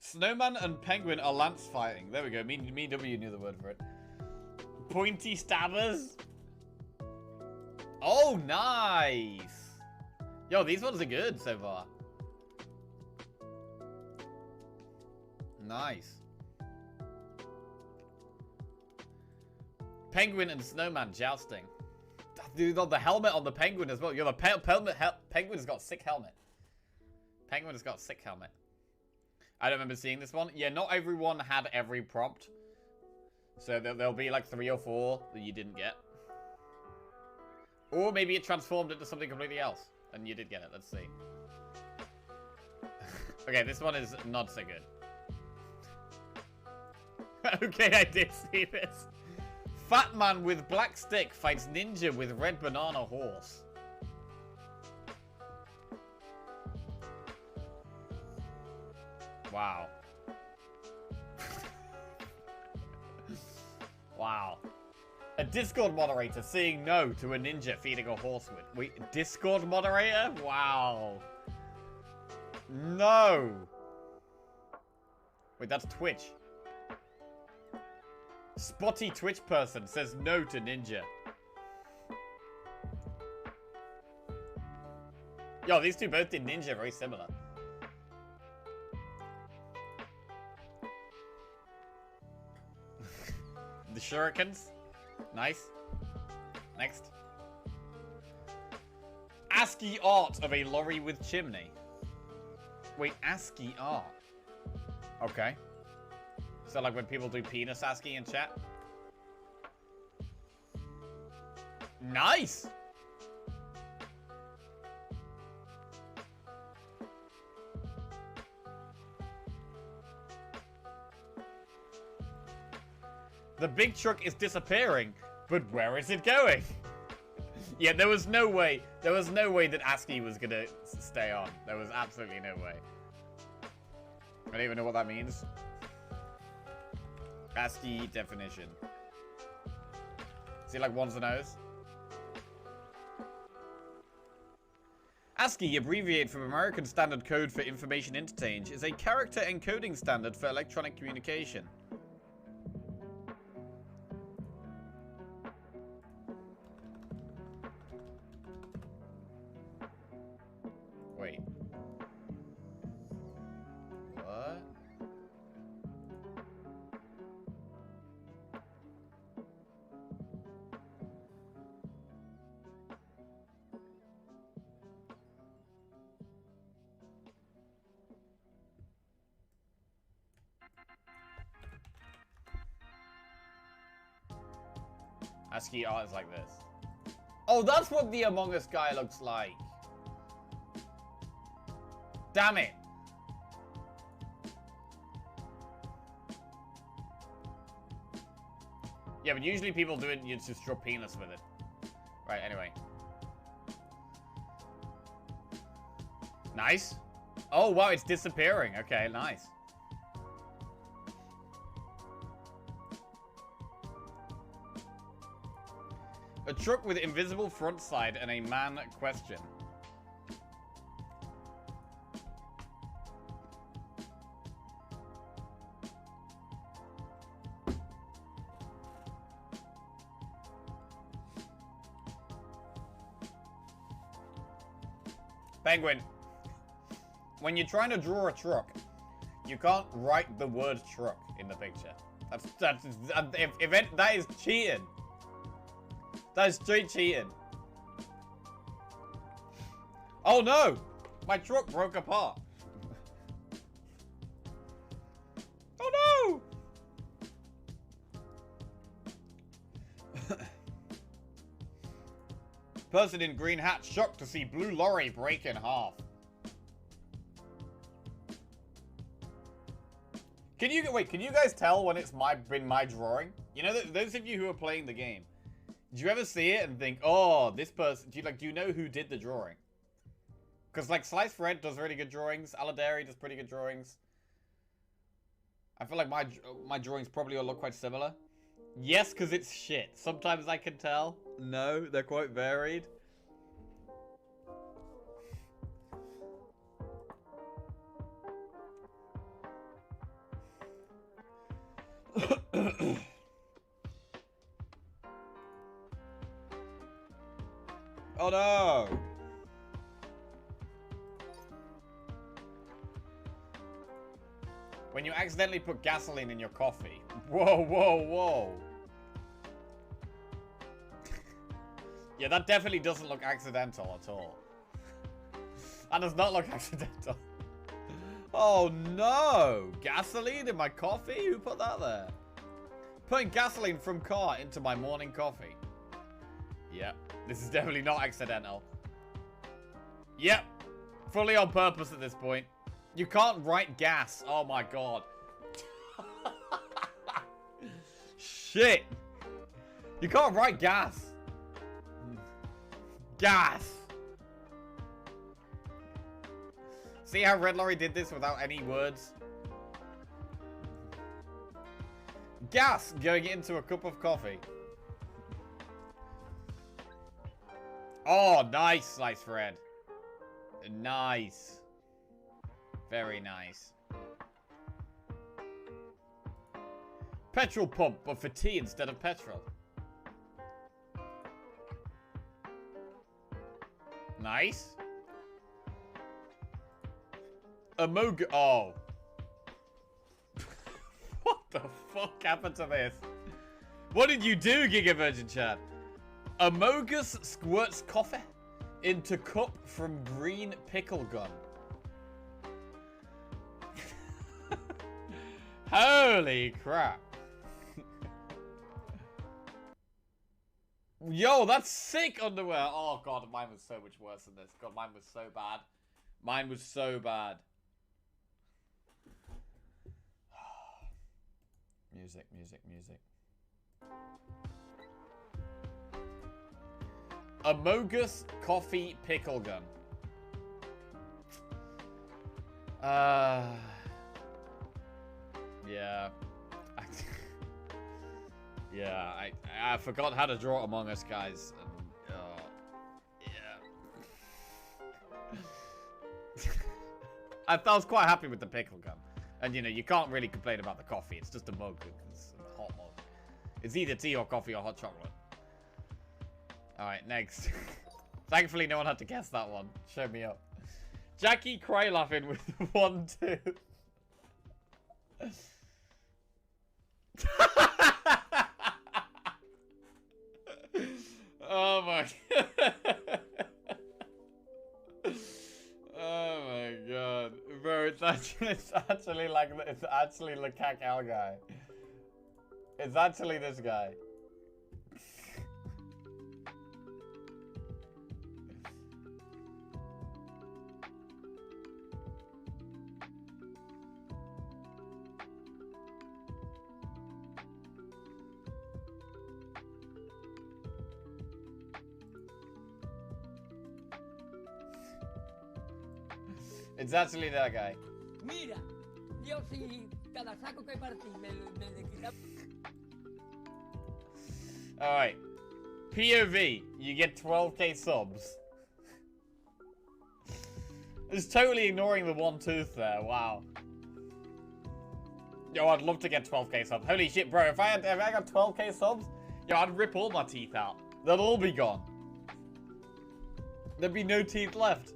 Snowman and penguin are lance fighting. There we go. Me and W knew the word for it. Pointy stabbers. Oh, nice. Yo, these ones are good so far. Nice. Penguin and snowman jousting. Dude, the helmet on the penguin as well. Yo, the penguin's got a sick helmet. Penguin's got a sick helmet. I don't remember seeing this one. Yeah, not everyone had every prompt. So there'll be like 3 or 4 that you didn't get. Or maybe it transformed into something completely else. And you did get it. Let's see. Okay, this one is not so good. Okay, I did see this. Fat man with black stick fights ninja with red banana horse. Wow. Wow. A Discord moderator saying no to a ninja feeding a horse with... Wait, Discord moderator? Wow. No. Wait, that's Twitch. Spotty Twitch person says no to ninja. Yo, these two both did ninja very similar. The shurikens. Nice. Next. ASCII art of a lorry with chimney. Wait, ASCII art. Okay. So like when people do penis ASCII in chat? Nice! The big truck is disappearing, but where is it going? Yeah, there was no way that ASCII was gonna stay on. There was absolutely no way. I don't even know what that means. ASCII definition. Is it like ones and O's? ASCII, abbreviated from American Standard Code for Information Interchange, is a character encoding standard for electronic communication. Wait. What? ASCII art is like this. Oh, that's what the Among Us guy looks like. Damn it. Yeah, but usually people do it and you just draw penis with it. Right, anyway. Nice. Oh, wow, it's disappearing. Okay, nice. A truck with invisible front side and a man question. Penguin. When you're trying to draw a truck, you can't write the word truck in the picture. That is cheating. That is straight cheating. Oh no! My truck broke apart. Oh no! Person in green hat shocked to see blue lorry break in half. Can you guys tell when it's been my drawing? You know, those of you who are playing the game, do you ever see it and think, oh, this person, do you know who did the drawing? Because, like, Sliced Red does really good drawings. Aladari does pretty good drawings. I feel like my drawings probably all look quite similar. Yes, because it's shit. Sometimes I can tell. No, they're quite varied. Oh no! When you accidentally put gasoline in your coffee. Whoa, whoa, whoa. Yeah, that definitely doesn't look accidental at all. That does not look accidental. Oh no! Gasoline in my coffee? Who put that there? Putting gasoline from car into my morning coffee. Yep. This is definitely not accidental. Yep. Fully on purpose at this point. You can't write gas. Oh my god. Shit. You can't write gas. Gas. See how Red Lorry did this without any words? Gas going into a cup of coffee. Oh, nice, Sliced Red. Nice. Very nice. Petrol pump, but for tea instead of petrol. Nice. Amoga. Oh. What the fuck happened to this? What did you do, Giga Virgin Chat? Amogus squirts coffee into cup from green pickle gun. Holy crap. Yo, that's sick underwear. Oh god, mine was so much worse than this. God, mine was so bad. Mine was so bad. Music, music, music. Amogus coffee pickle gun. Yeah. Yeah, I forgot how to draw Among Us, guys. And, yeah. I was quite happy with the pickle gun. And, you know, you can't really complain about the coffee. It's just a mug. It's a hot mug. It's either tea or coffee or hot chocolate. Alright, next. Thankfully, no one had to guess that one. Show me up. Jackie cry laughing with 1 tooth. Oh my oh my god. Bro, it's actually like the Cacao guy. It's actually this guy. It's actually that guy. Mira, yo si cada saco que partí me quitaba. Alright. POV, you get 12k subs. It's totally ignoring the 1 tooth there, wow. Yo, I'd love to get 12k subs. Holy shit, bro, if I got 12k subs, yo, I'd rip all my teeth out. They'll all be gone. There'd be no teeth left.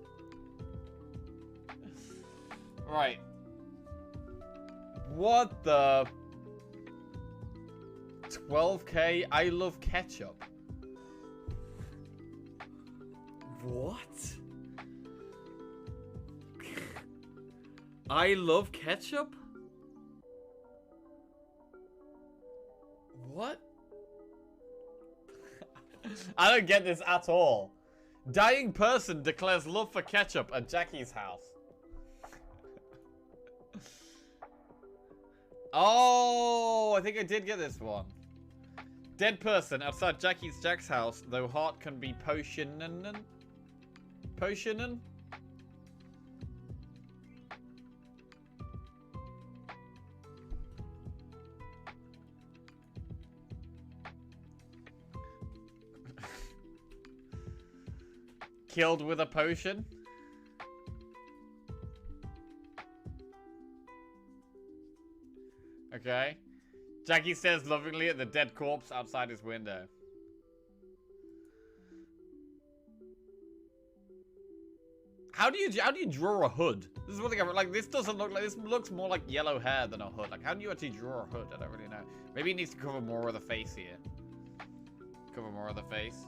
Right. What the... 12k, I love ketchup. What? I love ketchup? What? I don't get this at all. Dying person declares love for ketchup at Jackie's house. Oh, I think I did get this one. Dead person outside Jack's house, though heart can be potioned. Potioned? Killed with a potion? Okay. Jackie stares lovingly at the dead corpse outside his window. How do you draw a hood? This is one thing like this doesn't look like, this looks more like yellow hair than a hood. Like how do you actually draw a hood? I don't really know. Maybe it needs to cover more of the face here. Cover more of the face.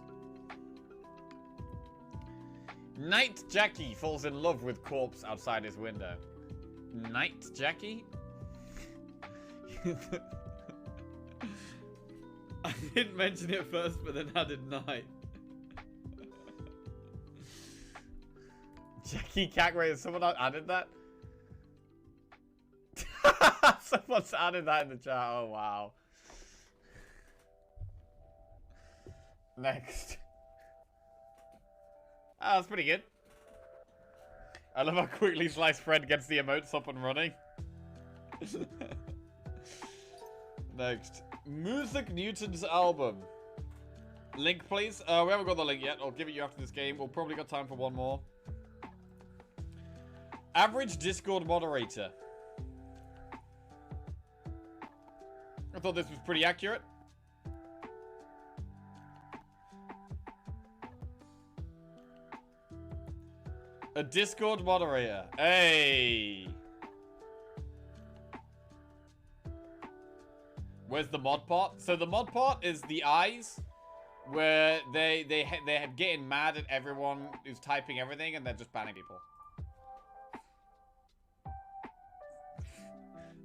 Night Jackie falls in love with corpse outside his window. Night Jackie? I didn't mention it first, but then added night. Jackie Cackrae, someone added that? Someone's added that in the chat. Oh, wow. Next. Oh, that's pretty good. I love how quickly Sliced Fred gets the emotes up and running. Next. Music Newton's album. Link, please. We haven't got the link yet. I'll give it you after this game. We'll probably got time for one more. Average Discord moderator. I thought this was pretty accurate. A Discord moderator. Hey. Where's the mod part? So the mod part is the eyes, where they're getting mad at everyone who's typing everything, and they're just banning people.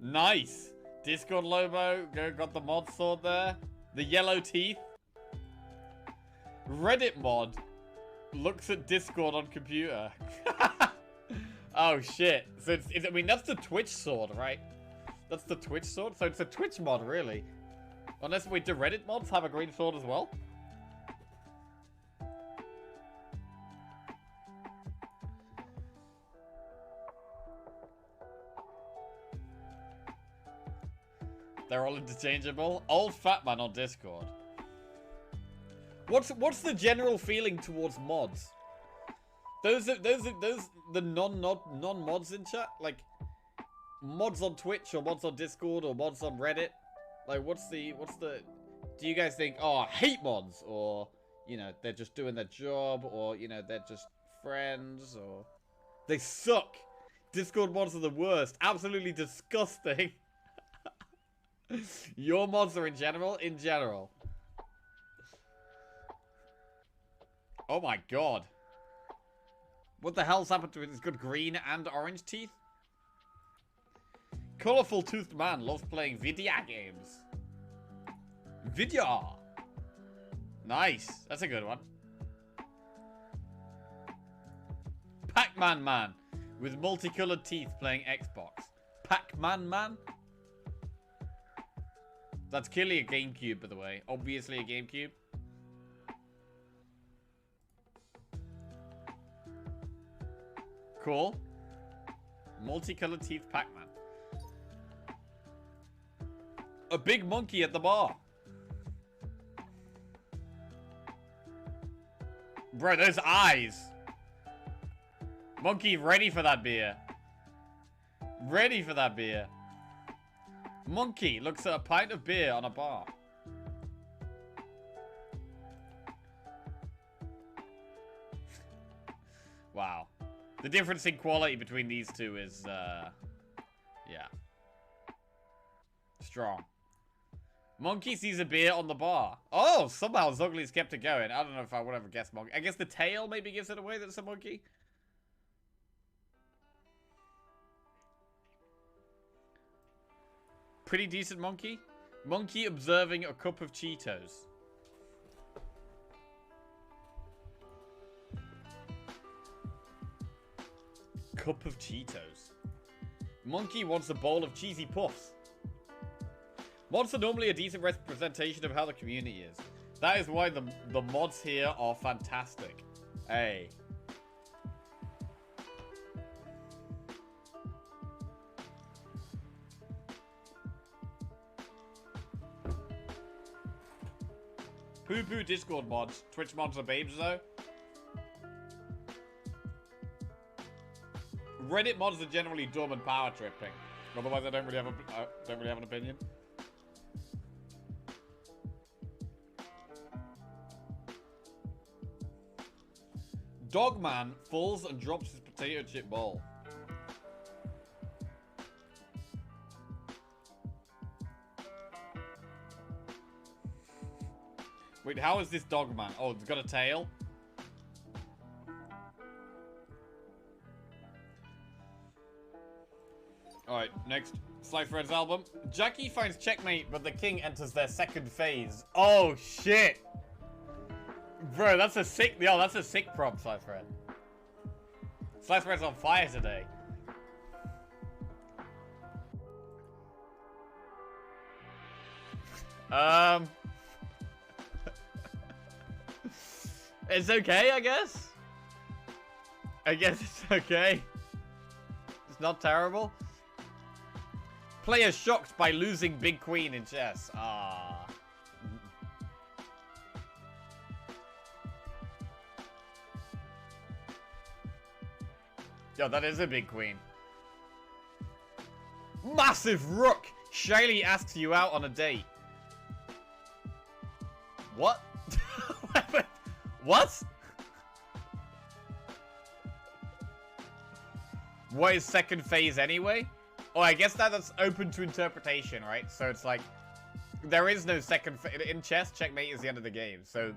Nice. Discord Lobo got the mod sword there. The yellow teeth. Reddit mod looks at Discord on computer. Oh shit. So it's I mean that's the Twitch sword, right? That's the Twitch sword? So it's a Twitch mod, really. Unless we do Reddit mods have a green sword as well? They're all interchangeable. Old fat man on Discord. What's the general feeling towards mods? Those the non-mods in chat, like mods on Twitch or mods on Discord or mods on Reddit. Like, what's the? Do you guys think, oh, I hate mods, or you know, they're just doing their job, or you know, they're just friends, or they suck? Discord mods are the worst. Absolutely disgusting. Your mods are in general? In general. Oh my god. What the hell's happened to it? It's got green and orange teeth? Colorful toothed man loves playing video games. Video. Nice. That's a good one. Pac-Man man with multicolored teeth playing Xbox. Pac-Man man? That's clearly a GameCube, by the way. Obviously a GameCube. Cool. Multicolored teeth Pac-Man. A big monkey at the bar. Bro, those eyes. Monkey ready for that beer. Ready for that beer. Monkey looks at a pint of beer on a bar. Wow. The difference in quality between these two is, yeah. Strong. Monkey sees a beer on the bar. Oh, somehow Zugly's kept it going. I don't know if I would ever guess monkey. I guess the tail maybe gives it away that it's a monkey. Pretty decent monkey. Monkey observing a cup of Cheetos. Cup of Cheetos. Monkey wants a bowl of cheesy puffs. Mods are normally a decent representation of how the community is. That is why the mods here are fantastic. Hey. Poo-poo Discord mods. Twitch mods are babes though. Reddit mods are generally dumb and power tripping. Otherwise, I don't really have an opinion. Dogman falls and drops his potato chip bowl. Wait, how is this Dogman? Oh, it's got a tail. Alright, next. Slice Red's album. Jackie finds checkmate, but the king enters their second phase. Oh, shit! Bro, that's a sick... Yo, that's a sick prompt, Slice Red. Slice Red's on fire today. It's okay, I guess. I guess it's okay. It's not terrible. Player shocked by losing Big Queen in chess. Ah. Yo, that is a Big Queen. Massive Rook! Shiley asks you out on a date. What? What? What is second phase anyway? Oh, I guess that's open to interpretation, right? So it's like, there is no second phase. In chess, checkmate is the end of the game. So,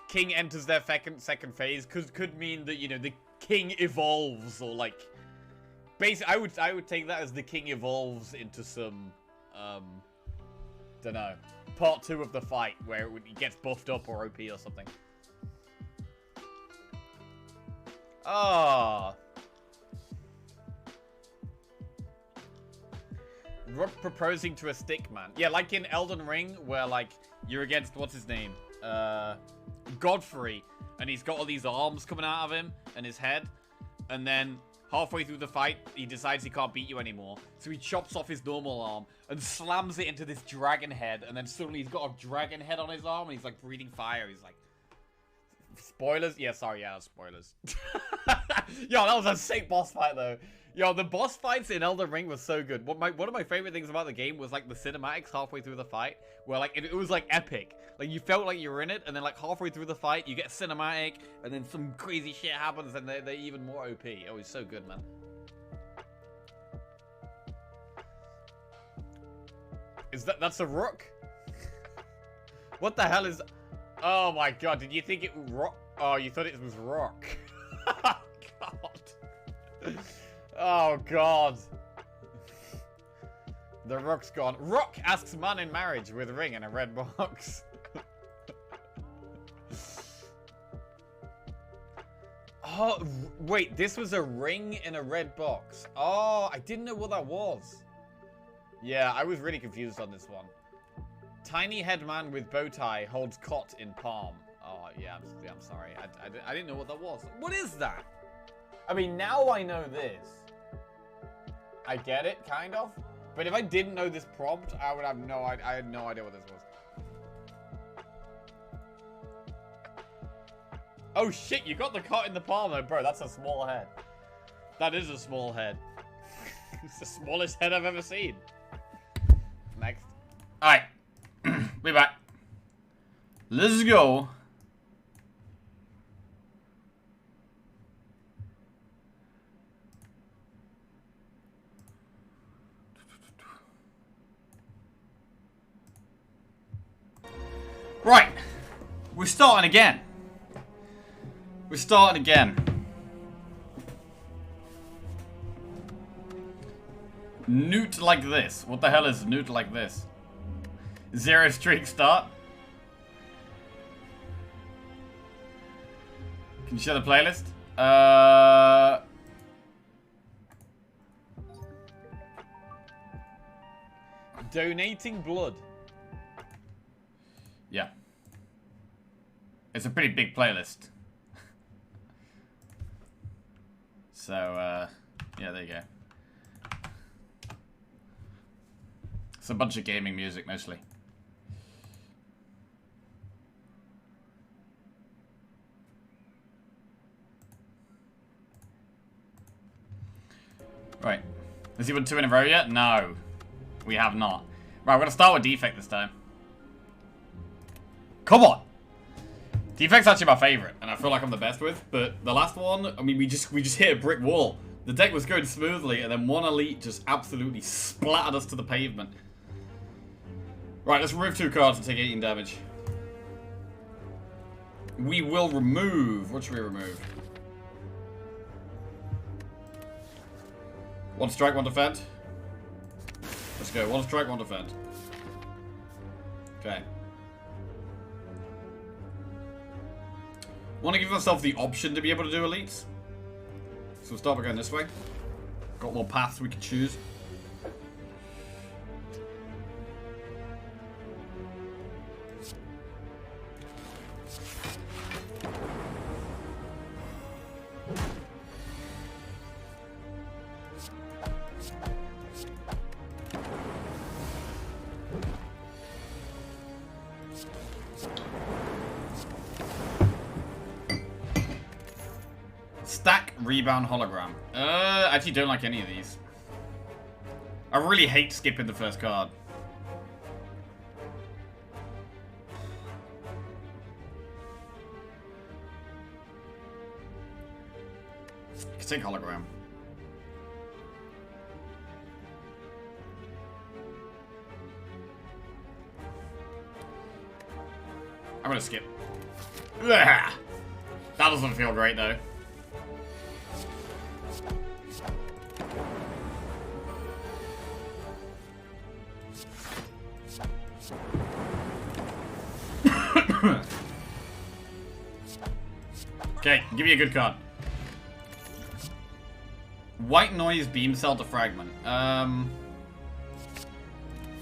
king enters their second phase could mean that, you know, the king evolves, or like, basically, I would take that as the king evolves into some, don't know, part 2 of the fight where he gets buffed up or OP or something. Ah. Rook proposing to a stick man. Yeah, like in Elden Ring, where like you're against what's his name, Godfrey, and he's got all these arms coming out of him and his head, and then halfway through the fight, he decides he can't beat you anymore, so he chops off his normal arm and slams it into this dragon head, and then suddenly he's got a dragon head on his arm, and he's like breathing fire. He's like Spoilers? Yeah, sorry, yeah, spoilers. Yo, that was a sick boss fight, though. Yo, the boss fights in Elden Ring was so good. One of my favorite things about the game was, like, the cinematics halfway through the fight, where, like, it was, like, epic. Like, you felt like you were in it, and then, like, halfway through the fight, you get cinematic, and then some crazy shit happens, and they're even more OP. It was so good, man. That's a rook? What the hell is... Oh my god, did you think it was rock? Oh, you thought it was rock. God. Oh god. The rook's gone. Rock asks man in marriage with ring in a red box. Oh, wait, this was a ring in a red box. Oh, I didn't know what that was. Yeah, I was really confused on this one. Tiny head man with bow tie holds cot in palm. Oh, yeah, I'm sorry. I didn't know what that was. What is that? I mean, now I know this. I get it, kind of. But if I didn't know this prompt, I would have I had no idea what this was. Oh, shit, you got the cot in the palm, though. Bro, that's a small head. That is a small head. It's the smallest head I've ever seen. Next. Alright. Be back. Let's go. Right. We're starting again. We're starting again. Newt like this. What the hell is newt like this? Zero streak start. Can you share the playlist? Donating blood. Yeah. It's a pretty big playlist. So, yeah, there you go. It's a bunch of gaming music, mostly. Right. Has he won 2 in a row yet? No. We have not. Right, we're gonna start with Defect this time. Come on! Defect's actually my favorite, and I feel like I'm the best with, but the last one, I mean, we just hit a brick wall. The deck was going smoothly, and then one elite just absolutely splattered us to the pavement. Right, let's remove 2 cards and take 18 damage. We will remove... What should we remove? 1 strike, 1 defend. Let's go. 1 strike, 1 defend. Okay. Want to give myself the option to be able to do elites. So we'll start by going this way. Got more paths we can choose. Stack, rebound, hologram. I actually don't like any of these. I really hate skipping the first card. I can take hologram. I'm gonna skip. Ugh. That doesn't feel great though. Okay, give me a good card. White noise, beam cell, defragment.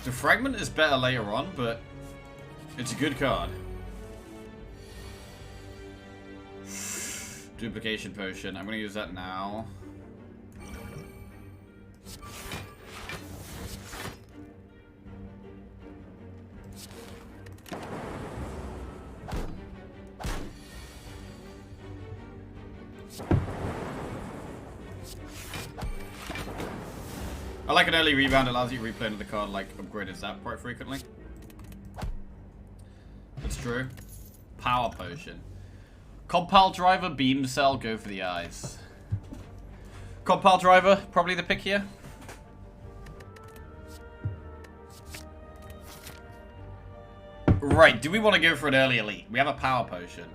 Defragment is better later on, but it's a good card. Duplication potion. I'm gonna use that now. I like an early rebound, allows you to replay another card like upgraded Zap quite frequently. That's true. Power Potion. Compile Driver, Beam Cell, go for the eyes. Compile Driver, probably the pick here. Right, do we want to go for an early elite? We have a Power Potion.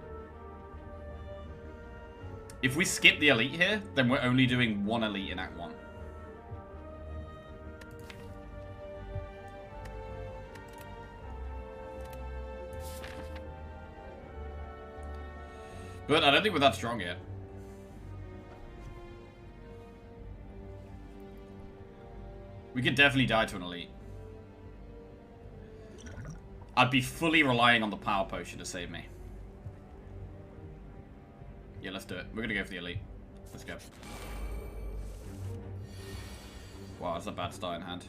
If we skip the elite here, then we're only doing one elite in Act 1. But I don't think we're that strong yet. We could definitely die to an elite. I'd be fully relying on the Power Potion to save me. Yeah, let's do it. We're gonna go for the elite. Let's go. Wow, that's a bad start in hand.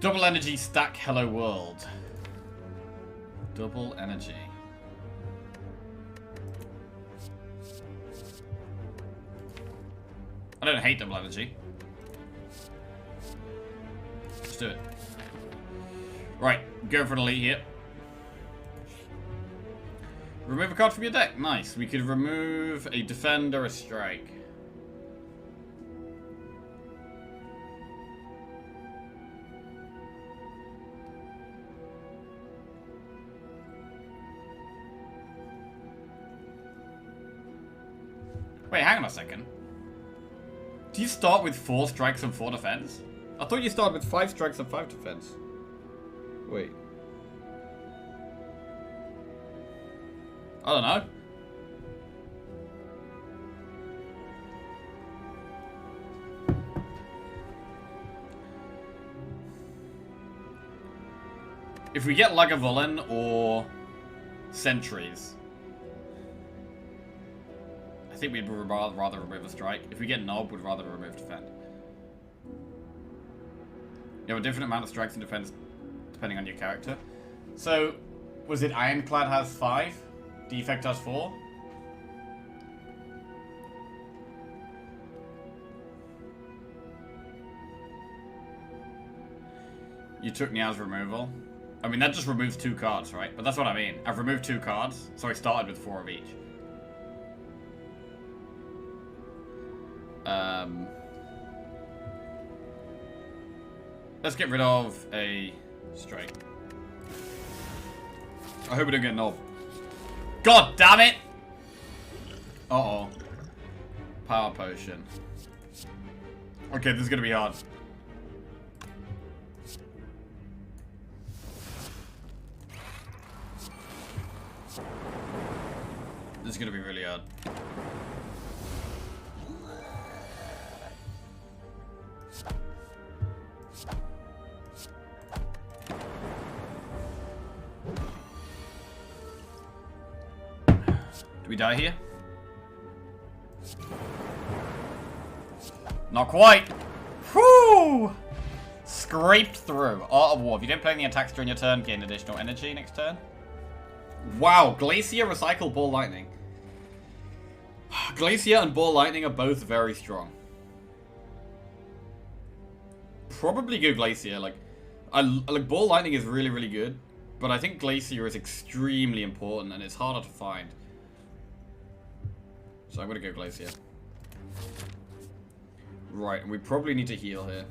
Double energy stack hello world. Double energy. I don't hate double energy. Let's do it. Right, go for an elite here. Remove a card from your deck. Nice. We could remove a defend or a strike. Wait, hang on a second. Do you start with 4 strikes and 4 defense? I thought you started with 5 strikes and 5 defense. Wait. I don't know. If we get Lagavulin or Sentries, I think we'd rather remove a strike. If we get Knob, we'd rather remove defend. You have a different amount of strikes and defense depending on your character. So, was it Ironclad has 5? Defect has 4? You took Nia's removal. I mean, that just removes 2 cards, right? But that's what I mean. I've removed 2 cards, so I started with 4 of each. Let's get rid of a strike. I hope we don't get Knob. God damn it! Uh-oh. Power Potion. Okay, this is gonna be hard. This is gonna be really hard. Do we die here? Not quite. Whew! Scraped through. Art of War. If you don't play any attacks during your turn, gain additional energy next turn. Wow, Glacier, Recycle, Ball Lightning. Glacier and Ball Lightning are both very strong. Probably go Glacier. Like Ball Lightning is really, really good, but I think Glacier is extremely important and it's harder to find. So I'm gonna go Glacier. Right, and we probably need to heal here.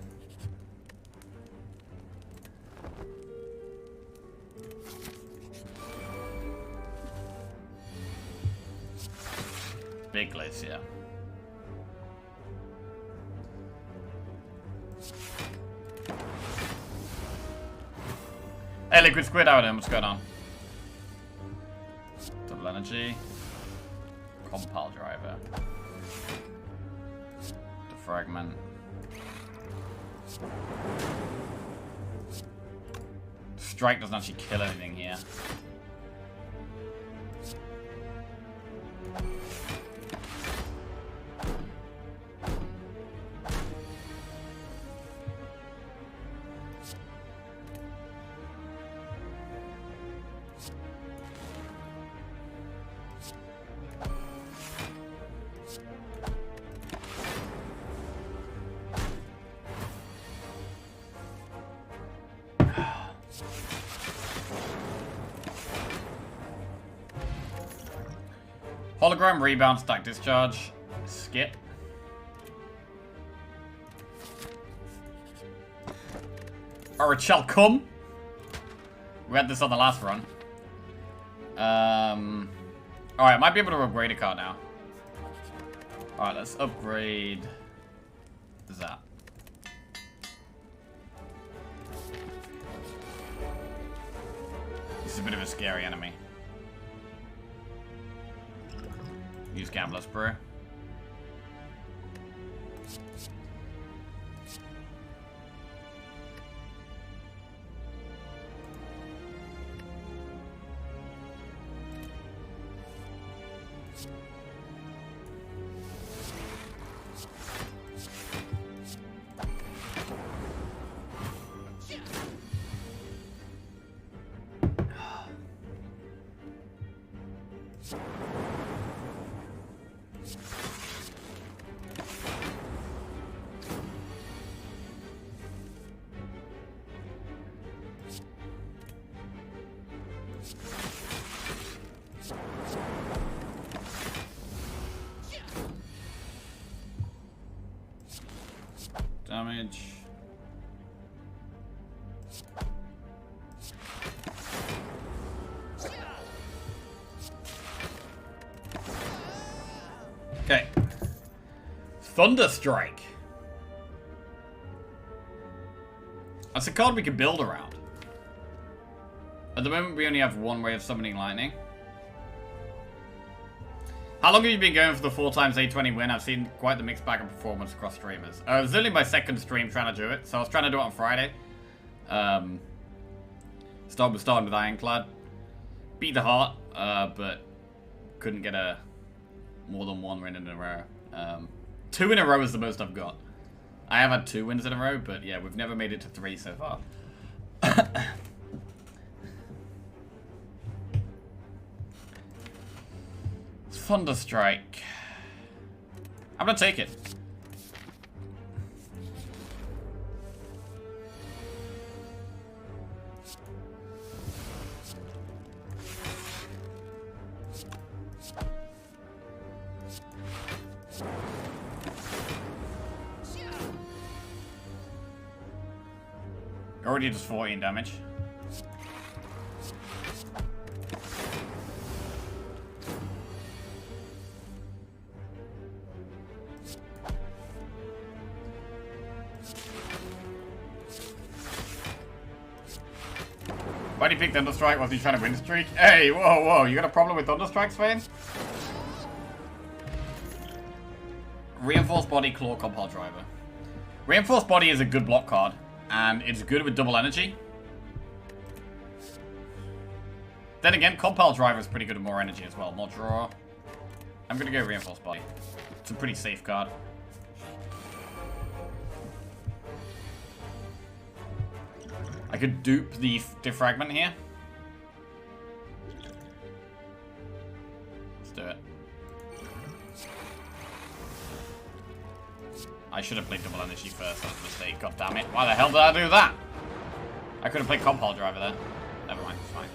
Big Glacier. Hey, Liquid Squid, how are you doing? What's going on? Double energy. Compile Driver. Defragment. Strike doesn't actually kill anything here. Hologram, rebound, stack discharge. Skip. Alright, shall come. We had this on the last run. Alright, I might be able to upgrade a card now. Alright, let's upgrade that. This is a bit of a scary enemy. Use Gambler's Brew. Damage. Okay. Thunderstrike. That's a card we can build around. At the moment, we only have one way of summoning lightning. How long have you been going for the 4x A20 win? I've seen quite the mixed bag of performance across streamers. It was only my second stream trying to do it, so I was trying to do it on Friday. Starting with Ironclad. Beat the heart, but couldn't get more than one win in a row. 2 in a row is the most I've got. I have had 2 wins in a row, but yeah, we've never made it to 3 so far. Thunderstrike. I'm gonna take it. Already does 14 damage. Why did he pick Thunderstrike? Was he trying to win streak? Hey, whoa, whoa, you got a problem with Thunderstrike, Swain? Reinforced Body, Claw, Compile Driver. Reinforced Body is a good block card, and it's good with double energy. Then again, Compile Driver is pretty good with more energy as well. More draw. I'm gonna go Reinforced Body. It's a pretty safe card. I could dupe the Defragment here. Let's do it. I should have played double energy first. That was a mistake. God damn it. Why the hell did I do that? I could have played Compile Driver there. Never mind. It's fine.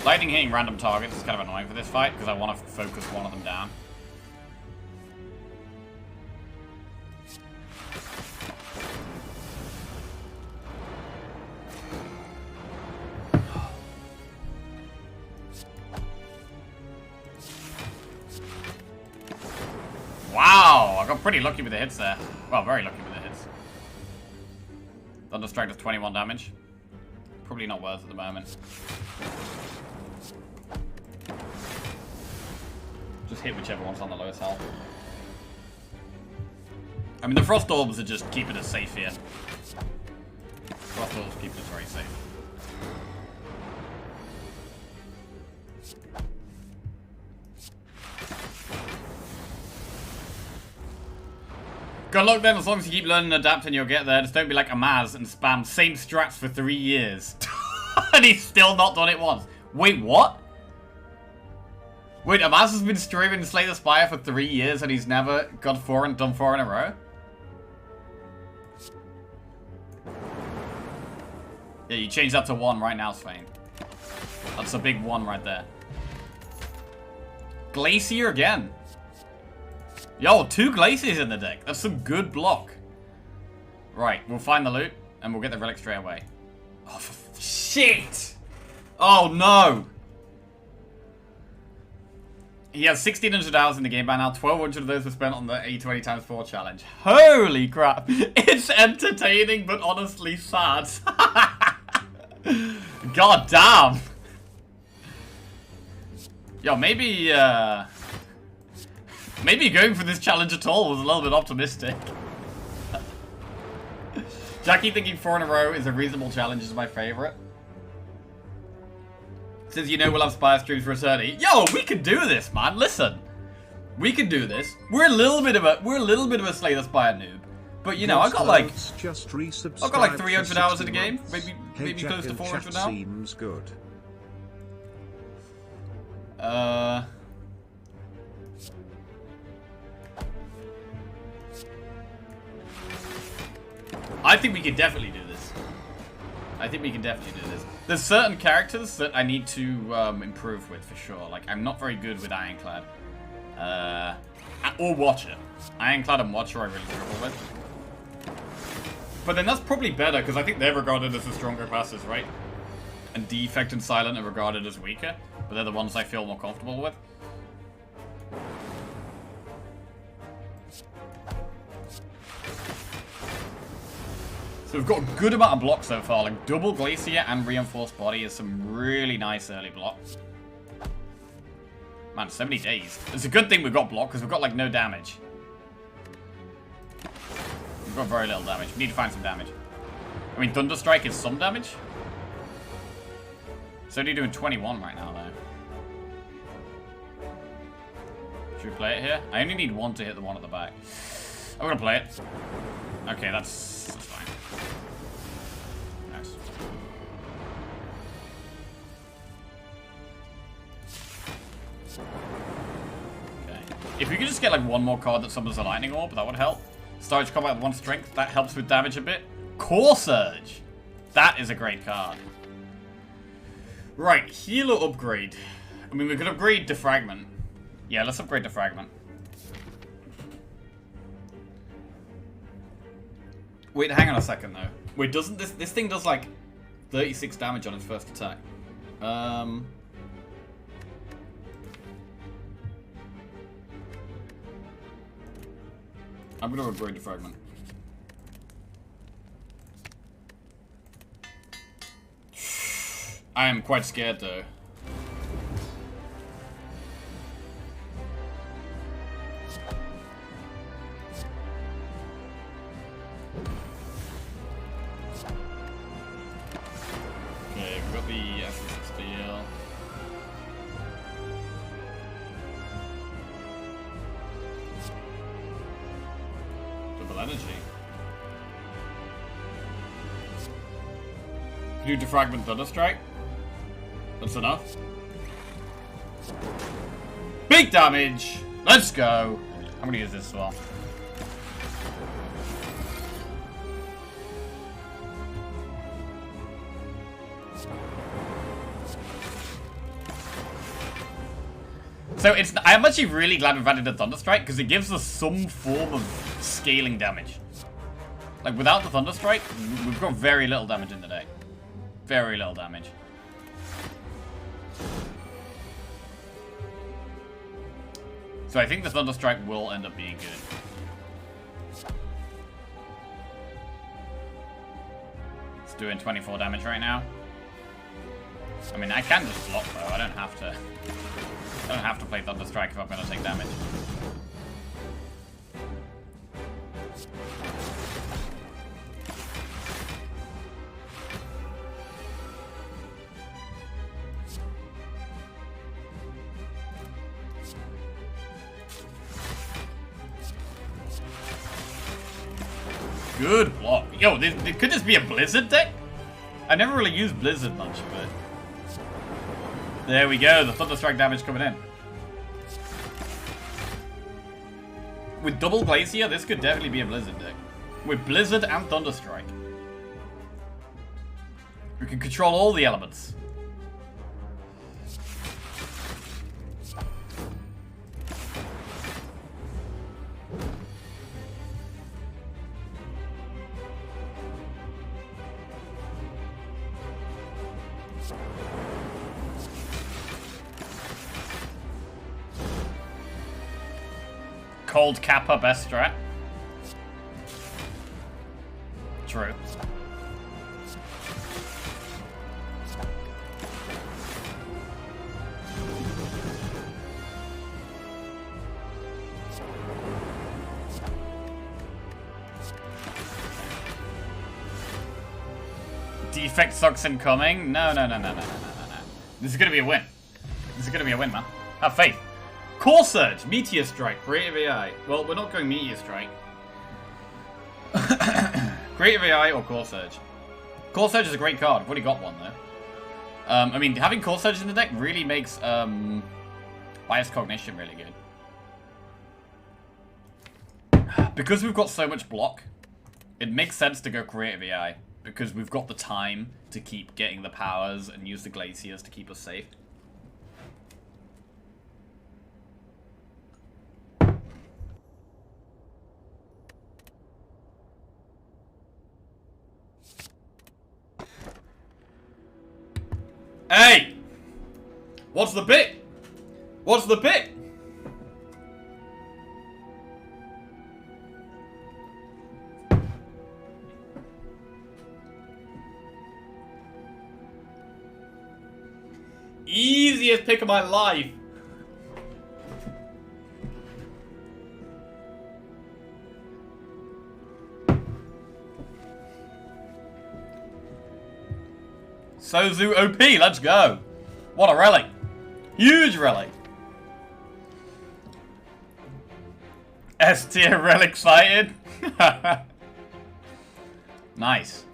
Lightning hitting random targets is kind of annoying for this fight because I want to focus one of them down. Wow, I got pretty lucky with the hits there. Well, very lucky with the hits. Thunderstrike does 21 damage. Probably not worth at the moment. Just hit whichever one's on the lowest health. I mean, the Frost Orbs are just keeping us safe here. Frost Orbs keep us very safe. Good luck then, as long as you keep learning and adapting, you'll get there. Just don't be like Amaz and spam same strats for 3 years. And he's still not done it once. Wait, what? Wait, Amaz has been streaming Slay the Spire for 3 years and he's never got 4 and done 4 in a row? Yeah, you change that to 1 right now, Svein. That's a big 1 right there. Glacier again. Yo, 2 Glaciers in the deck. That's some good block. Right, we'll find the loot, and we'll get the relic straight away. Oh, shit! Oh, no! He has 1,600 hours in the game by now. 1,200 of those were spent on the A20 times 4 challenge. Holy crap! It's entertaining, but honestly sad. God damn! Yo, maybe going for this challenge at all was a little bit optimistic. Jackie thinking 4 in a row is a reasonable challenge is my favorite. Says, you know, we'll have Spire streams for eternity. Yo, we can do this, man. Listen, we can do this. We're a little bit of a Slay the Spire noob, but you know, I got like 300 hours in the game, maybe close to 400 now. Seems good. I think we can definitely do this. There's certain characters that I need to improve with for sure. Like, I'm not very good with Ironclad. Or Watcher. Ironclad and Watcher I really struggle with. But then that's probably better, because I think they're regarded as the stronger classes, right? And Defect and Silent are regarded as weaker, but they're the ones I feel more comfortable with. So we've got a good amount of blocks so far, like double Glacier and Reinforced Body is some really nice early blocks. Man, 70 days. It's a good thing we've got block, because we've got like no damage. We've got very little damage. We need to find some damage. I mean, Thunderstrike is some damage. It's only doing 21 right now, though. Should we play it here? I only need 1 to hit the one at the back. I'm gonna play it. Okay, that's fine. Nice. Okay. If we could just get like 1 more card that summons a lightning orb, that would help. Storage combat with 1 strength, that helps with damage a bit. Core Surge! That is a great card. Right, healer upgrade. I mean, we could upgrade Defragment. Yeah, let's upgrade Defragment. Wait, hang on a second though. Wait, doesn't this thing does like 36 damage on its first attack? I'm gonna upgrade Defragment. I am quite scared though. Okay, we've got the Essence of Steel. Double energy. Can you Defragment Thunderstrike? That's enough. Big damage! Let's go! I'm gonna use this as well. So I'm actually really glad we've added the Thunderstrike because it gives us some form of scaling damage. Like without the Thunderstrike, we've got very little damage in the deck. Very little damage. So I think the Thunderstrike will end up being good. It's doing 24 damage right now. I mean, I can just block though. I don't have to. I don't have to play Thunderstrike if I'm going to take damage. Good block. Yo, could this be a Blizzard deck? I never really used Blizzard much, but... There we go, the Thunderstrike damage coming in. With double Glacier, this could definitely be a Blizzard deck. With Blizzard and Thunderstrike. We can control all the elements. Cold Kappa best strat. True. Defect sucks incoming? No. This is gonna be a win. This is gonna be a win, man. Have faith. Core Surge, Meteor Strike, Creative AI. Well, we're not going Meteor Strike. Creative AI or Core Surge. Core Surge is a great card. I've already got one, though. I mean, having Core Surge in the deck really makes Bias Cognition really good. Because we've got so much block, it makes sense to go Creative AI. Because we've got the time to keep getting the powers and use the Glaciers to keep us safe. Hey! What's the bit? What's the bit? Easiest pick of my life. Sozu OP, let's go. What a relic. Huge relic. S tier relic sighted. Nice.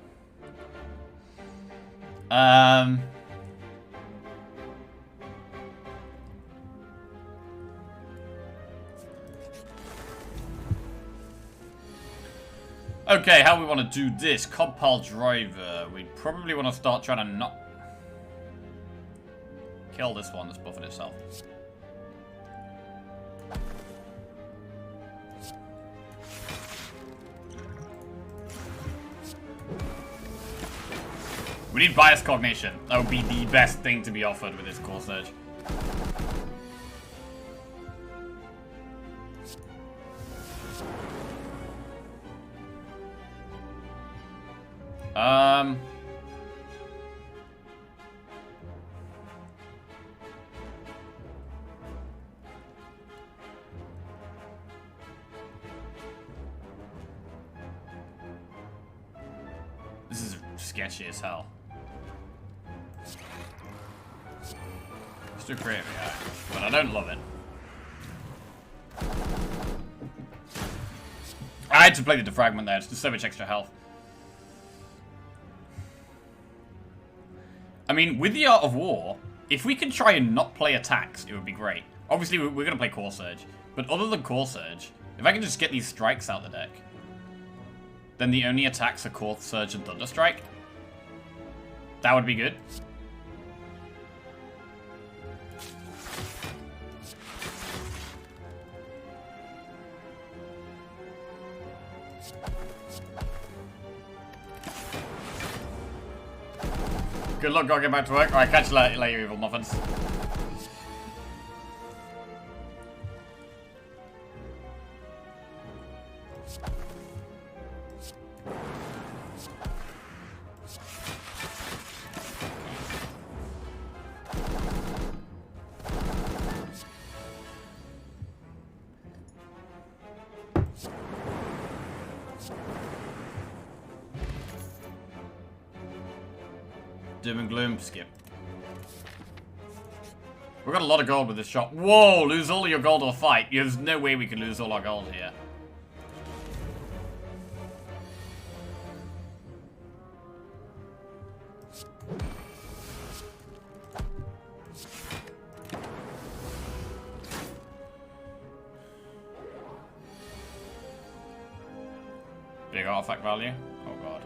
Okay, how we want to do this? Compile Driver. We probably want to start trying to not kill this one that's buffing itself. We need Bias Cognition. That would be the best thing to be offered with this Core Surge. This is sketchy as hell. It's too creative, yeah, but I don't love it. I had to play the defragment there, it's just so much extra health. I mean, with the Art of War, if we can try and not play attacks, it would be great. Obviously, we're going to play Core Surge, but other than Core Surge, if I can just get these strikes out the deck, then the only attacks are Core Surge and Thunder Strike. That would be good. Good luck, gotta get back to work. Alright, catch you later, evil muffins. Doom and Gloom, skip. We've got a lot of gold with this shot. Whoa, lose all of your gold or fight. There's no way we can lose all our gold here. Big artifact value. Oh god.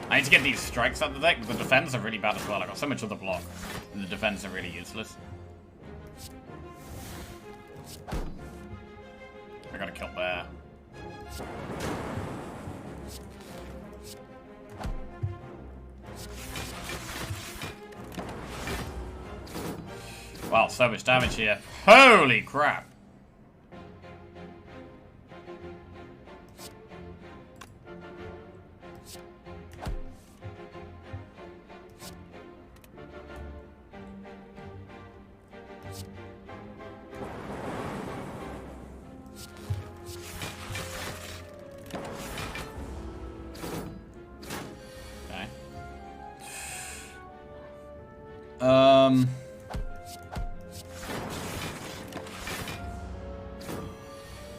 I need to get these strikes out of the deck, but the defense are really bad as well. I got so much of the block, and the defense are really useless. I gotta kill Bear. Wow, so much damage here. Holy crap!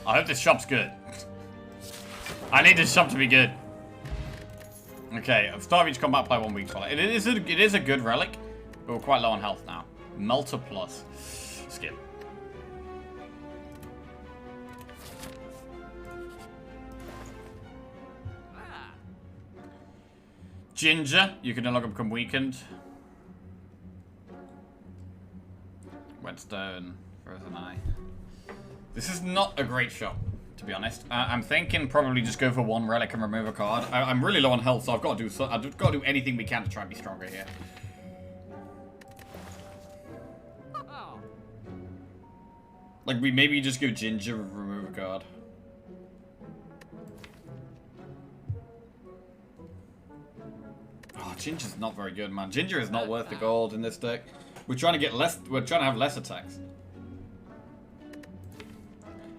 I hope this shop's good. I need this shop to be good. Okay, start of each combat, play 1 weak spot. It is a good relic, but we're quite low on health now. Melter plus. Skip. Ginger, you can no longer become weakened. Whetstone, Frozen Eye. This is not a great shot, to be honest. I'm thinking probably just go for 1 relic and remove a card. I'm really low on health, so I've got to do anything we can to try and be stronger here. Like, we maybe just go Ginger and remove a card. Oh, Ginger's not very good, man. Ginger is not worth the gold in this deck. We're trying to get less. We're trying to have less attacks.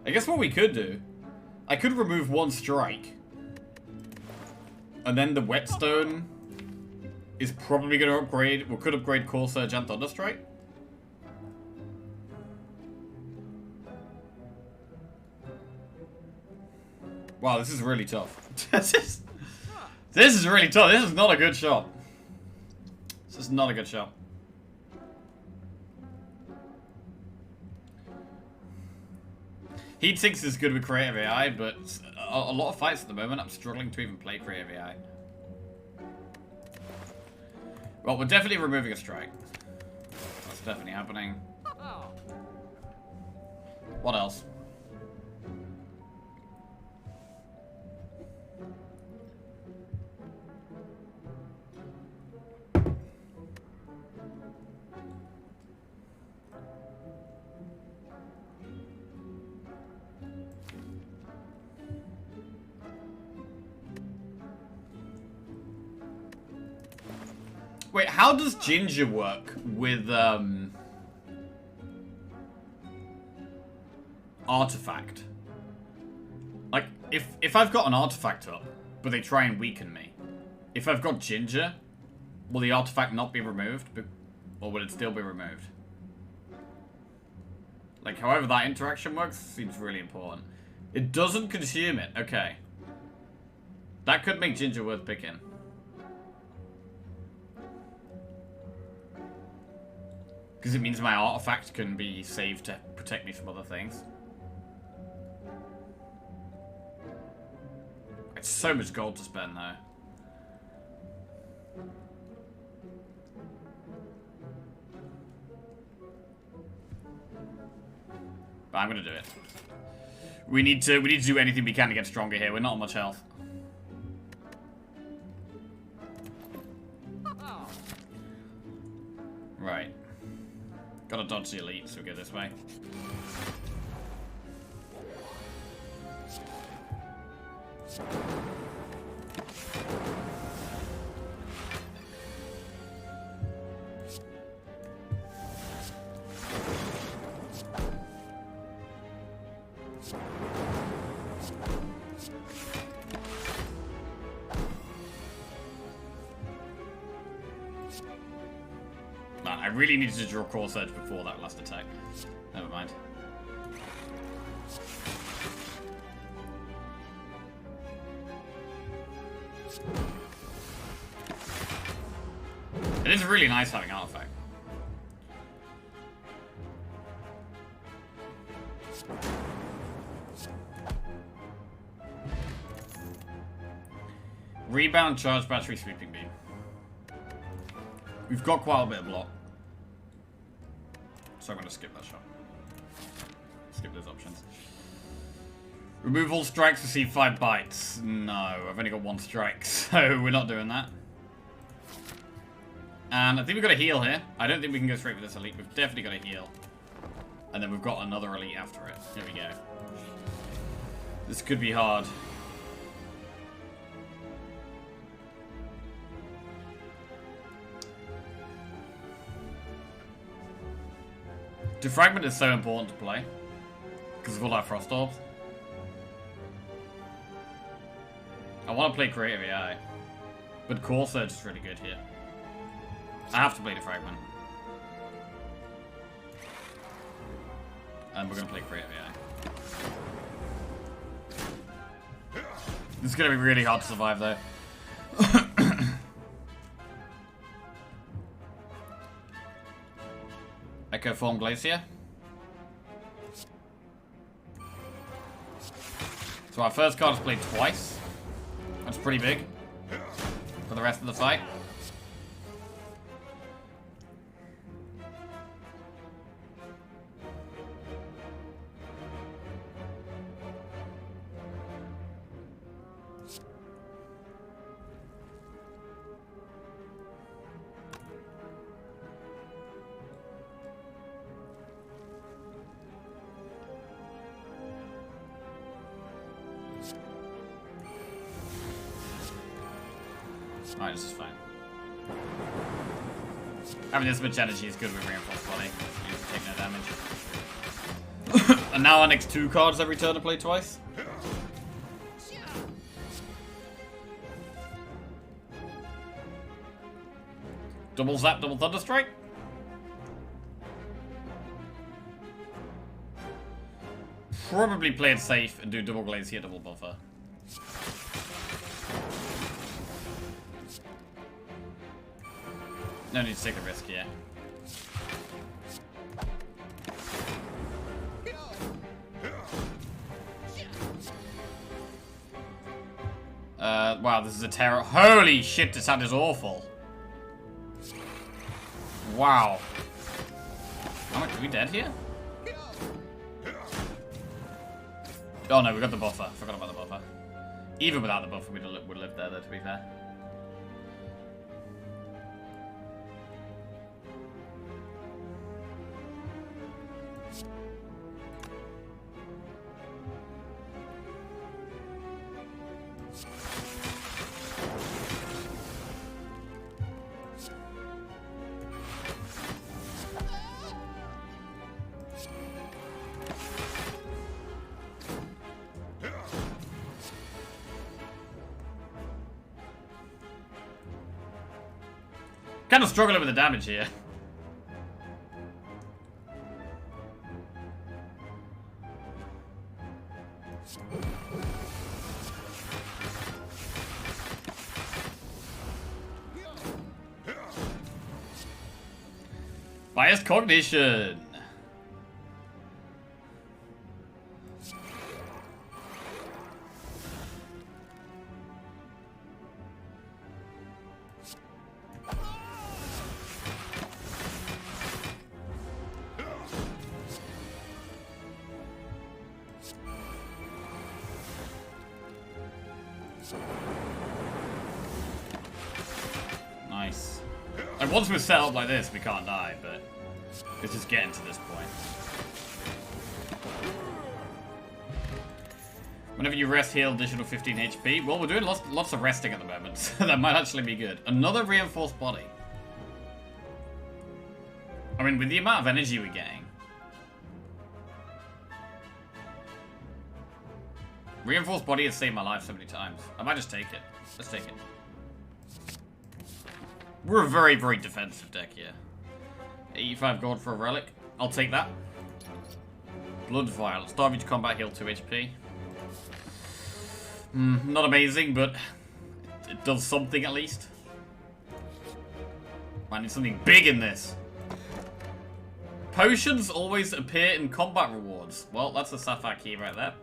I guess what we could do, I could remove 1 strike, and then the Whetstone is probably going to upgrade. We could upgrade Core Surge and Thunderstrike. Wow, this is really tough. This is really tough. This is not a good shot. This is not a good shot. Heat Sinks is good with Creative AI, but a lot of fights at the moment, I'm struggling to even play Creative AI. Well, we're definitely removing a strike. That's definitely happening. What else? Wait, how does Ginger work with, Artifact? Like, if I've got an Artifact up, but they try and weaken me, if I've got Ginger, will the Artifact not be removed? Or will it still be removed? Like, however that interaction works seems really important. It doesn't consume it. Okay. That could make Ginger worth picking. Because it means my artifact can be saved to protect me from other things. It's so much gold to spend, though. But I'm gonna do it. We need to do anything we can to get stronger here. We're not on much health. Right. Gotta dodge the elite, so we go this way. Man, I really needed to draw Core Surge before that last attack. Never mind. It is really nice having Artifact. Rebound, charge, battery, sweeping beam. We've got quite a bit of block. So I'm going to skip that shot. Skip those options. Remove all strikes, receive 5 bites. No, I've only got 1 strike, so we're not doing that. And I think we've got a heal here. I don't think we can go straight for this elite. We've definitely got a heal. And then we've got another elite after it. Here we go. This could be hard. Defragment is so important to play. Because of all our frost orbs. I want to play Creative AI. But Core Surge is really good here. I have to play Defragment. And we're going to play Creative AI. This is going to be really hard to survive though. Echo Form Glacier. So our first card is played twice. That's pretty big for the rest of the fight. Alright, this is fine. Having this much energy is good with Reinforced Body. You take no damage. And now our next 2 cards every turn to play twice. Double Zap, double Thunder Strike. Probably play it safe and do double Glaze here, double Buffer. No need to take a risk here. Wow, this is a terror. Holy shit, this hand is awful. Wow. How much are we dead here? Oh no, we got the buffer. Forgot about the buffer. Even without the buffer, we'd have lived there, though, to be fair. Kind of struggling with the damage here. Biased Cognition. Nice. Like, once we're set up like this, we can't die, but it's just getting to this point. Whenever you rest, heal additional 15 HP. Well, we're doing lots of resting at the moment, so that might actually be good. Another Reinforced Body. I mean, with the amount of energy we're getting. Reinforced Body has saved my life so many times. I might just take it. Let's take it. We're a very, very defensive deck here. 85 gold for a relic. I'll take that. Blood Vial. Starve each combat, heal 2 HP. Not amazing, but it does something at least. I need something big in this. Potions always appear in combat rewards. Well, that's a Sapphire key right there.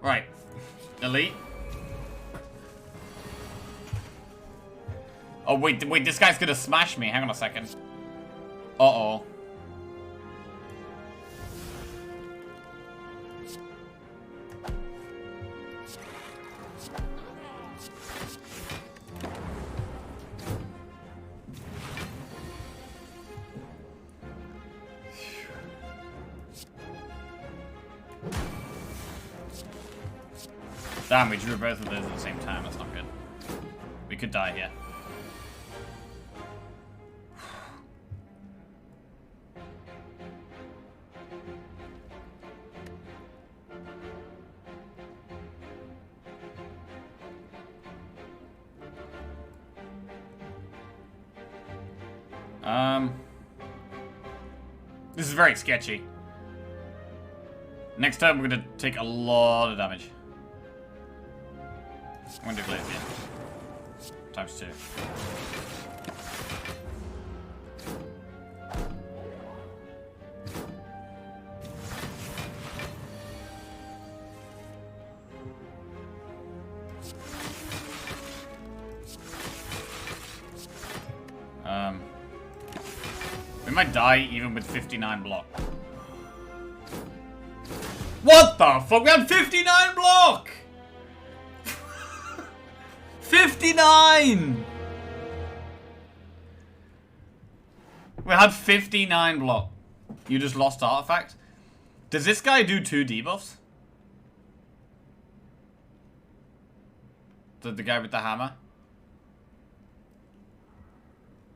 Right. Elite. Oh, wait, this guy's gonna smash me. Hang on a second. Uh-oh. Damn, we drew both of those at the same time. That's not good. We could die here. This is very sketchy. Next turn, we're gonna take a lot of damage. I'm gonna do Glacier. Times 2. We might die even with 59 block. What the fuck? We had 59 block! 59! We had 59 block. You just lost artifact? Does this guy do 2 debuffs? The guy with the hammer?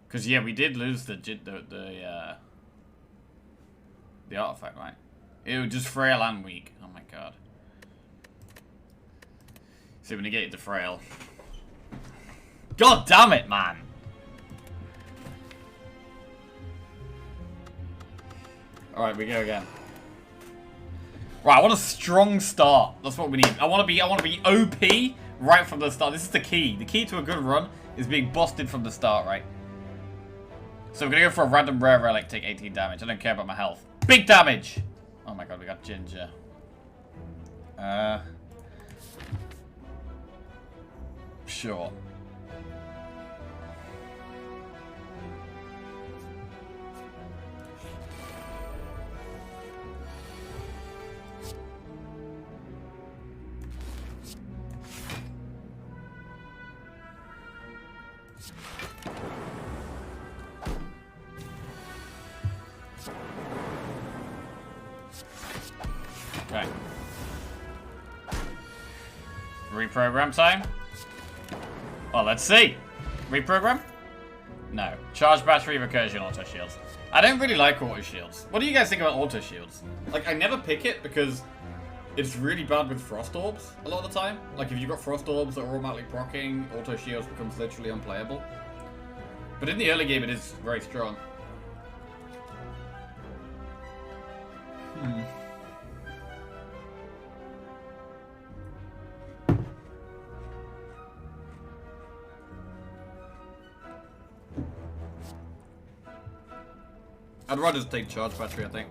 Because yeah, we did lose the artifact, right? It was just frail and weak. Oh my god. So we negated the frail. God damn it, man! Alright, we go again. Right, I want a strong start. That's what we need. I want to be OP right from the start. This is the key. The key to a good run is being busted from the start, right? So we're gonna go for a random rare relic, take 18 damage. I don't care about my health. Big damage! Oh my god, we got Ginger. Sure. Okay. Reprogram time? Well, let's see. Reprogram? No. Charge battery, recursion, auto shields. I don't really like auto shields. What do you guys think about auto shields? Like, I never pick it because it's really bad with frost orbs a lot of the time. Like, if you've got frost orbs that are automatically proccing, auto shields becomes literally unplayable. But in the early game, it is very strong. I'd rather just take charge battery, I think.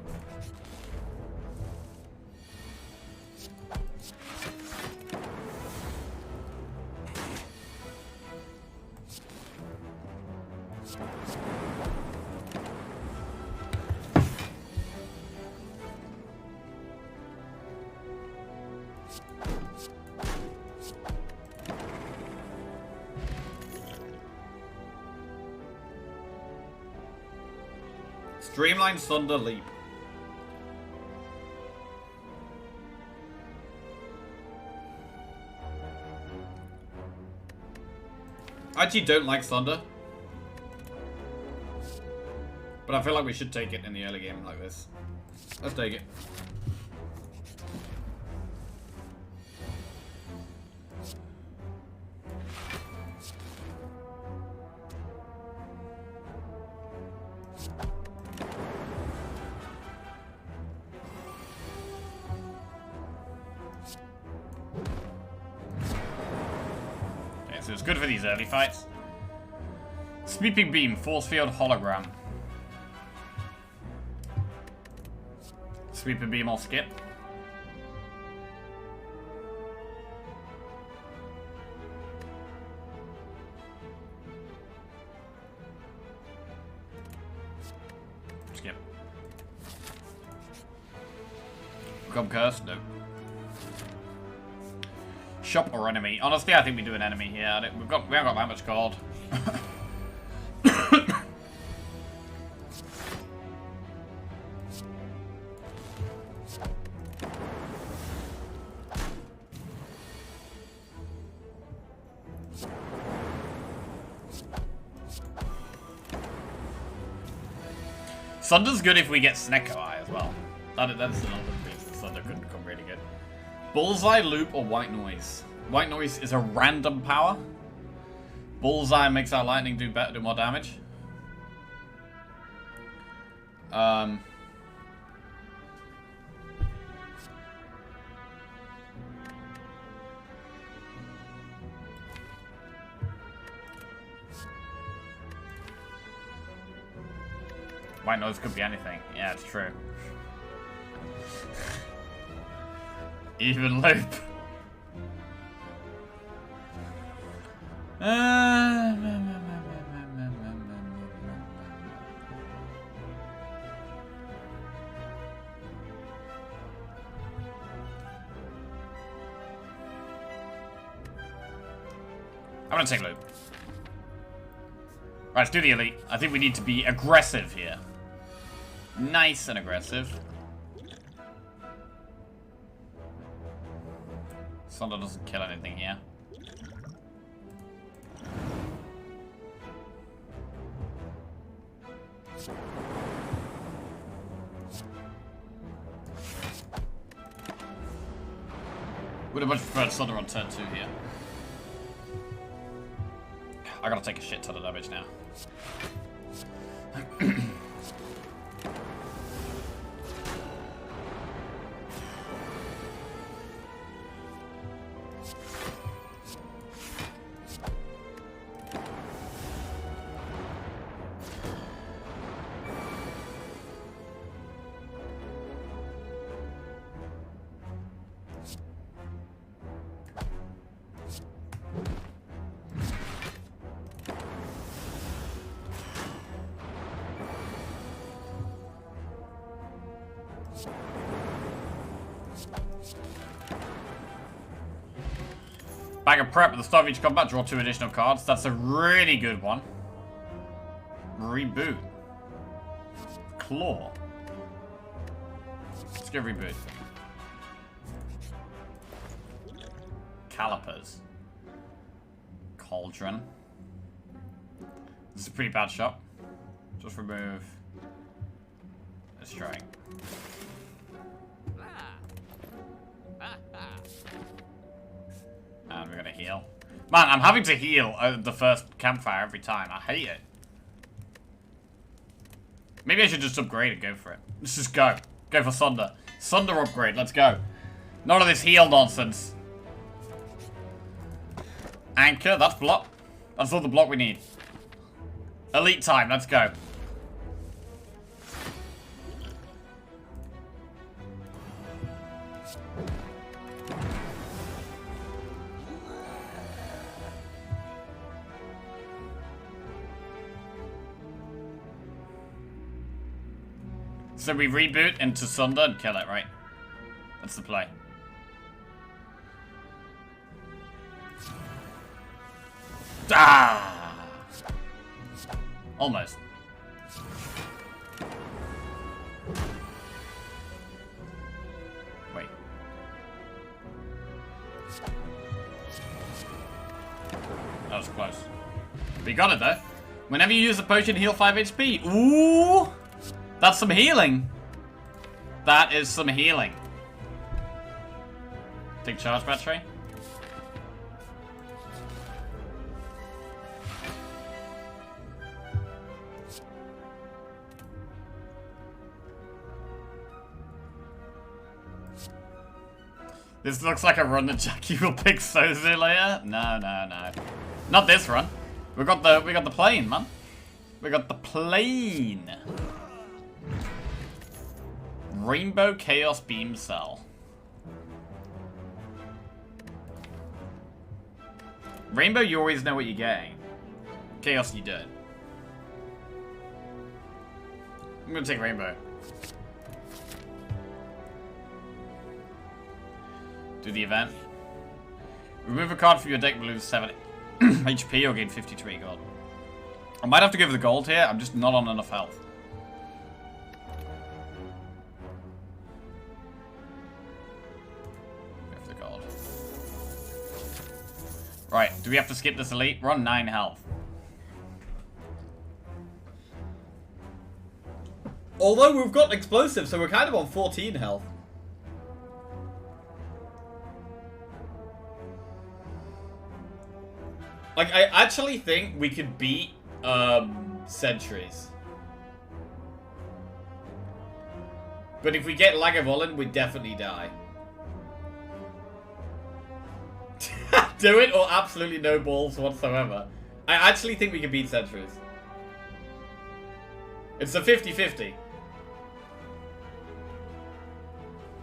Streamline Thunder Leap. I actually don't like Thunder. But I feel like we should take it in the early game like this. Let's take it. So it's good for these early fights. Sweeping Beam, Force Field, Hologram. Sweeping Beam, I'll skip. skip. Become cursed? No. Shop or enemy? Honestly, I think we do an enemy here. We haven't got that much gold. Sunder's good if we get Snecko Eye as well. That's another reason Sunder could become really good. Bullseye, Loop, or White Noise? White Noise is a random power. Bullseye makes our lightning do more damage. White Noise could be anything. Yeah, it's true. Even Loop. I'm gonna take Loop. Right, let's do the elite. I think we need to be aggressive here. Nice and aggressive. Sunder doesn't kill anything here. Would have much preferred Sunder on turn 2 here. I gotta take a shit ton of damage now. Bag of prep at the start of each combat, draw 2 additional cards. That's a really good one. Reboot. Claw. Let's go reboot. Calipers. Cauldron. This is a pretty bad shot. Just remove a strike. And we're gonna heal. Man, I'm having to heal the first campfire every time. I hate it. Maybe I should just upgrade and go for it. Let's just go. Go for Sunder. Sunder upgrade, let's go. None of this heal nonsense. Anchor, that's block. That's all the block we need. Elite time, let's go. So we reboot into Sunder and kill it, right? That's the play. Ah! Almost. Wait. That was close. We got it though. Whenever you use a potion, heal 5 HP. Ooh! That's some healing. That is some healing. Take charge battery. This looks like a run that Jackie will pick Sozu later. No, no, no. Not this run. We got the plane, man. We got the plane. Rainbow Chaos Beam Cell. Rainbow, you always know what you're getting. Chaos, you don't. I'm gonna take Rainbow. Do the event. Remove a card from your deck, lose 7 HP or gain 53 gold. I might have to go for the gold here. I'm just not on enough health. Go for the gold. Right, do we have to skip this elite? We're on 9 health. Although we've got explosive, so we're kind of on 14 health. Like, I actually think we could beat, Sentries. But if we get Lagavulin, we'd definitely die. Do it or absolutely no balls whatsoever. I actually think we can beat Sentries. It's a 50-50.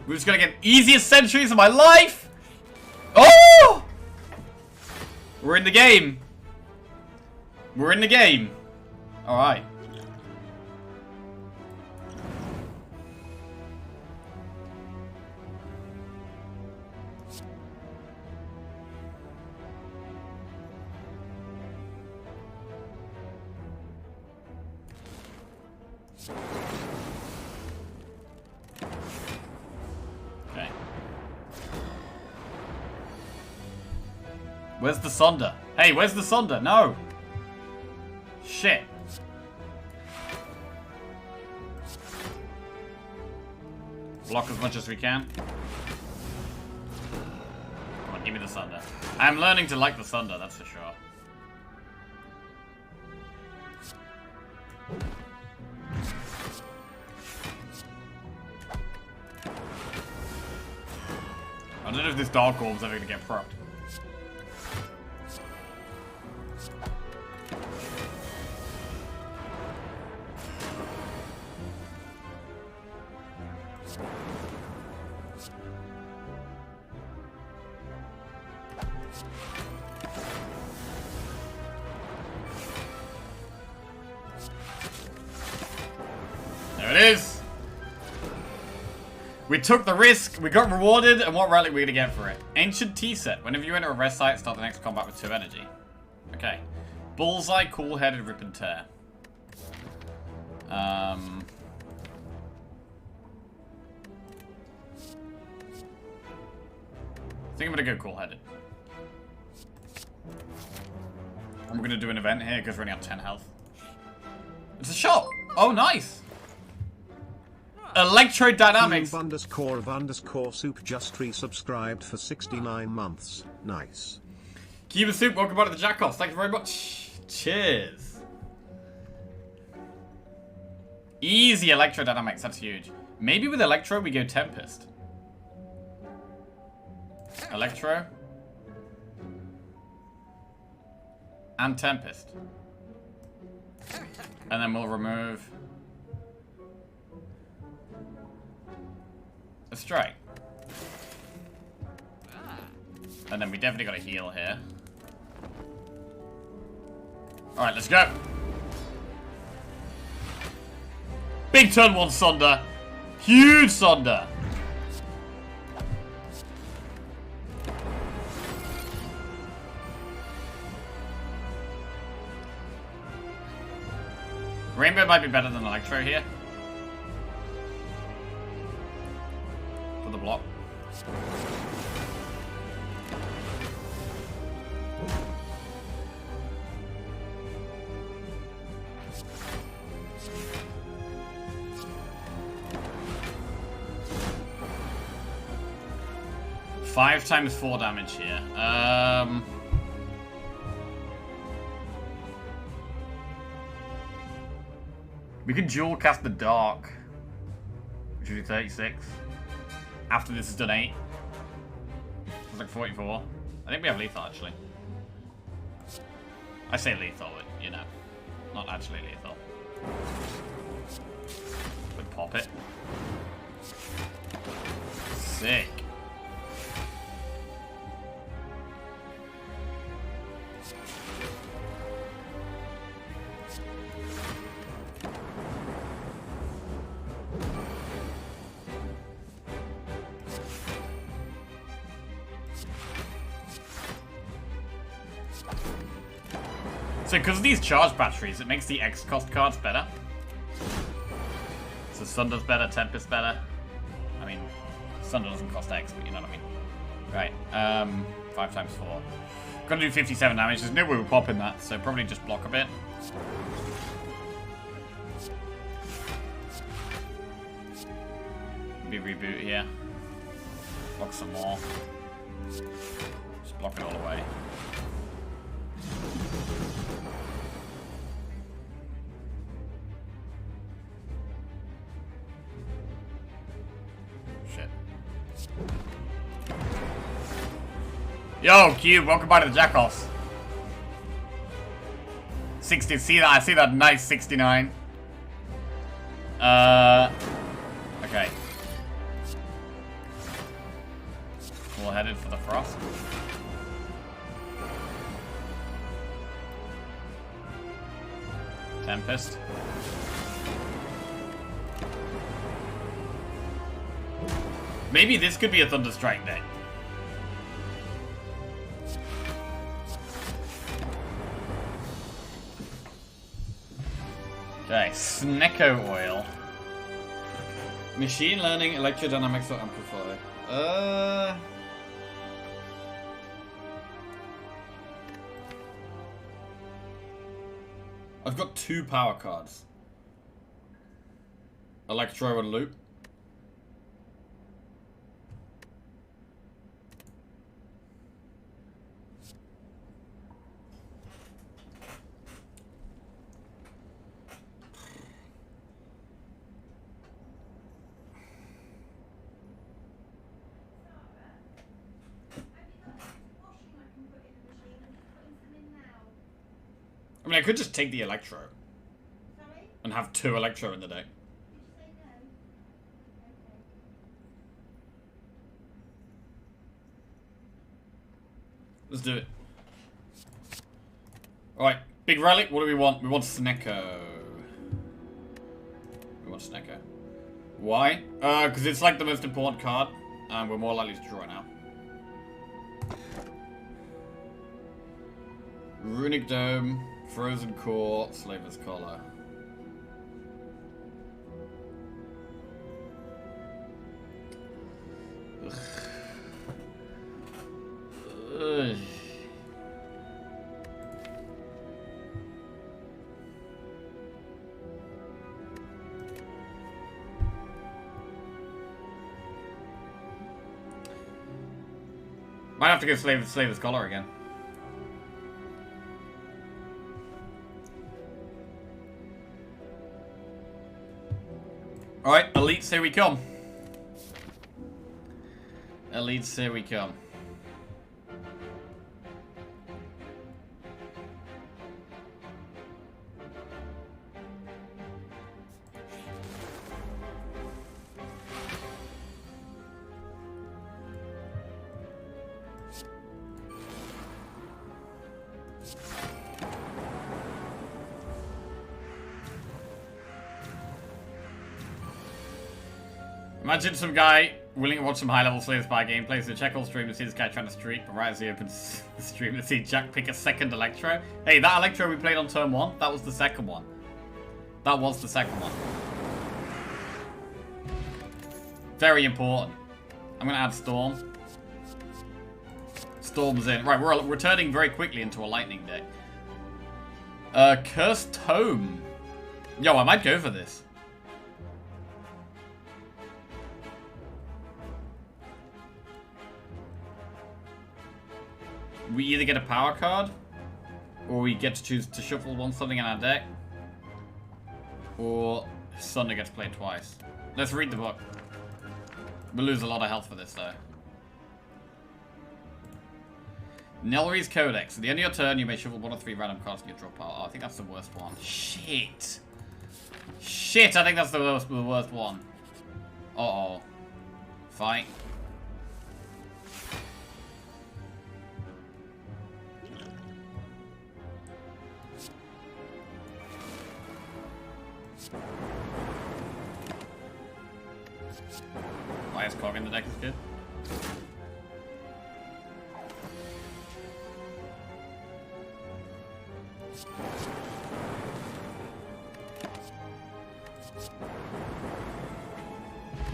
We're just gonna get easiest Sentries of my life! Oh! We're in the game. We're in the game. Alright. Okay. Where's the Sonder? Hey, where's the Sonder? No! Shit. Block as much as we can. Come on, give me the Sonder. I'm learning to like the Sonder, that's for sure. I don't know if this Dark Orb's ever gonna get procced. There it is! We took the risk, we got rewarded, and what relic are we gonna get for it? Ancient Tea Set. Whenever you enter a rest site, start the next combat with 2 energy. Okay. Bullseye, Cool-Headed, Rip and Tear. I think I'm gonna go Cool-Headed. And we're gonna do an event here because we're only on 10 health. It's a shot! Oh, nice! Electrodynamics! Cube_of_soup just resubscribed for 69 months. Nice. Cube of Soup, welcome back to the Jackoffs. Thank you very much. Cheers. Easy electrodynamics, that's huge. Maybe with Electro we go Tempest. Electro. And Tempest. And then we'll remove a strike. And then we definitely got a heal here. Alright, let's go. Big turn 1 Sonder. Huge Sonder. Rainbow might be better than Electro here. For the block. Five times 4 damage here. We can dual cast the Dark, which would be 36. After this is done 8. It's like 44. I think we have lethal actually. I say lethal, but you know, not actually lethal. Would pop it. Sick. So because of these charge batteries, it makes the X cost cards better. So Sunder's better, Tempest better. I mean, Sunder doesn't cost X, but you know what I mean. Right, 5 times 4. Gonna do 57 damage. There's no way we're popping that, so probably just block a bit. Maybe reboot here. Block some more. Just block it all away. Shit. Yo, Cube, welcome back to the Jackoffs. 60, see that? I see that nice 69. Okay. We're headed for the frost. Tempest. Maybe this could be a Thunderstrike day. Okay, Snecko Oil. Machine Learning, Electrodynamics, or Amplify. I've got 2 power cards. Electro and Loop. I mean, I could just take the Electro. Sorry? And have 2 Electro in the deck. Did you say no? Okay. Let's do it. Alright, big relic, what do we want? We want Snecko. We want Snecko. Why? Because it's like the most important card, and we're more likely to draw it now. Runic Dome. Frozen Core, Slaver's Collar. Ugh. Ugh. Might have to go Slaver's Collar again. Alright, elites, here we come. Elites, here we come. Imagine some guy willing to watch some high-level Slay the Spire gameplay, so check all stream to see this guy trying to streak, but right as he opens the stream to see Jack pick a second Electro. Hey, that Electro we played on turn 1, that was the second one. That was the second one. Very important. I'm going to add Storm. Storm's in. Right, we're returning very quickly into a lightning deck. Cursed Tome. Yo, I might go for this. We either get a power card, or we get to choose to shuffle something in our deck, or Sunder gets played twice. Let's read the book. We'll lose a lot of health for this, though. Nelry's Codex. At the end of your turn, you may shuffle 1 or 3 random cards from your draw pile. Oh, I think that's the worst one. Shit. Shit, I think that's the worst one. Uh-oh. Fight. Highest cog in the deck is good.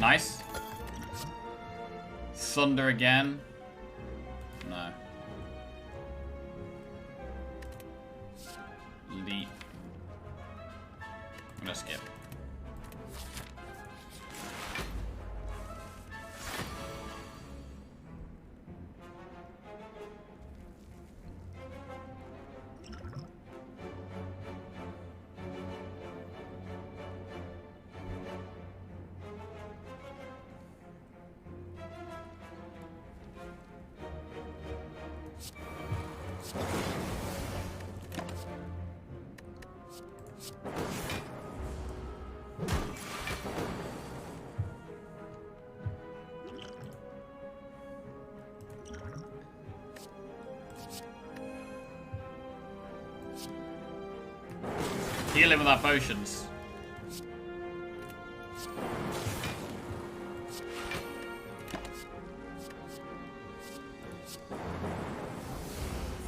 Nice. Sunder again. No. Leap. I'm gonna skip. Heal him with our potions.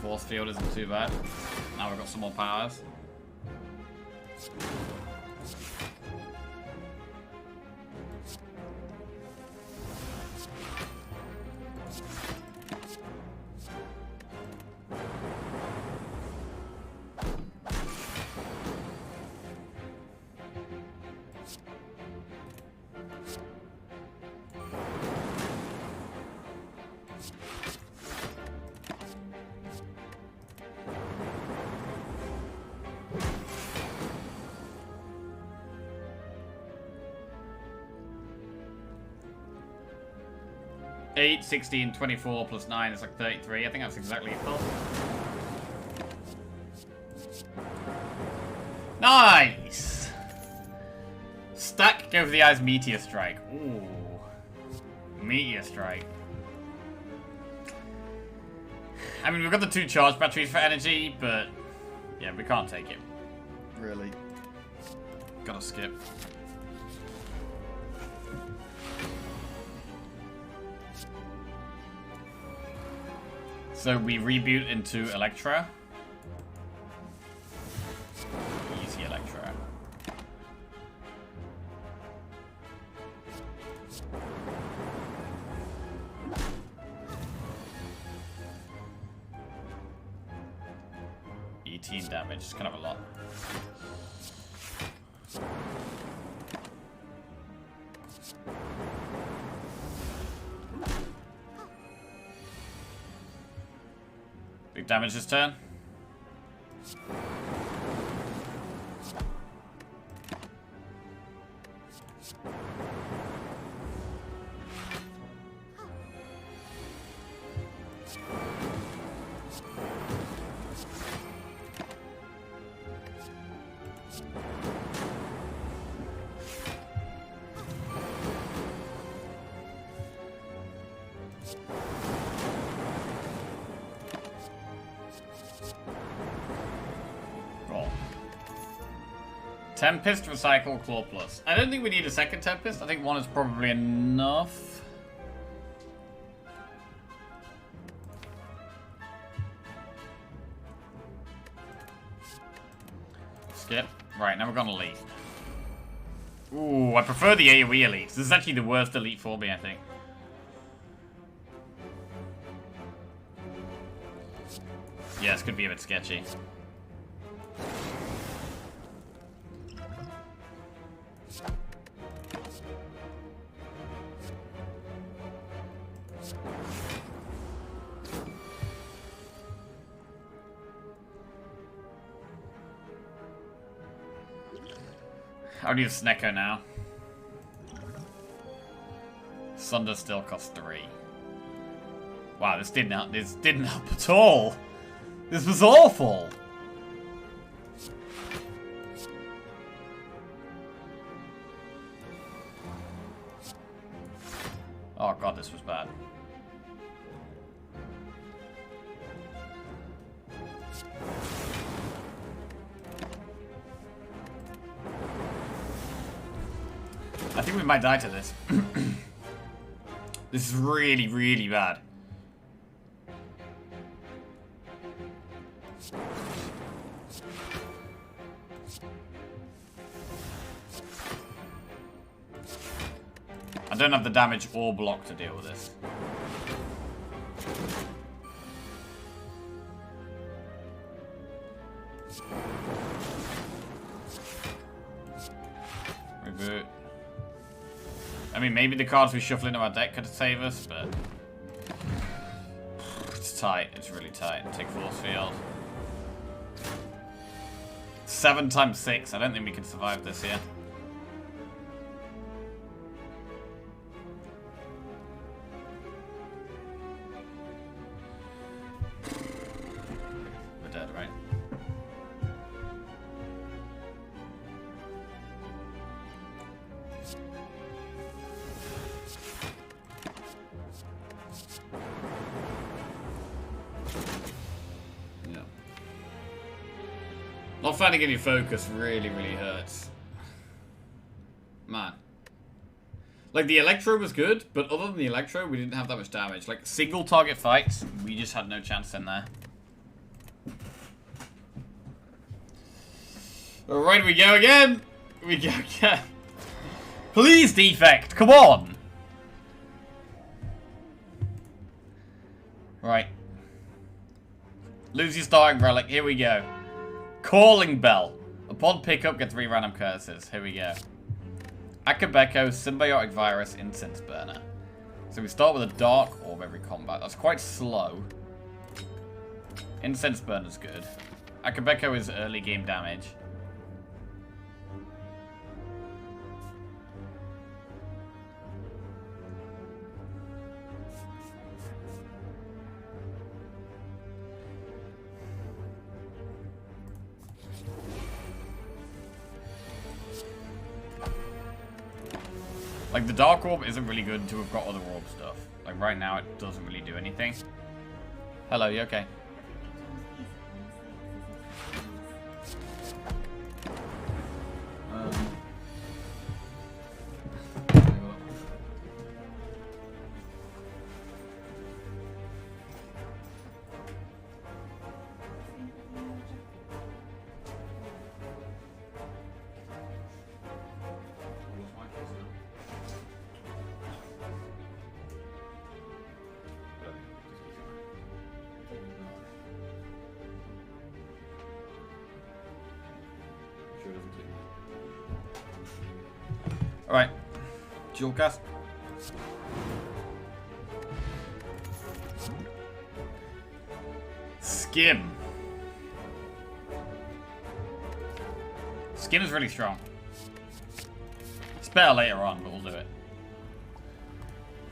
Force field isn't too bad. Now we've got some more powers. Eight, 16, 24 plus 9 is like 33. I think that's exactly equal. Nice! Stack, go for the eyes, Meteor Strike. Ooh. Meteor Strike. I mean, we've got the 2 charge batteries for energy, but yeah, we can't take it. Really. Gotta skip. So we reboot into Electra. Easy Electra. Damage, it's kind of a lot. Big damage this turn. Tempest, Recycle, Claw Plus. I don't think we need a second Tempest. I think one is probably enough. Skip. Right, now we're gonna leave. Ooh, I prefer the AoE elites. This is actually the worst elite for me, I think. Yeah, this could be a bit sketchy. I'll need a Snecko now. Sunder still costs 3. Wow, this didn't help at all. This was awful. Oh god, this was bad. I think we might die to this. This is really, really bad. I don't have the damage or block to deal with this. Reboot. I mean, maybe the cards we shuffle into our deck could save us, but... It's tight. It's really tight. Take force field. 7 times 6. I don't think we can survive this here. We're dead, right? Yeah. Not finding any focus really, really hurts. Man. Like, the Electro was good, but other than the Electro, we didn't have that much damage. Like, single target fights, we just had no chance in there. Alright, we go again! We go again. Please, Defect, come on! Right. Lose your starting relic, here we go. Calling Bell. Upon pickup, get 3 random curses. Here we go. Akabeko, Symbiotic Virus, Incense Burner. So we start with a Dark Orb every combat. That's quite slow. Incense Burner's good. Akabeko is early game damage. Like, the Dark Orb isn't really good until we've got other orb stuff. Like, right now, it doesn't really do anything. Hello, you okay? Alright. Dual cast. Skim. Skim is really strong. It's better later on, but we'll do it.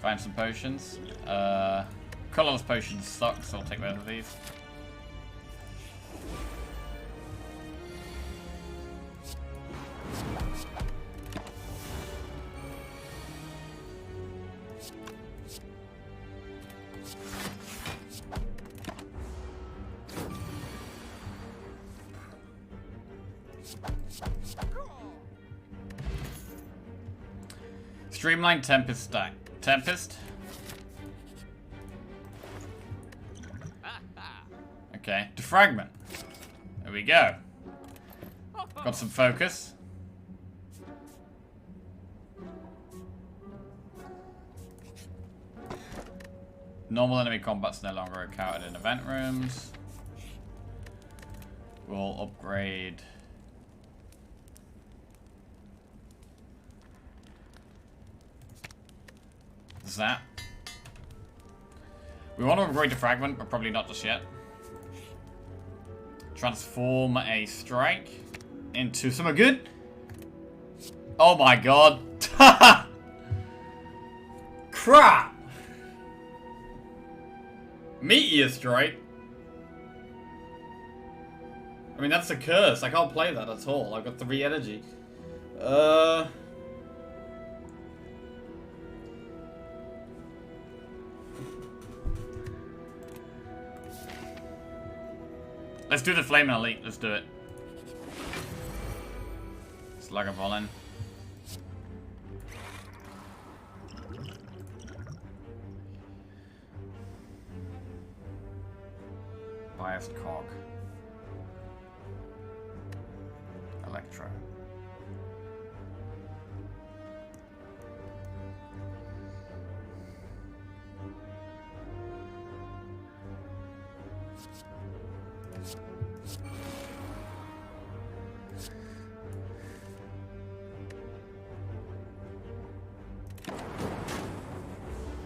Find some potions. Colorless potions suck, so I'll take both of these. Streamline Tempest stack. Tempest? Okay. Defragment. There we go. Got some focus. Normal enemy combat's no longer encountered in event rooms. We'll upgrade... Zap. We want to upgrade to Fragment, but probably not just yet. Transform a strike into something good. Oh my god. Crap! Meteor strike? I mean, that's a curse. I can't play that at all. I've got 3 energy. Let's do the Flaming Elite. Let's do it. Slug of Volin. Biased Cog. Electro.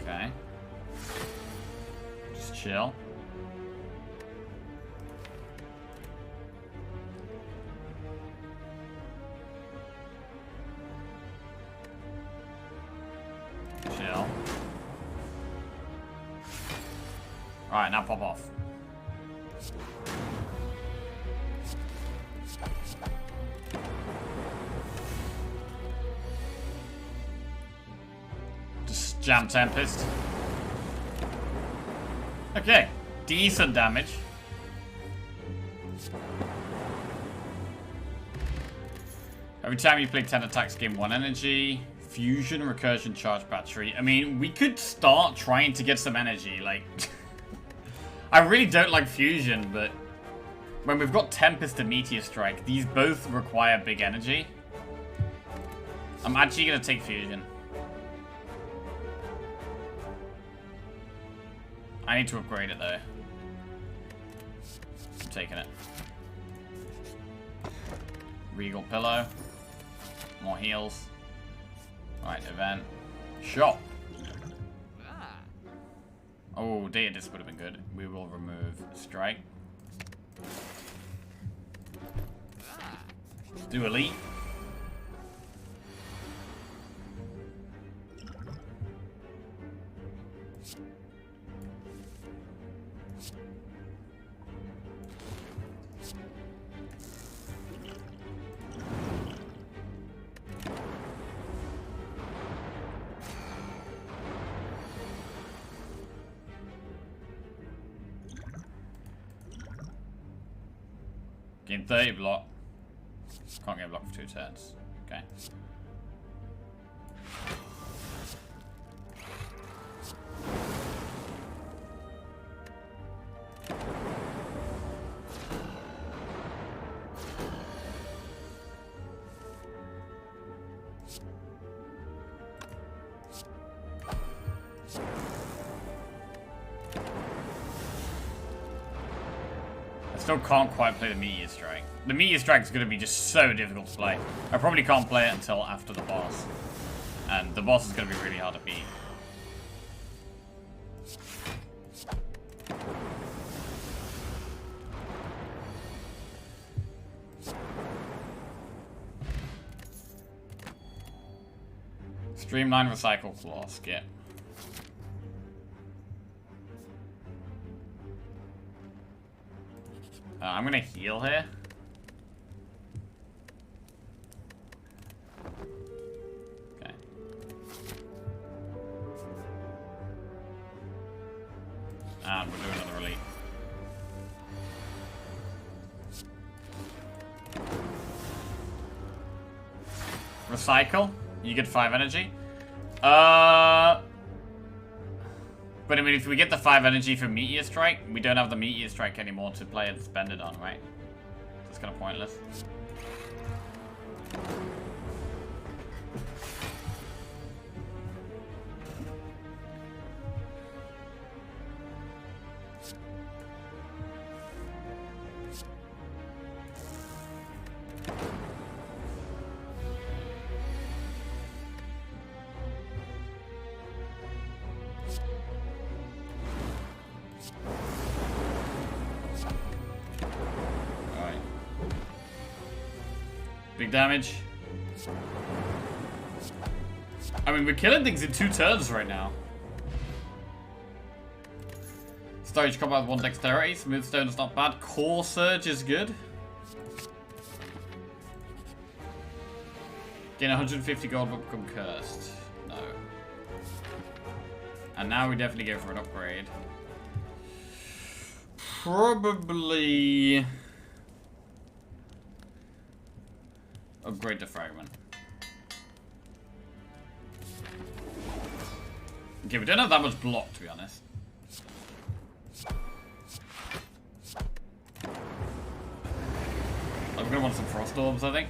Okay. Just chill. Chill. Alright, now pop off. Just jam Tempest. Okay, decent damage. Every time you play 10 attacks, gain 1 energy. Fusion, recursion, charge battery. I mean, we could start trying to get some energy, like... I really don't like fusion, but... when we've got Tempest and Meteor Strike, these both require big energy. I'm actually gonna take fusion. I need to upgrade it, though. I'm taking it. Regal Pillow. More heals. Right, event. Shot. Oh, Data Disc would have been good. We will remove Strike. Do Elite. Gain 30 block. Can't get a block for 2 turns. Okay. Still can't quite play the Meteor Strike. The Meteor Strike is going to be just so difficult to play. I probably can't play it until after the boss. And the boss is going to be really hard to beat. Streamline, recycle, claw, skip. I'm gonna heal here. Okay. And we'll do another elite. Recycle. You get 5 energy. But I mean, if we get the 5 energy for Meteor Strike, we don't have the Meteor Strike anymore to play it, spend it on, right? That's kind of pointless. Big damage. I mean, we're killing things in 2 turns right now. Storage combat with 1 dexterity. Smooth Stone is not bad. Core Surge is good. Gain 150 gold but become cursed. No. And now we definitely go for an upgrade. Probably... upgrade to Fragment. Okay, we don't have that much block, to be honest. We're gonna want some Frost Orbs, I think.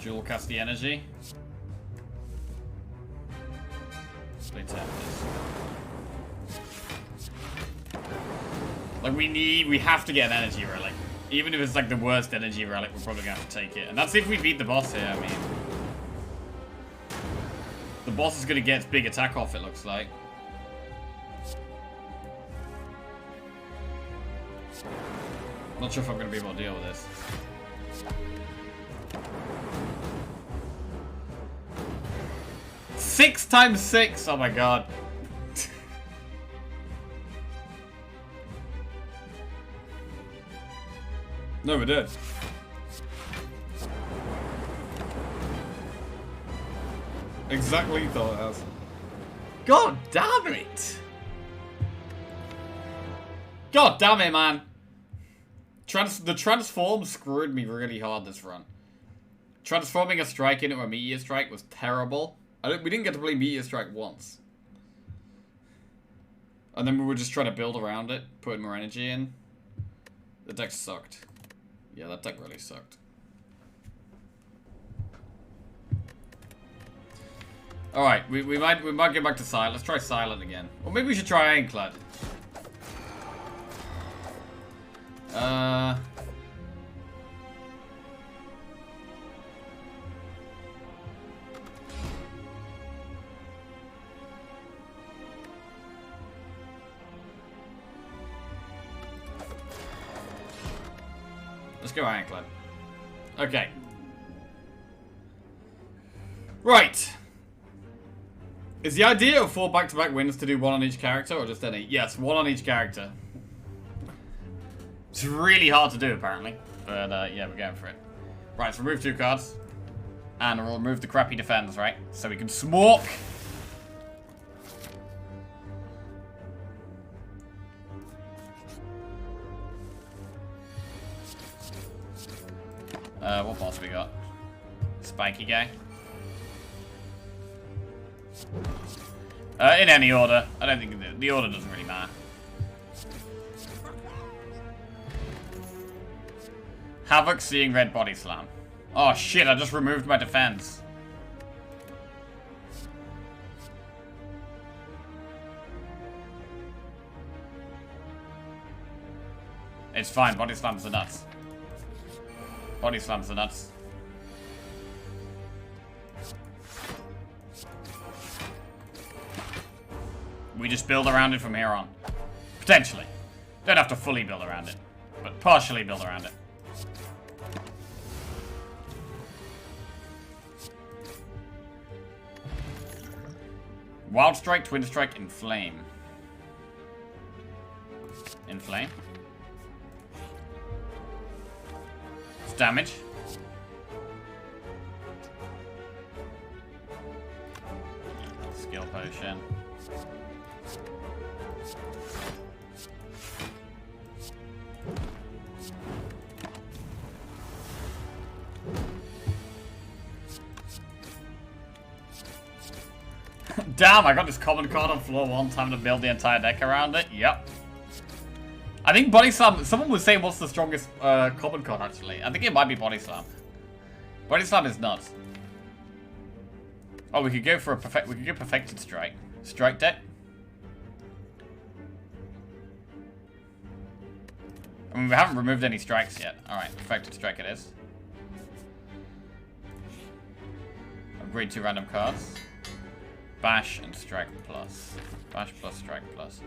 Dual cast the energy. Split tempers. Like we have to get an energy relic. Even if it's like the worst energy relic, we're probably gonna have to take it. And that's if we beat the boss here, I mean. The boss is gonna get big attack off, it looks like. I'm not sure if I'm gonna be able to deal with this. Six times 6! Oh my god. No, we're dead. Exactly what thought it has. God damn it! God damn it, man! The transform screwed me really hard this run. Transforming a strike into a meteor strike was terrible. We didn't get to play meteor strike once. And then we were just trying to build around it, putting more energy in. The deck sucked. Yeah, that deck really sucked. Alright, we might get back to Silent. Let's try Silent again. Or maybe we should try Ironclad. Let's go Ironclad. Okay. Right. Is the idea of 4 back-to-back wins to do 1 on each character, or just any? Yes, 1 on each character. It's really hard to do, apparently. But, yeah, we're going for it. Right, let's remove 2 cards. And we'll remove the crappy defense, right? So we can smork. What boss we got? Spiky guy. In any order. I don't think the order doesn't really matter. Havoc seeing red body slam. Oh shit, I just removed my defense. It's fine, body slams the nuts. Body slams the nuts. We just build around it from here on. Potentially. Don't have to fully build around it, but partially build around it. Wild Strike, Twin Strike, Inflame. Inflame. It's damage. Skill Potion. Damn, I got this common card on floor 1, time to build the entire deck around it. Yep. I think Body Slam, someone was saying what's the strongest common card actually. I think it might be Body Slam. Body Slam is nuts. Oh, we could go for a Perfected Strike. Strike deck. I mean, we haven't removed any strikes yet. Alright, Perfected Strike it is. Upgrade 2 random cards. Bash and Strike plus. Bash plus Strike plus.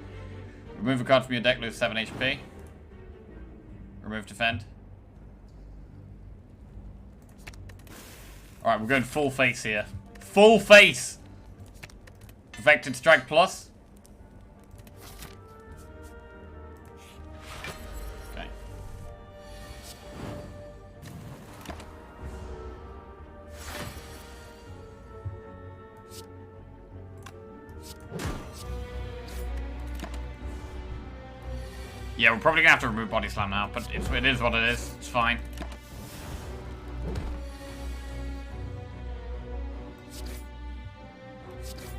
Remove a card from your deck, lose 7 HP. Remove Defend. Alright, we're going full face here. Full face! Perfected Strike plus. Okay. Yeah, we're probably gonna have to remove Body Slam now, but it is what it is. It's fine.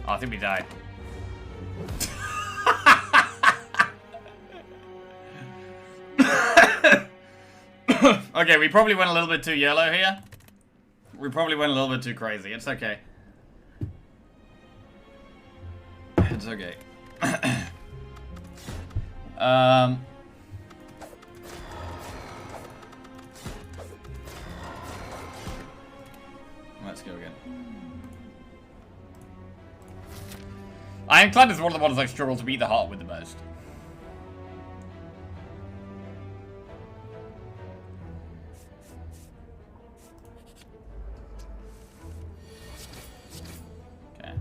Oh, I think we died. Okay, we probably went a little bit too yellow here. We probably went a little bit too crazy. It's okay. It's okay. Let's go again. Ironclad is one of the ones I struggle to beat the heart with the most. Okay.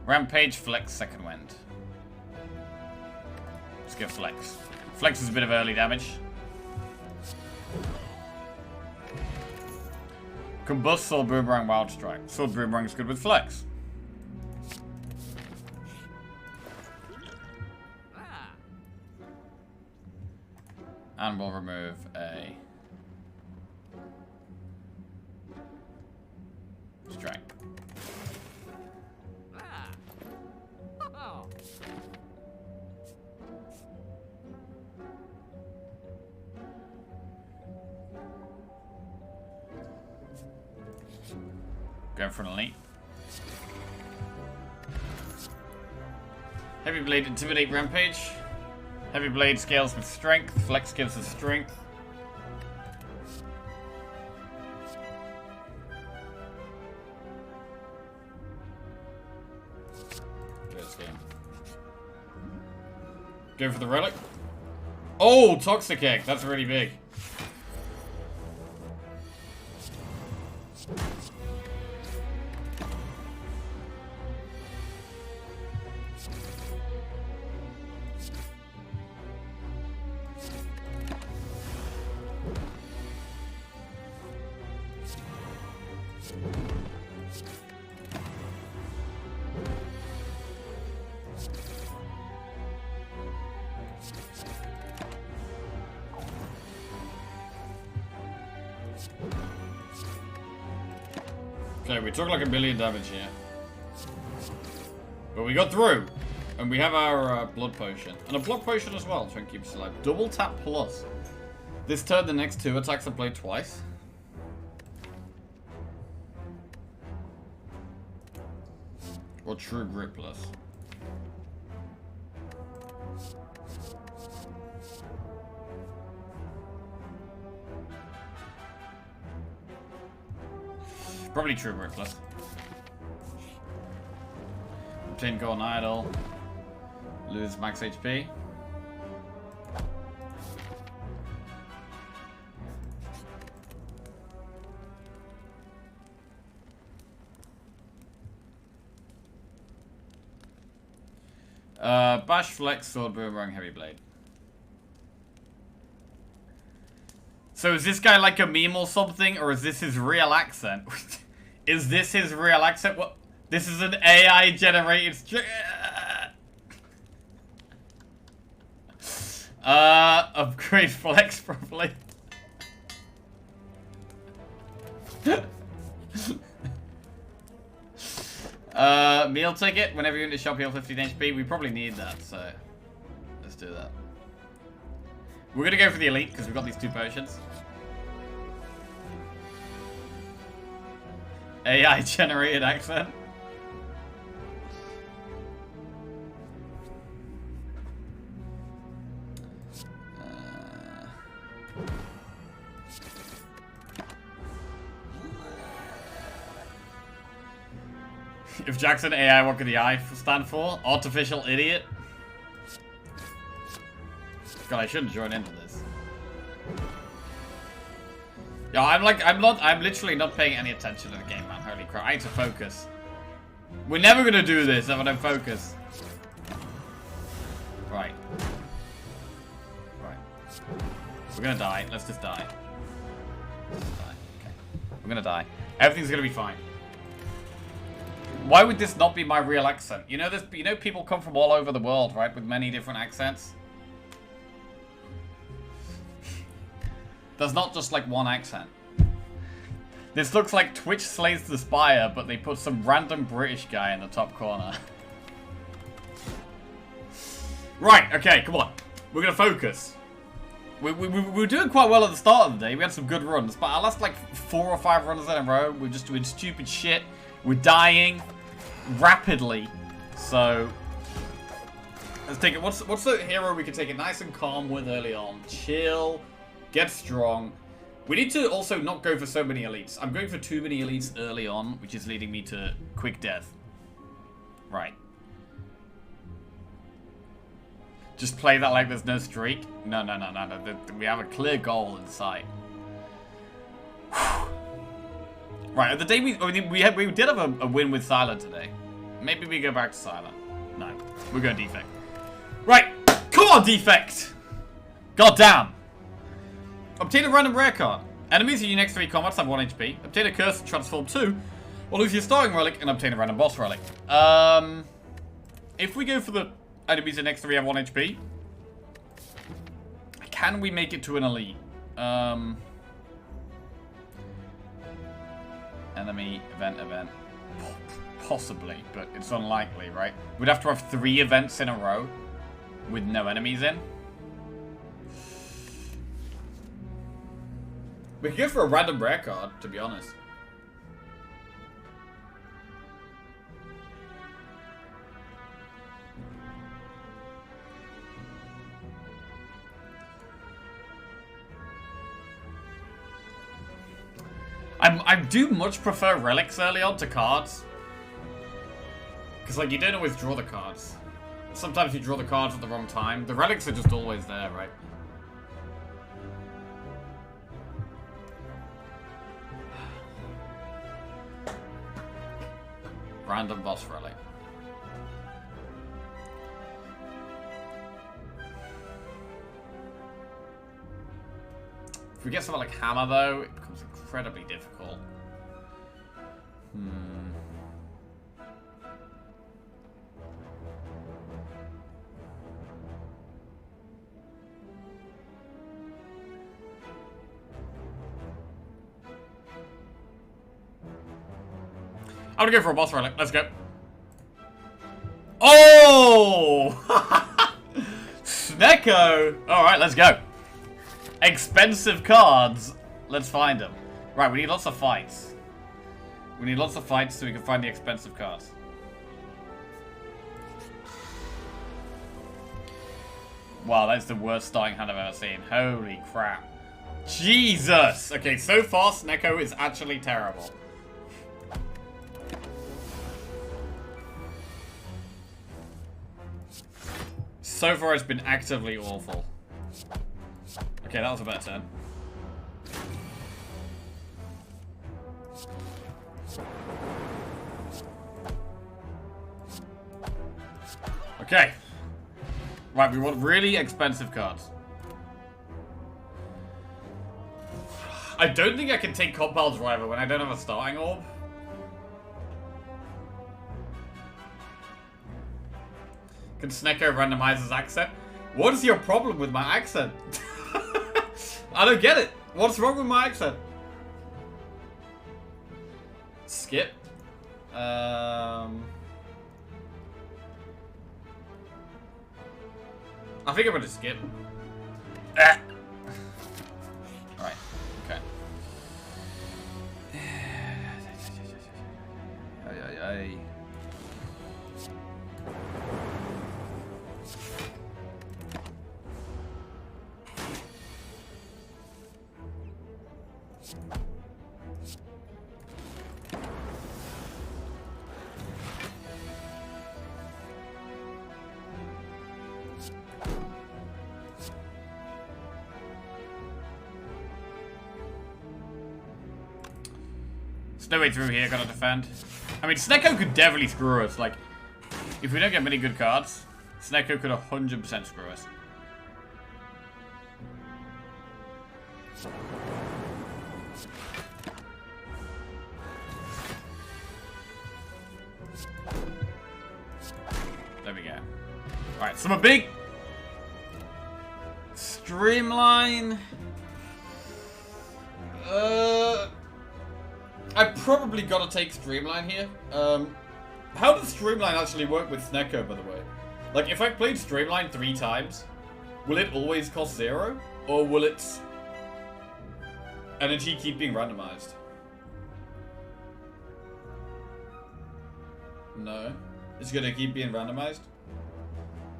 Rampage, Flex, Second Wind. Let's go Flex. Flex is a bit of early damage. Combust, Sword Boomerang, Wild Strike. Sword Boomerang is good with Flex. And we'll remove a strike. Going for an elite. Heavy Blade, Intimidate, Rampage. Heavy Blade scales with strength. Flex gives us strength. Go for the relic. Oh, Toxic Egg. That's really big. Okay, we took like 1 million damage here. But we got through. And we have our blood potion. And a blood potion as well, trying to keep us alive. Double tap plus. This turn, the next 2 attacks are played twice. Or true grip plus. Probably true grip plus. Obtain Golden Idol. Lose max HP. Bash, Flex, Sword, Boomerang, Heavy Blade. So is this guy like a meme or something, or is this his real accent? Is this his real accent? What? This is an AI generated upgrade Flex probably. Meal ticket. Whenever you're in the shop, heal 15 HP. We probably need that, so let's do that. We're gonna go for the elite because we've got these 2 potions. AI generated accent. If Jackson AI, what could the I stand for? Artificial idiot. God, I shouldn't join into this. Yeah, I'm literally not paying any attention to the game, man. Holy crap, I need to focus. We're never gonna do this if I don't focus. Right. Right. We're gonna die. Let's just die. Let's just die. Okay. We're gonna die. Everything's gonna be fine. Why would this not be my real accent? You know, people come from all over the world, right? With many different accents. There's not just like one accent. This looks like Twitch slays the Spire, but they put some random British guy in the top corner. Right, okay, come on. We're gonna focus. We were doing quite well at the start of the day. We had some good runs, but our last like 4 or 5 runs in a row, we're just doing stupid shit. We're dying rapidly. So let's take it. What's the hero we can take it nice and calm with early on? Chill, get strong. We need to also not go for so many elites. I'm going for too many elites early on, which is leading me to quick death. Right. Just play that like there's no streak. No. We have a clear goal in sight. Right, the day we did have a win with Silent today. Maybe we go back to Silent. No, we're going Defect. Right, come on, Defect. God damn. Obtain a random rare card. Enemies in your next 3 combats have 1 HP. Obtain a curse transform 2. Or lose your starting relic and obtain a random boss relic. If we go for the enemies in next 3 have 1 HP, can we make it to an elite? Enemy, event. Possibly, but it's unlikely, right? We'd have to have 3 events in a row with no enemies in. We could go for a random rare card, to be honest. I do much prefer relics early on to cards. Because, like, you don't always draw the cards. Sometimes you draw the cards at the wrong time. The relics are just always there, right? Random boss relic. If we get something like hammer, though, it becomes incredibly difficult. I'm gonna go for a boss relic. Let's go. Oh! Snecko! Alright, let's go. Expensive cards. Let's find them. Right, we need lots of fights. We need lots of fights so we can find the expensive cards. Wow, that's the worst starting hand I've ever seen. Holy crap. Jesus! Okay, so far, Snecko is actually terrible. So far, it's been actively awful. Okay, that was a better turn. Okay. Right, we want really expensive cards. I don't think I can take Compile Driver when I don't have a starting orb. Can Snecko randomize his accent? What is your problem with my accent? I don't get it. What's wrong with my accent? Skip. I think I'm gonna skip. Ah. Right. Okay. Ay. There's no way through here, gotta defend. I mean, Snecko could definitely screw us. Like, if we don't get many good cards, Snecko could 100% screw us. There we go. Alright, so I'm a big streamline. I probably gotta take Streamline here. How does Streamline actually work with Snecko, by the way? Like, if I played Streamline 3 times, will it always cost 0? Or will its energy keep being randomized? No. It's gonna keep being randomized?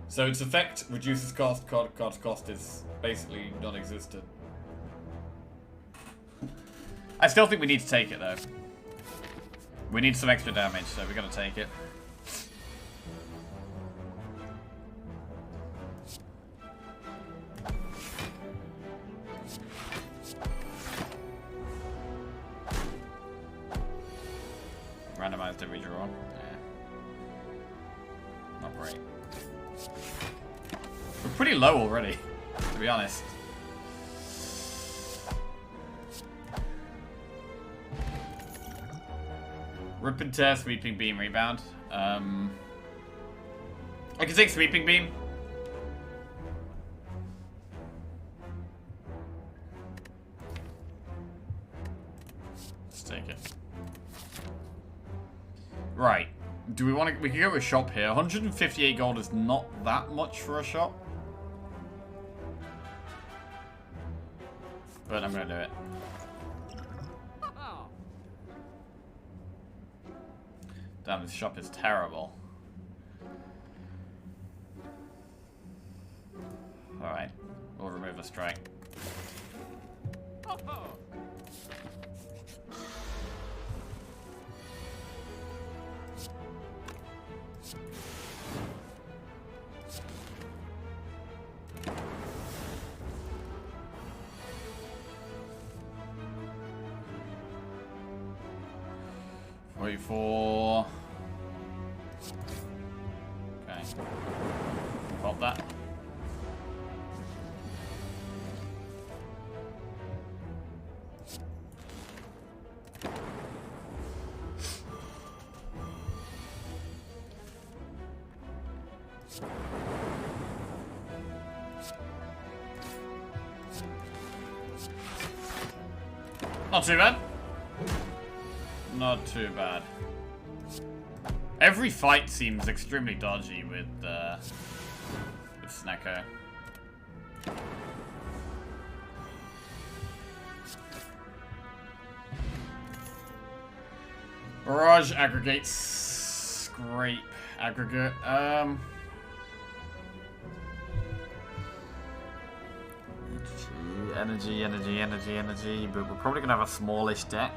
So its effect reduces cost, card cost is basically non-existent. I still think we need to take it though. We need some extra damage, so we gotta take it. Randomized every draw. Yeah. Not great. We're pretty low already, to be honest. Rip and tear, sweeping beam, rebound. I can take sweeping beam. Let's take it. Right. Do we want to? We can go to a shop here. 158 gold is not that much for a shop. But I'm gonna do it. Damn, this shop is terrible. Alright, we'll remove a strike. Wait for... Okay. Pop that. Not too bad. Not too bad. Every fight seems extremely dodgy with Snecko. Barrage, aggregate, scrape, aggregate. Energy, but we're probably gonna have a smallish deck.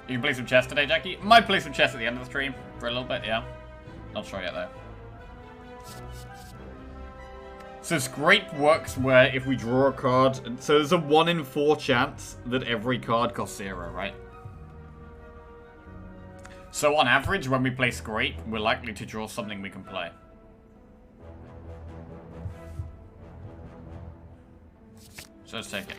You can play some chess today, Jackie? Might play some chess at the end of the stream for a little bit, yeah. Not sure yet though. So scrape works where if we draw a card, so there's a 1 in 4 chance that every card costs 0, right? So on average, when we play scrape, we're likely to draw something we can play. So let's take it.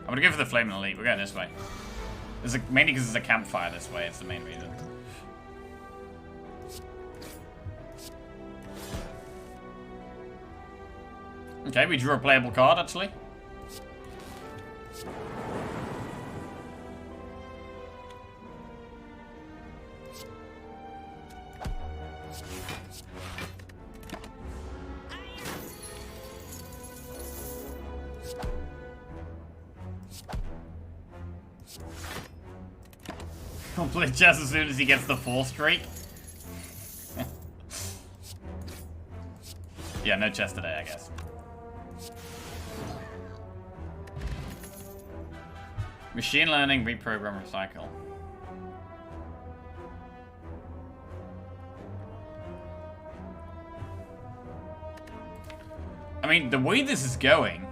I'm gonna go for the Flaming Elite. We're going this way. Mainly because there's a campfire this way. It's the main reason. Okay, we drew a playable card, actually. He'll play chess as soon as he gets the 4 streak. Yeah, no chess today, I guess. Machine learning, reprogram, recycle. I mean, the way this is going...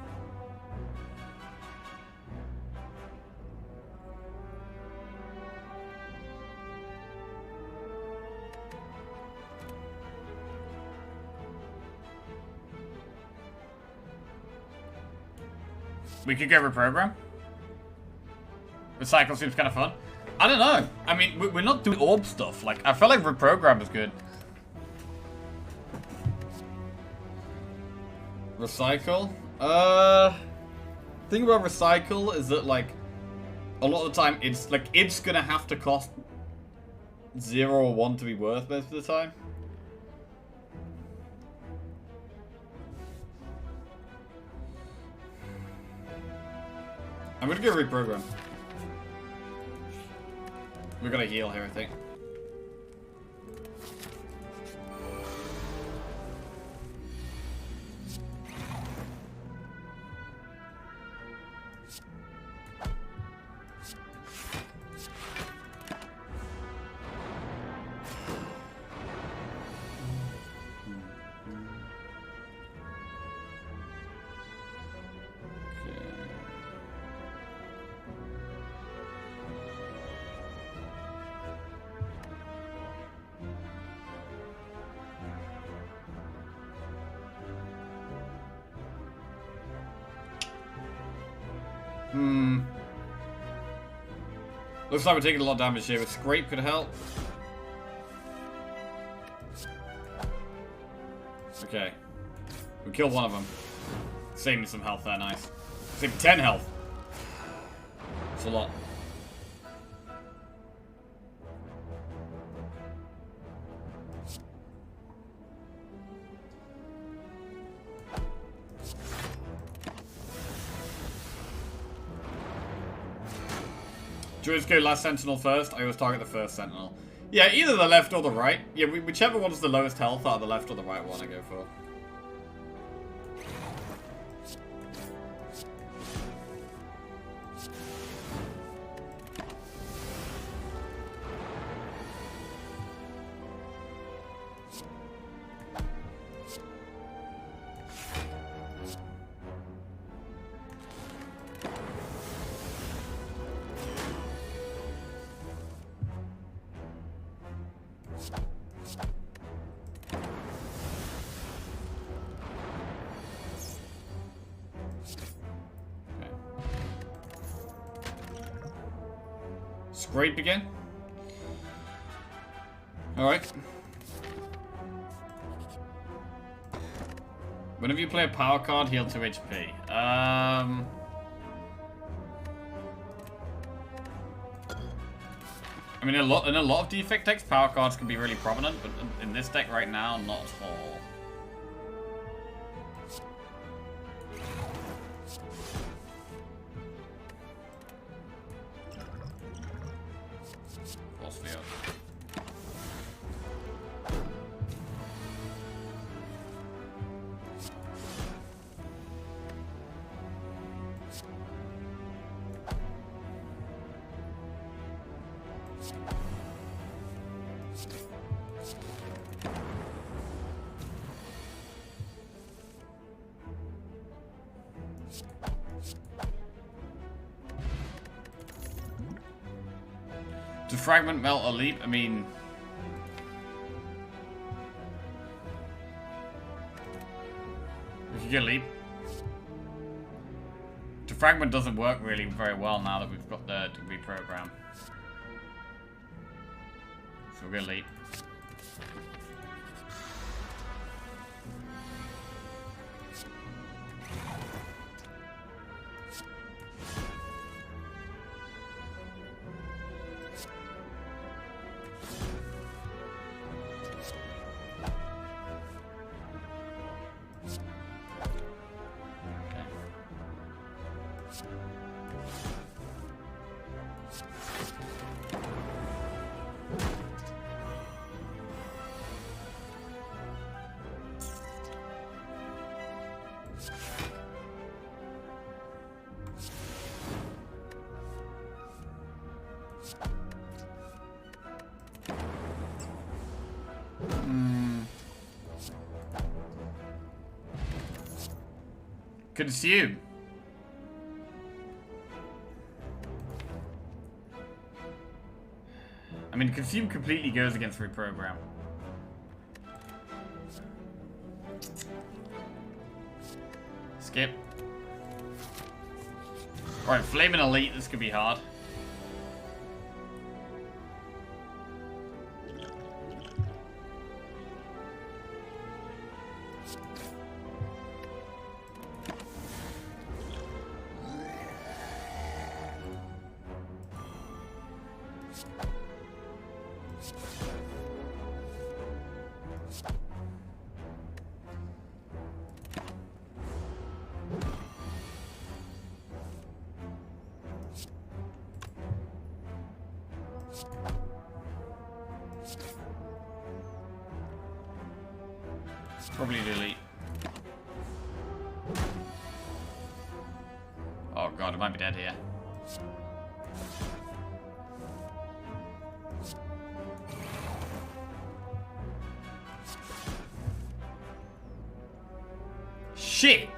We could go reprogram. Recycle seems kind of fun. I don't know. I mean, we're not doing orb stuff. Like, I felt like reprogram was good. Recycle? Thing about recycle is that, like, a lot of the time it's gonna have to cost 0 or 1 to be worth most of the time. I'm gonna go reprogram. We're gonna heal here, I think. Looks like we're taking a lot of damage here. A scrape could help. Okay. We killed one of them. Saved me some health there, nice. Saved 10 health. That's a lot. Do you always go last sentinel first? I always target the first sentinel. Yeah, either the left or the right. Yeah, whichever one's the lowest health out of the left or the right one I go for. Scrape again. Alright. Whenever you play a power card, heal 2 HP. I mean, in a lot of Defect decks, power cards can be really prominent, but in this deck right now, not at all. To fragment, melt, or leap, I mean... We could get leap. To fragment doesn't work really very well now that we've got the reprogram. So we'll get leap. Consume. I mean, consume completely goes against reprogram. Skip. Alright, Flaming Elite, this could be hard. Probably delete. Oh god, it might be dead here. Shit!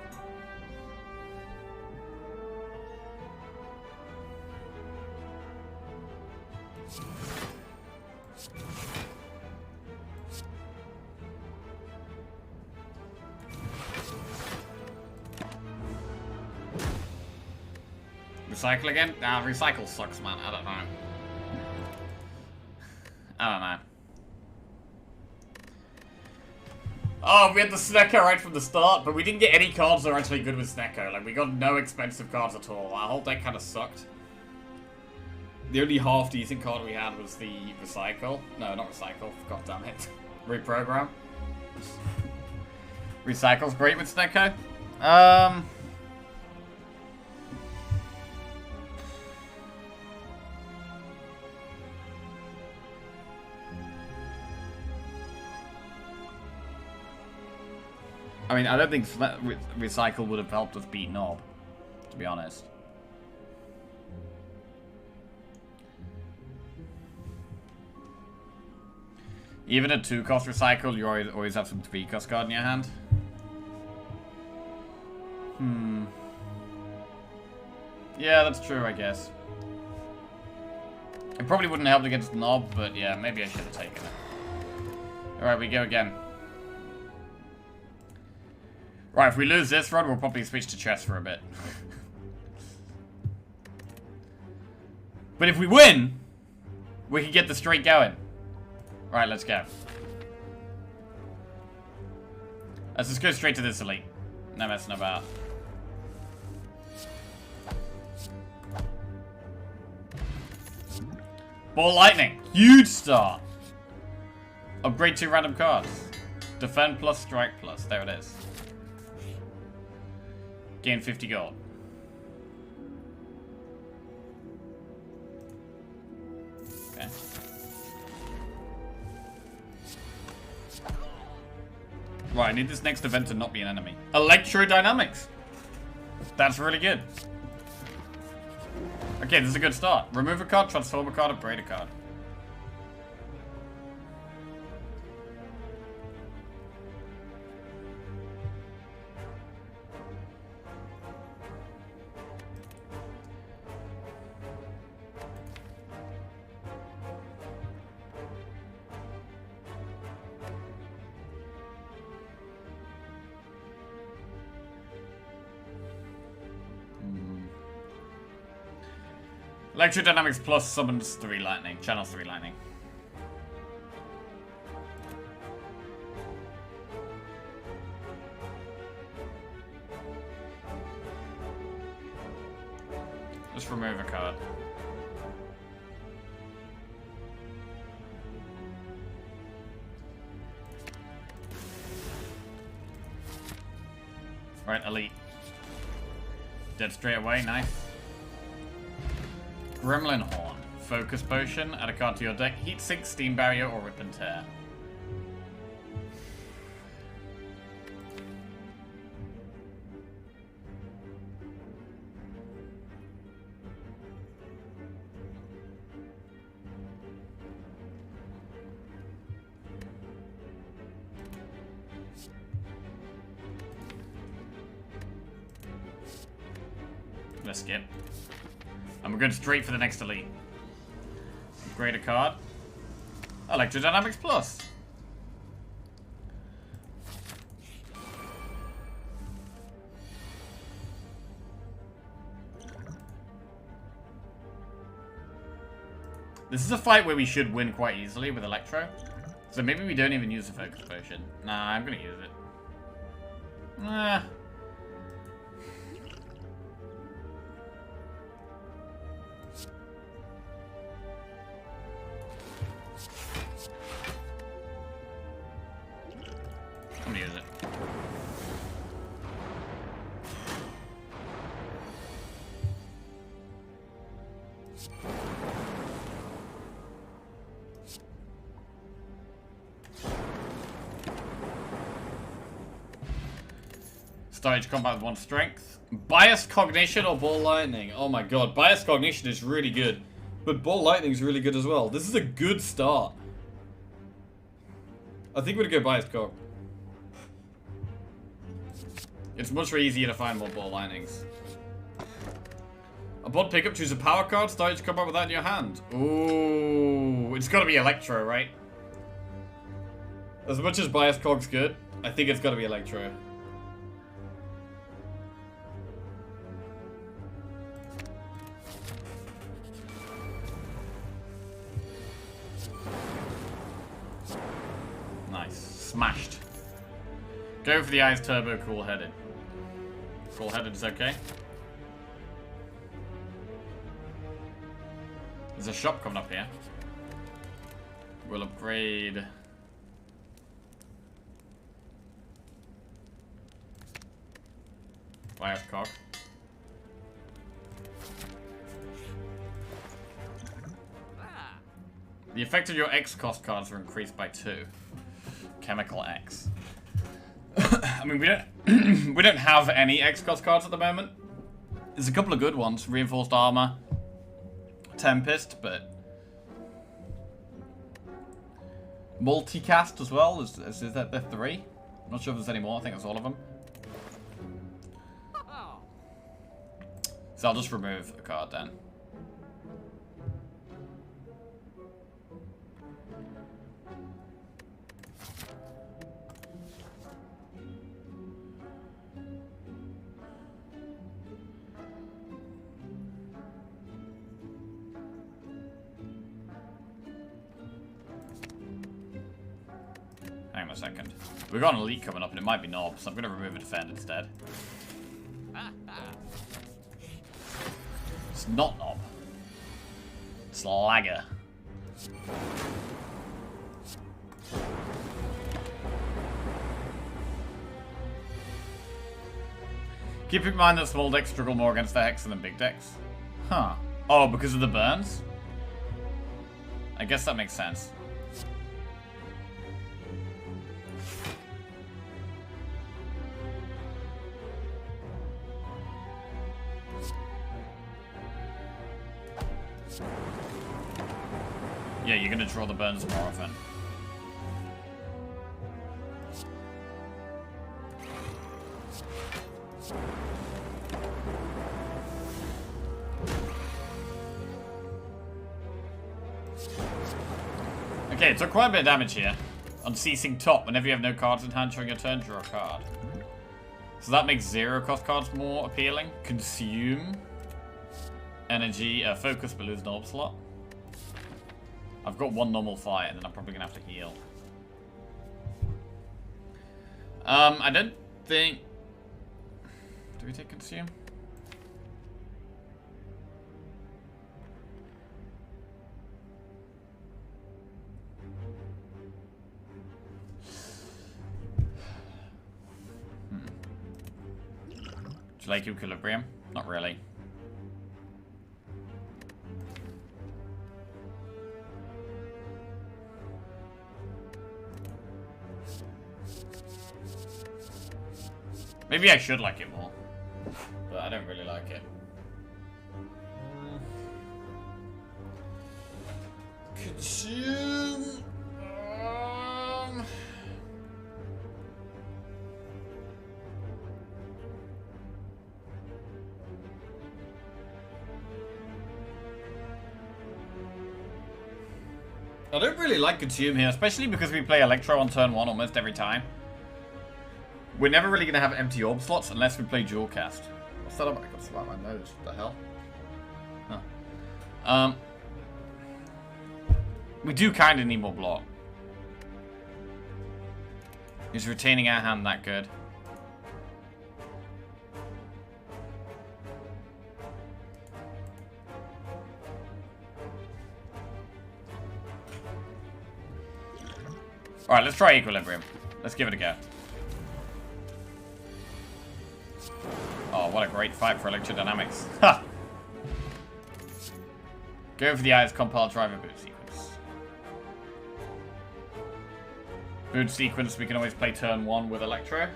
Recycle again? Nah, recycle sucks, man. I don't know. I don't know. Oh, we had the Snecko right from the start, but we didn't get any cards that are actually good with Snecko. Like, we got no expensive cards at all. Our whole deck kind of sucked. The only half-decent card we had was the Recycle. No, not Recycle. God damn it. Reprogram. Recycle's great with Snecko. I mean, I don't think Recycle would have helped us beat Knob, to be honest. Even a 2-cost Recycle, you always have some 3-cost card in your hand. Yeah, that's true, I guess. It probably wouldn't help against Knob, but yeah, maybe I should have taken it. Alright, we go again. Right, if we lose this run, we'll probably switch to chess for a bit. But if we win, we can get the streak going. Right, let's go. Let's just go straight to this elite. No messing about. Ball Lightning. Huge start. Upgrade 2 random cards. Defend plus, strike plus. There it is. Gain 50 gold. Okay. Right, I need this next event to not be an enemy. Electrodynamics. That's really good. Okay, this is a good start. Remove a card, transform a card, upgrade a card. Electrodynamics plus summons 3 lightning, channels 3 lightning. Just remove a card. Right, elite. Dead straight away, nice. Gremlin Horn. Focus Potion. Add a card to your deck. Heat Sink, Steam Barrier, or Rip and Tear. Let's skip. And we're going straight for the next elite. Upgrade a card. Electrodynamics plus. This is a fight where we should win quite easily with Electro. So maybe we don't even use the Focus Potion. Nah, I'm going to use it. Nah. I'm gonna use it. Stage combat with 1 strength. Biased Cognition or Ball Lightning? Oh my god, Biased Cognition is really good. But Ball Lightning is really good as well. This is a good start. I think we're gonna go Biased Cog. It's much easier to find more Ball Lightnings. Upon pickup, choose a power card. Stage combat with that in your hand. Ooh, it's gotta be Electro, right? As much as Biased Cog's good, I think it's gotta be Electro. Nice. Smashed. Go for the Eyes Turbo Cool-Headed. Cool-Headed is okay. There's a shop coming up here. We'll upgrade... Biased Cog. The effect of your X cost cards are increased by 2. Chemical X. I mean, we don't we don't have any X cost cards at the moment. There's a couple of good ones. Reinforced Armor, Tempest, but Multicast as well. Is that the 3? I'm not sure if there's any more. I think that's all of them. So I'll just remove a card then. Hang on a second. We've got an elite coming up and it might be Knob, so I'm going to remove a defend instead. It's not Knob. It's Lagger. Keep in mind that small decks struggle more against the Hex than big decks. Huh. Oh, because of the burns? I guess that makes sense. Yeah, you're gonna draw the burns more often. Okay, it took quite a bit of damage here. On ceasing top, whenever you have no cards in hand during your turn, draw a card. So that makes 0 cost cards more appealing. Consume. Energy, focus, but lose an orb slot. I've got 1 normal fight, and then I'm probably gonna have to heal. I don't think... Do we take consume? Do you like Equilibrium? Not really. Maybe I should like it more, but I don't really like it. Consume. I don't really like Consume here, especially because we play Electro on turn 1 almost every time. We're never really going to have empty orb slots unless we play dual cast. What's that about? I got to slap my nose. What the hell? Huh. We do kind of need more block. Is retaining our hand that good? Alright, let's try Equilibrium. Let's give it a go. Oh, what a great fight for Electrodynamics. Ha! Go for the Eyes Compile Driver Boot Sequence. Boot Sequence, we can always play turn 1 with Electro.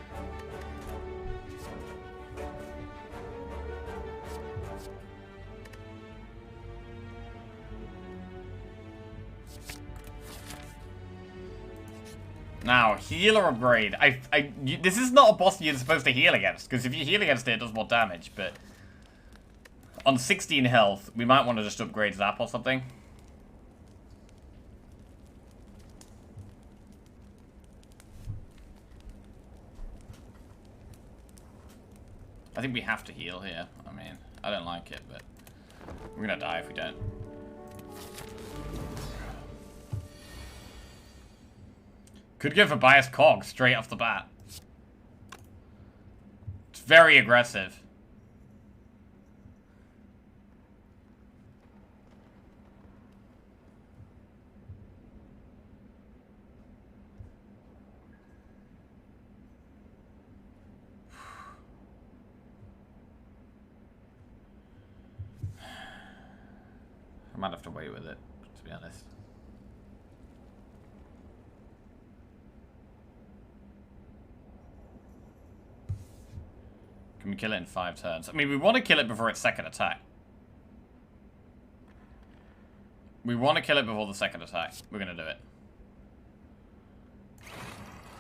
Now, heal or upgrade. This is not a boss you're supposed to heal against, because if you heal against it, it does more damage, but... On 16 health, we might want to just upgrade Zap or something. I think we have to heal here. I mean, I don't like it, but... We're gonna die if we don't. Could go for Bias Cog straight off the bat. It's very aggressive. I might have to wait with it, to be honest. Can we kill it in 5 turns? I mean, we want to kill it before its second attack. We want to kill it before the second attack. We're going to do it.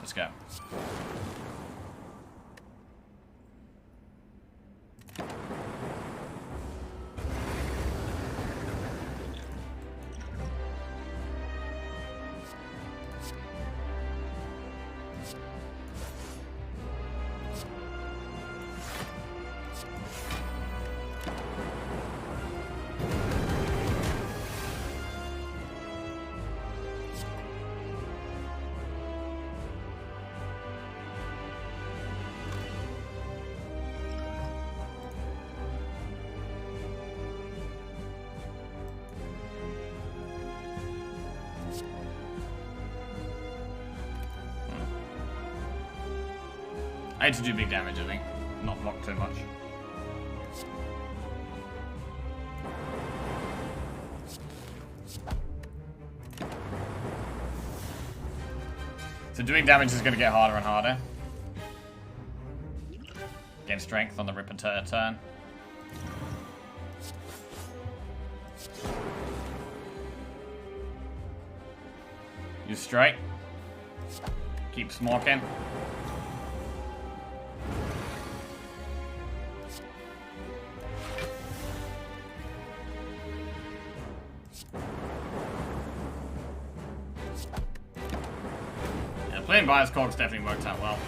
Let's go. I had to do big damage, I think. Not block too much. So doing damage is going to get harder and harder. Gain strength on the rip and turn. Use strike. Keep smoking. Playing Bias Cog's definitely worked out well.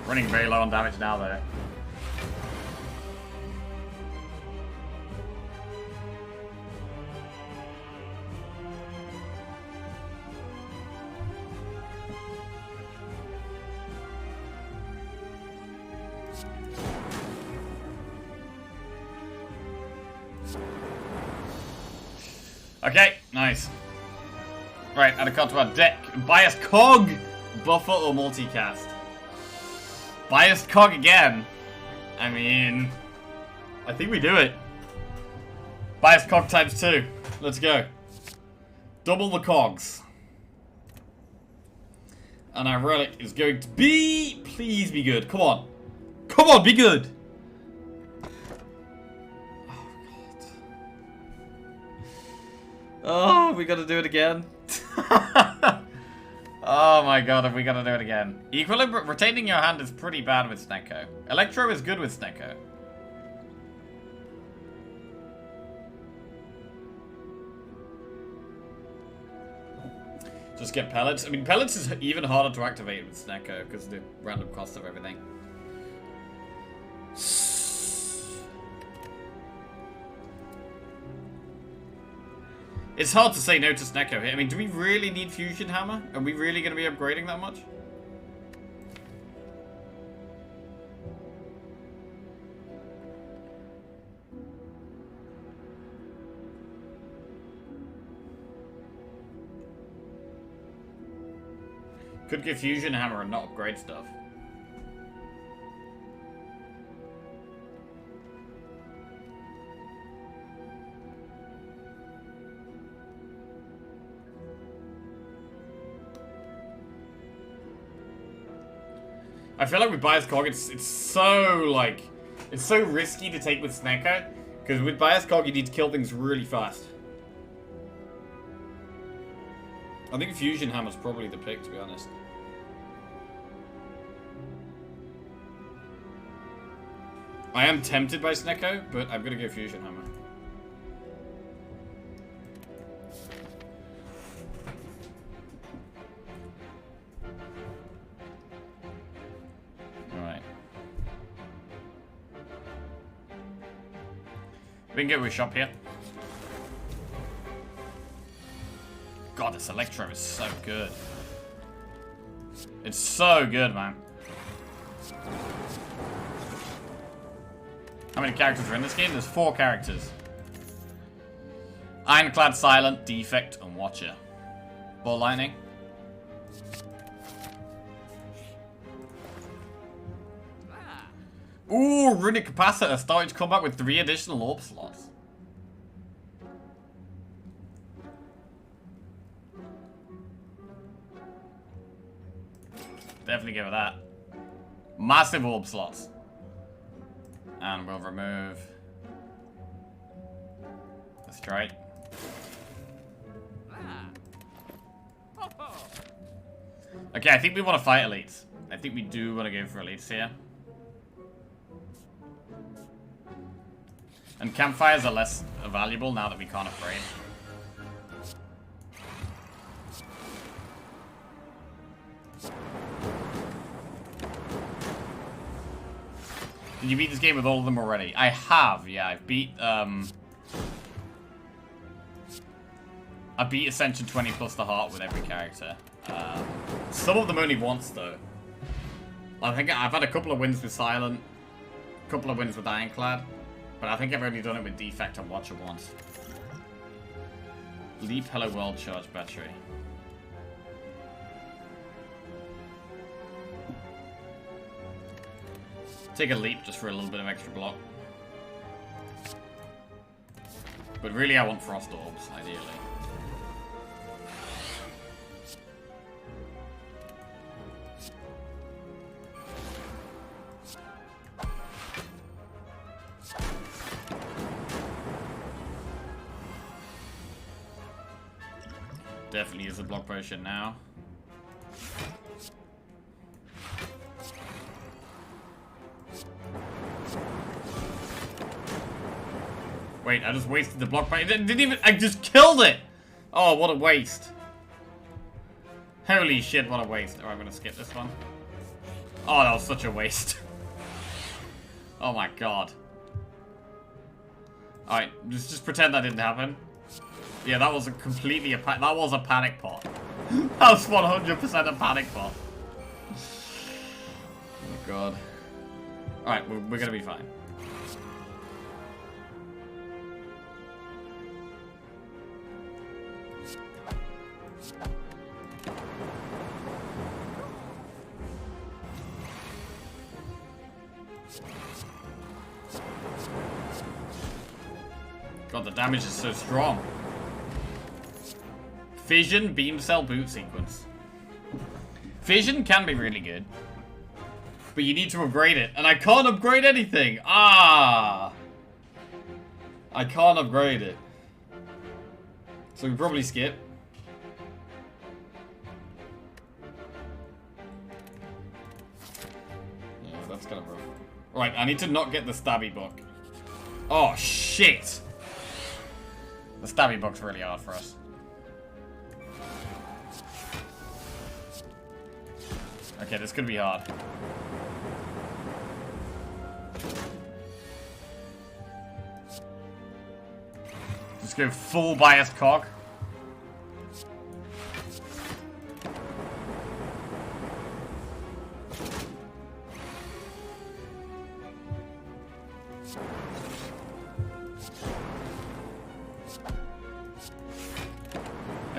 Running very low on damage now, though. Okay, nice. Right, add a card to our deck. Bias Cog! Buffer or multicast? Biased Cog again. I mean... I think we do it. Biased Cog times 2. Let's go. Double the cogs. And our relic is going to be... Please be good. Come on. Come on, be good! Oh, we gotta do it again. Oh my god, have we gotta do it again. Equilibrium, retaining your hand is pretty bad with Snecko. Electro is good with Snecko. Just get pellets. I mean, pellets is even harder to activate with Snecko because of the random cost of everything. It's hard to say no to Snecko here. I mean, do we really need Fusion Hammer? Are we really going to be upgrading that much? Could get Fusion Hammer and not upgrade stuff. I feel like with Bias Cog, it's so, like, It's so risky to take with Snecko, because with Bias Cog you need to kill things really fast. I think Fusion Hammer's probably the pick, to be honest. I am tempted by Snecko, but I'm gonna go Fusion Hammer. Alright. We can get with shop here. God, this Electro is so good. It's so good, man. How many characters are in this game? There's 4 characters. Ironclad, Silent, Defect, and Watcher. Ball Lightning. Ooh, Runic Capacitor starting to come back with 3 additional orb slots. Definitely go with that. Massive orb slots. And we'll remove the strike. Okay, I think we want to fight elites. I think we do want to go for elites here. And campfires are less valuable now that we can't upgrade. Did you beat this game with all of them already? I have, yeah. I beat Ascension 20 plus the heart with every character. Some of them only once, though. I think I've had a couple of wins with Silent, a couple of wins with Ironclad, but I think I've only done it with Defect and Watcher once. Leap Hello World Charge Battery. Take a leap just for a little bit of extra block. But really I want Frost Orbs, ideally. Definitely use the block potion now. Wait, I just wasted the block potion. Didn't even. I just killed it! Oh, what a waste. Holy shit, what a waste. Alright, I'm gonna skip this one. Oh, that was such a waste. Oh my god. Alright, just pretend that didn't happen. Yeah, that was completely a panic pot. That was 100% a panic pot. Oh god. Alright, we're gonna be fine. God, the damage is so strong. Fission, Beam Cell, Boot Sequence. Fission can be really good. But you need to upgrade it. And I can't upgrade anything! Ah! I can't upgrade it. So we probably skip. Yeah, that's kind of rough. Right, I need to not get the stabby book. Oh, shit! The stabby book's really hard for us. Okay, this could be hard. Just go full bias cock.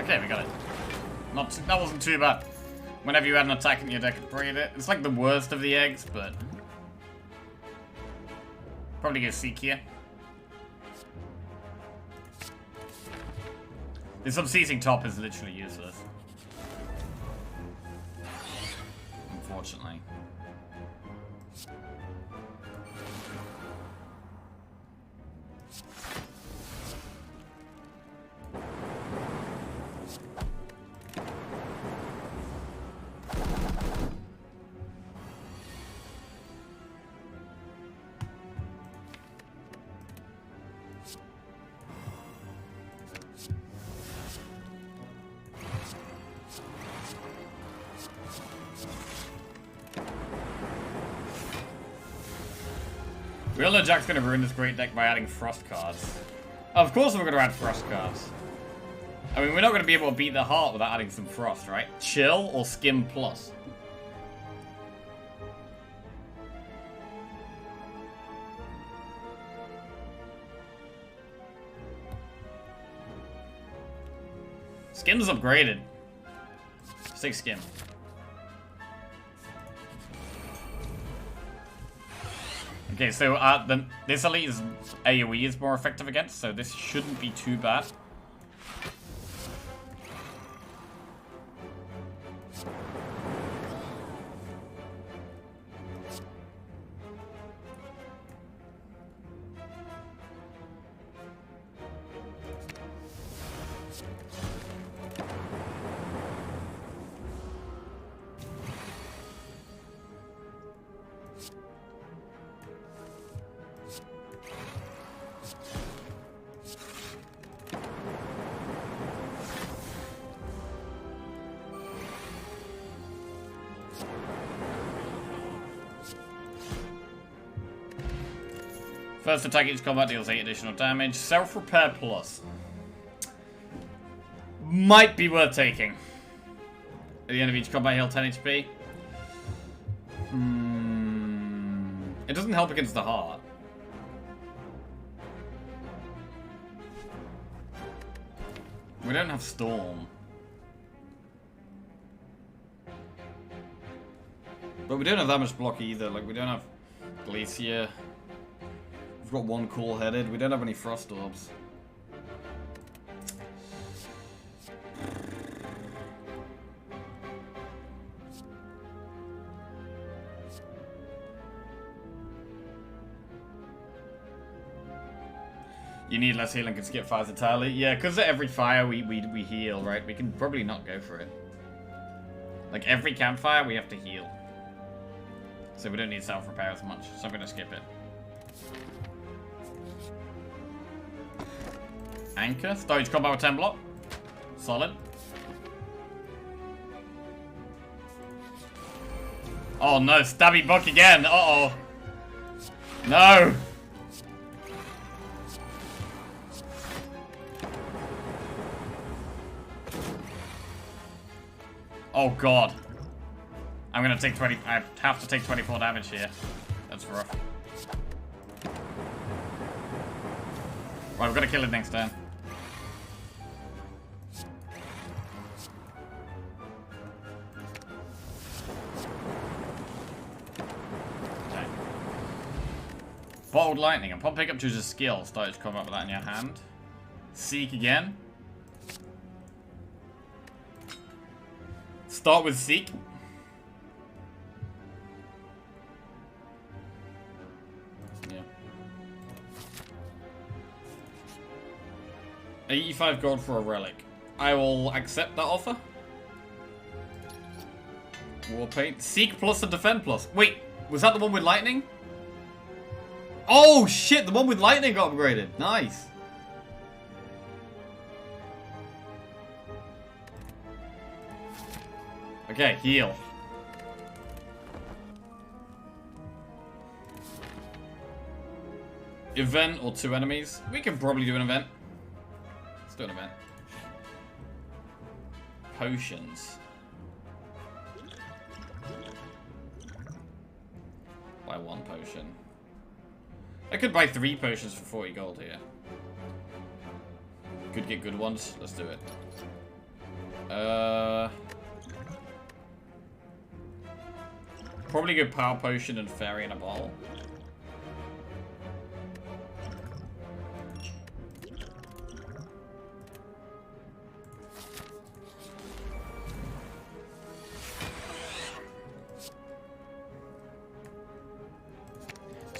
Okay, we got it. That wasn't too bad. Whenever you had an attack in your deck, upgrade it. It's like the worst of the eggs, but probably go Seek here. This Unceasing Top is literally useless. Unfortunately. We all know Jack's gonna ruin this great deck by adding Frost cards. Of course we're gonna add Frost cards. I mean, we're not gonna be able to beat the Heart without adding some Frost, right? Chill or Skim Plus? Skim's upgraded. Let's take Skim. Okay, so this elite is AoE is more effective against, so this shouldn't be too bad. First attack each combat deals 8 additional damage. Self-repair plus. Might be worth taking. At the end of each combat, heal 10 HP. It doesn't help against the Heart. We don't have Storm. But we don't have that much block either. Like, we don't have Glacier. We've got one Cool-Headed. We don't have any Frost Orbs. You need less healing, can skip fires entirely. Yeah, because at every fire we heal, right? We can probably not go for it. Like, every campfire we have to heal. So we don't need self-repair as much, so I'm going to skip it. Anchor. Storage combat with 10 block. Solid. Oh no, stabby buck again. Uh-oh. No. Oh god. I'm gonna take 20. I have to take 24 damage here. That's rough. Right, we've got to kill it next turn. Okay. Bottled Lightning. Upon pickup, choose a skill. Start each combat with that in your hand. Seek again. Start with Seek. Yeah. 85 gold for a relic. I will accept that offer. War Paint. Seek plus and Defend plus. Wait, was that the one with lightning? Oh shit, the one with lightning got upgraded. Nice. Okay, heal. Event or 2 enemies. We can probably do an event. Let's do an event. Potions. Buy 1 potion. I could buy 3 potions for 40 gold here. Could get good ones. Let's do it. Probably go Power Potion and Fairy in a bottle.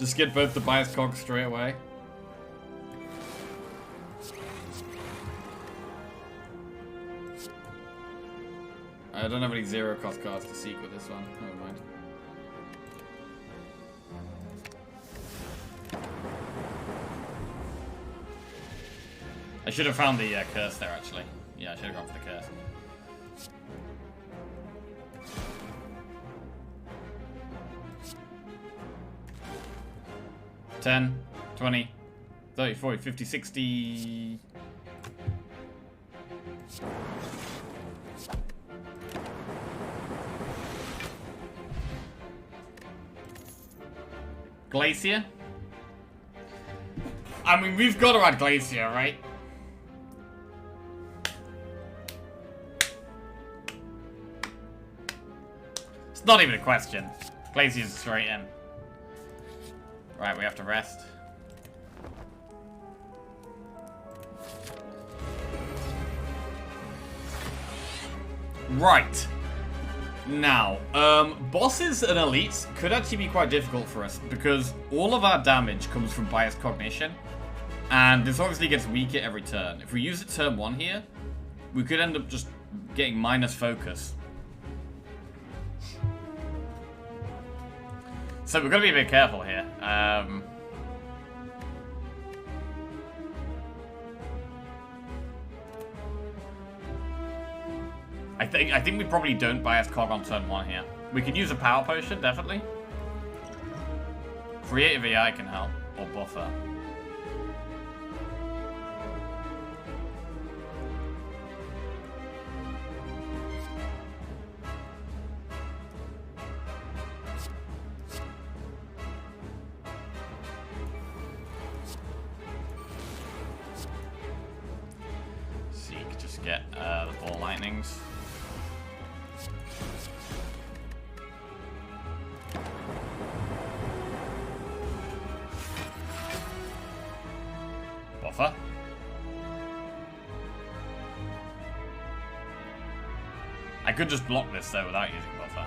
Just get both the bias cogs straight away. I don't have any zero cost cards to seek with this one. Never mind. I should have found the curse there, actually. Yeah, I should have gone for the curse. $10, $20, $30, $40, $50, $60... Glacier? I mean, we've got to add Glacier, right? It's not even a question. Glacier's straight in. Right, we have to rest. Right. Now, bosses and elites could actually be quite difficult for us because all of our damage comes from biased cognition, and this obviously gets weaker every turn. If we use it turn 1 here, we could end up just getting minus focus. So we've got to be a bit careful here. I think we probably don't bias cog on turn 1 here. We could use a power potion, definitely. Creative AI can help, or buffer. So you could just get the ball lightnings. Buffer. I could just block this though without using buffer.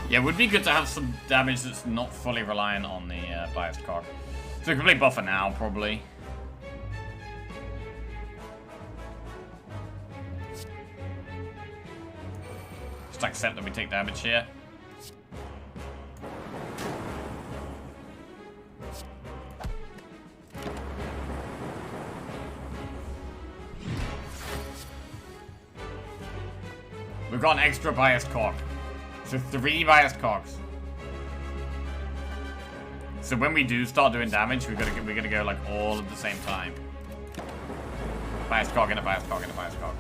Yeah, it would be good to have some damage that's not fully reliant on the biased cog. So we can play buffer now, probably. Just accept that we take damage here. We've got an extra biased cog. So 3 biased cogs. So when we do start doing damage, we're gonna go like all at the same time. Biased cog and a biased cog and a biased cog.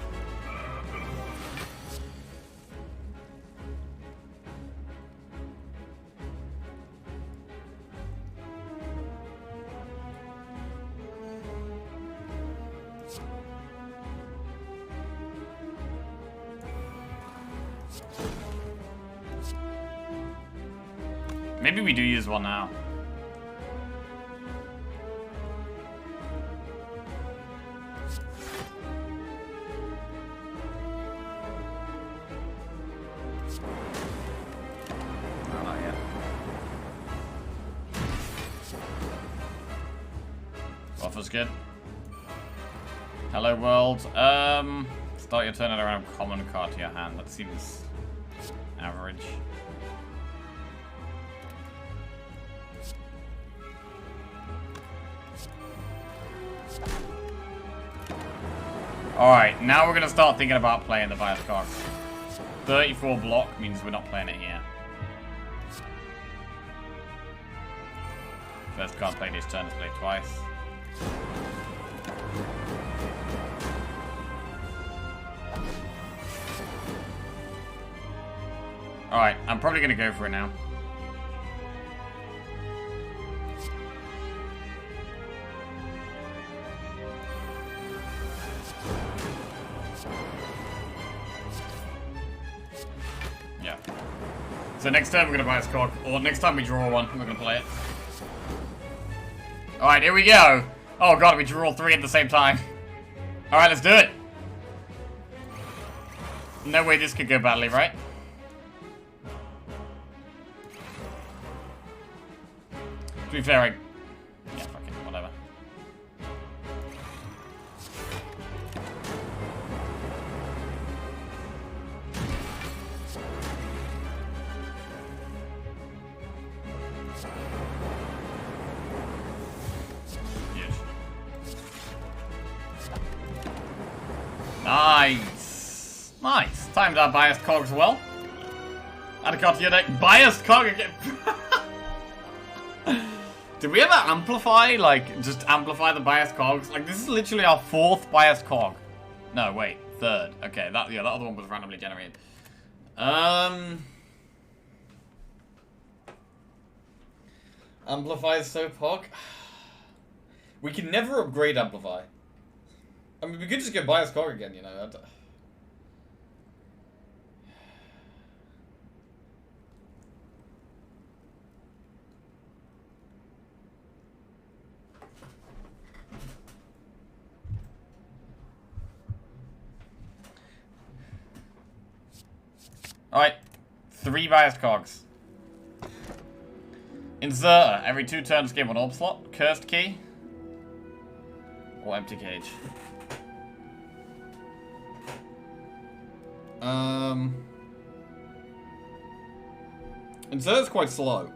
Maybe we do use one now. No, not yet. Buffer's good. Hello world. Start your turn at around common card to your hand. That seems average. Alright, now we're going to start thinking about playing the biased cogs. 34 block means we're not playing it here. First card played this turn is played twice. Alright, I'm probably going to go for it now. Yeah. So next turn we're going to bias cog, or next time we draw one, we're going to play it. Alright, here we go. Oh god, we drew all three at the same time. Alright, let's do it. No way this could go badly, right? To be fair, yeah, fuck it, whatever. Nice. Nice. Timed our biased cogs well. Add a card to your deck. Biased cog again. Did we ever amplify, like, just amplify the biased cogs? Like, this is literally our 4th biased cog. No, wait. 3rd. Okay, that other one was randomly generated. Amplify is so pog. We can never upgrade amplify. I mean, we could just get biased cog again, you know. Alright. 3 biased cogs. Inserter. Every 2 turns give 1 orb slot. Cursed key. Or empty cage. Inserter's quite slow.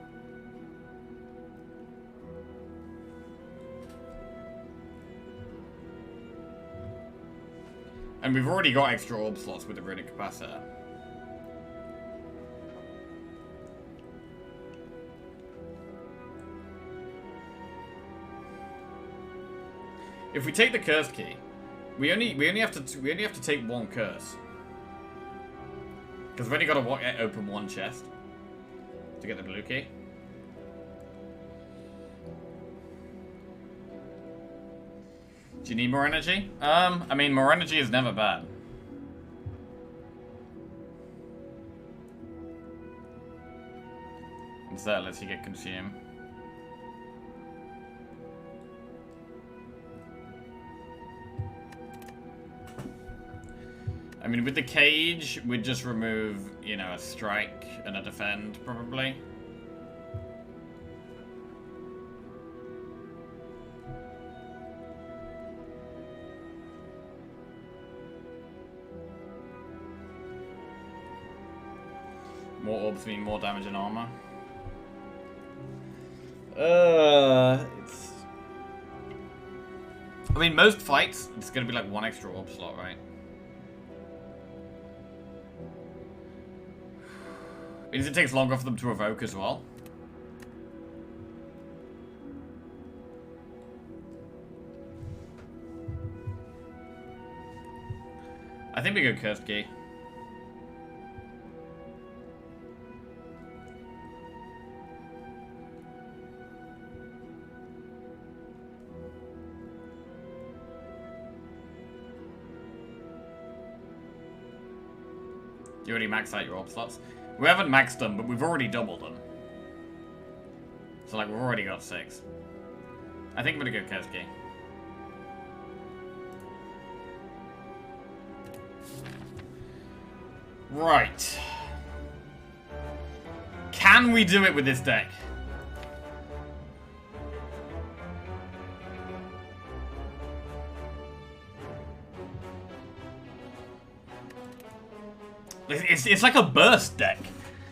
And we've already got extra orb slots with the runic capacitor. If we take the cursed key, we only have to take 1 curse. Because we've only got to open 1 chest to get the blue key. Do you need more energy? I mean, more energy is never bad. Insert lets you get consumed. I mean, with the cage, we'd just remove, you know, a strike and a defend, probably. More orbs mean more damage and armor. I mean, most fights, it's gonna be like 1 extra orb slot, right? Means it takes longer for them to evoke as well. I think we go cursed key. You already maxed out your orb slots? We haven't maxed them, but we've already doubled them. So, like, we've already got 6. I think I'm gonna go Keski. Right. Can we do it with this deck? It's like a burst deck,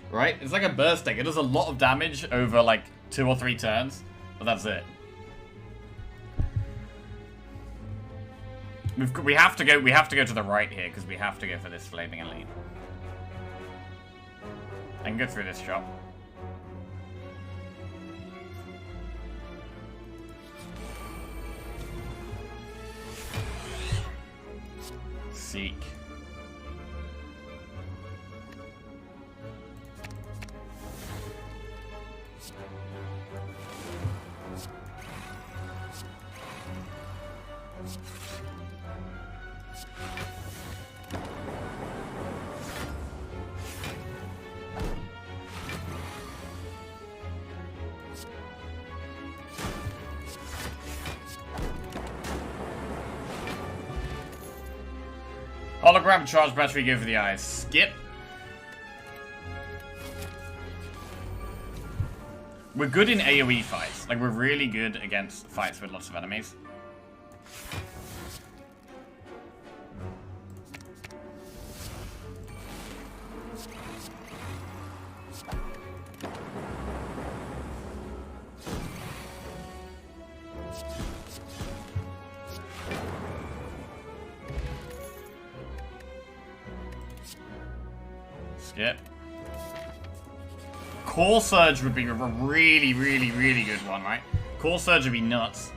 right? It's like a burst deck. It does a lot of damage over like 2 or 3 turns, but that's it. We have to go to the right here because we have to go for this flaming elite. I can go through this shop. Seek. Hologram, charge battery, go for the eyes. Skip. We're good in AoE fights. Like, we're really good against fights with lots of enemies. Skip. Core Surge would be a really, really, really good one, right? Core Surge would be nuts.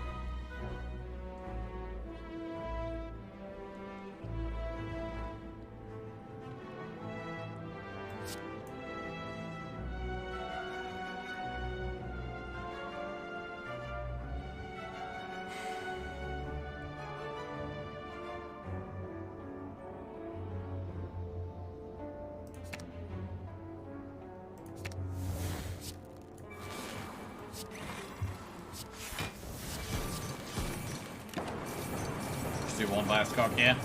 Do one last cock here.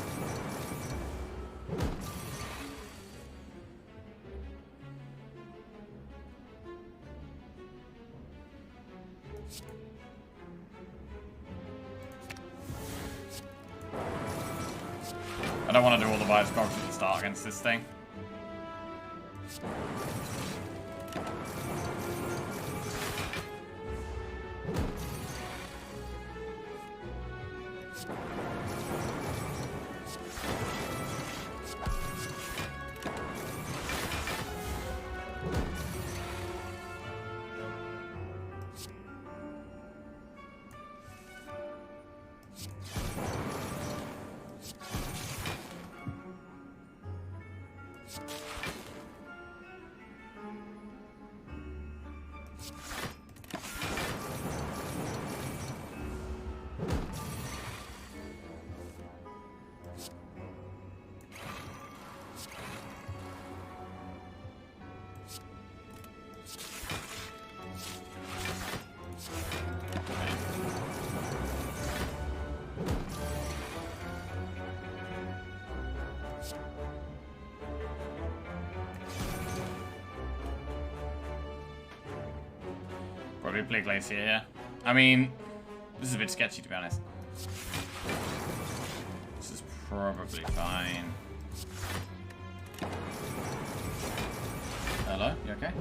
I don't want to do all the bias cogs at the start against this thing. Probably play Glacier here. I mean, this is a bit sketchy to be honest. This is probably fine. Hello, you okay?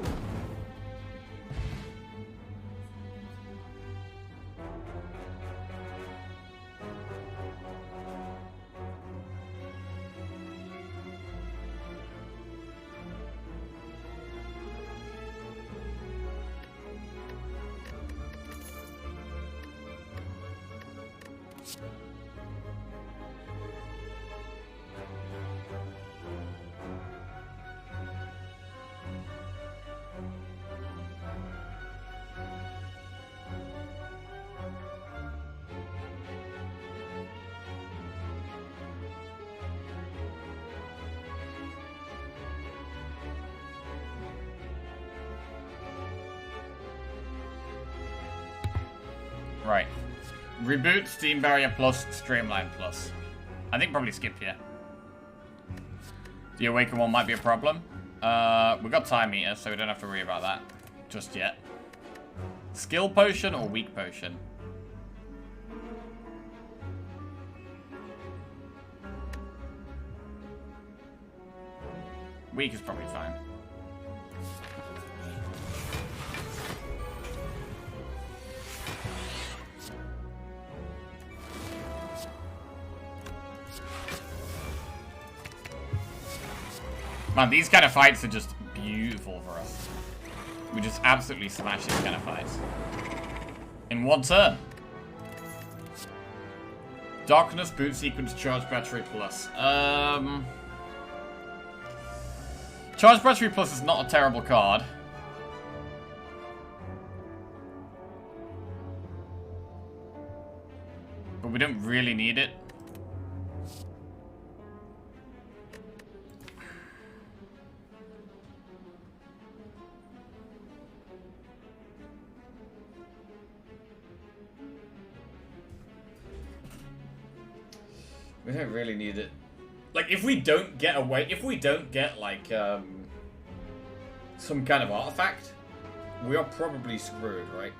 Right. Reboot, Steam Barrier Plus, Streamline Plus. I think probably skip here. The Awaken one might be a problem. We've got Time Meter, so we don't have to worry about that just yet. Skill Potion or Weak Potion? Weak is probably fine. Man, these kind of fights are just beautiful for us. We just absolutely smash these kind of fights. In one turn. Darkness, Boot Sequence, Charge Battery Plus. Charge Battery Plus is not a terrible card. But we don't really need it. We don't really need it. Like, if we don't get away... If we don't get, like, some kind of artifact, we are probably screwed, right?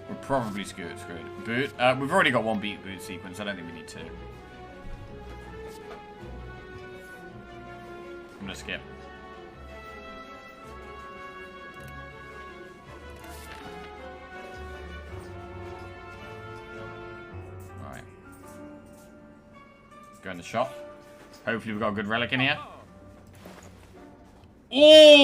We're probably screwed. Boot. We've already got one boot sequence. I don't think we need two. I'm gonna skip. Alright. Go in the shop. Hopefully we've got a good relic in here. Oh!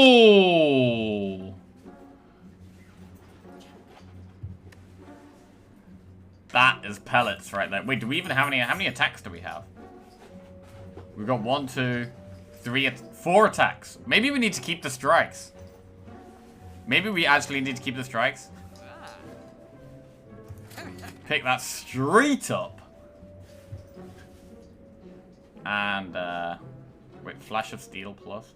That is pellets right there. Wait, do we even have any? How many attacks do we have? We've got 1, 2, 3, 4 attacks. Maybe we need to keep the strikes. Maybe we actually need to keep the strikes. Pick that straight up. And, wait, Flash of Steel plus.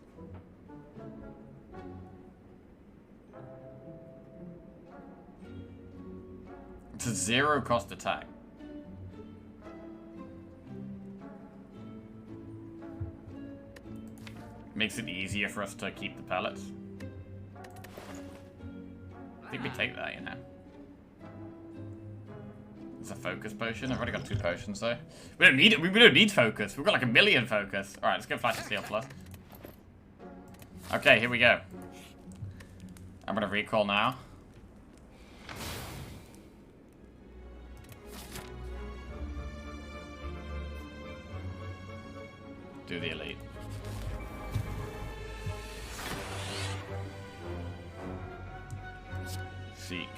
It's a 0 cost attack. Makes it easier for us to keep the pellets. I think we take that, you know. It's a focus potion. I've already got 2 potions though. We don't need it. We don't need focus. We've got like 1,000,000 focus. Alright, let's go Flash of Steel plus. Okay, here we go. I'm gonna recall now. Do the elite. Seek.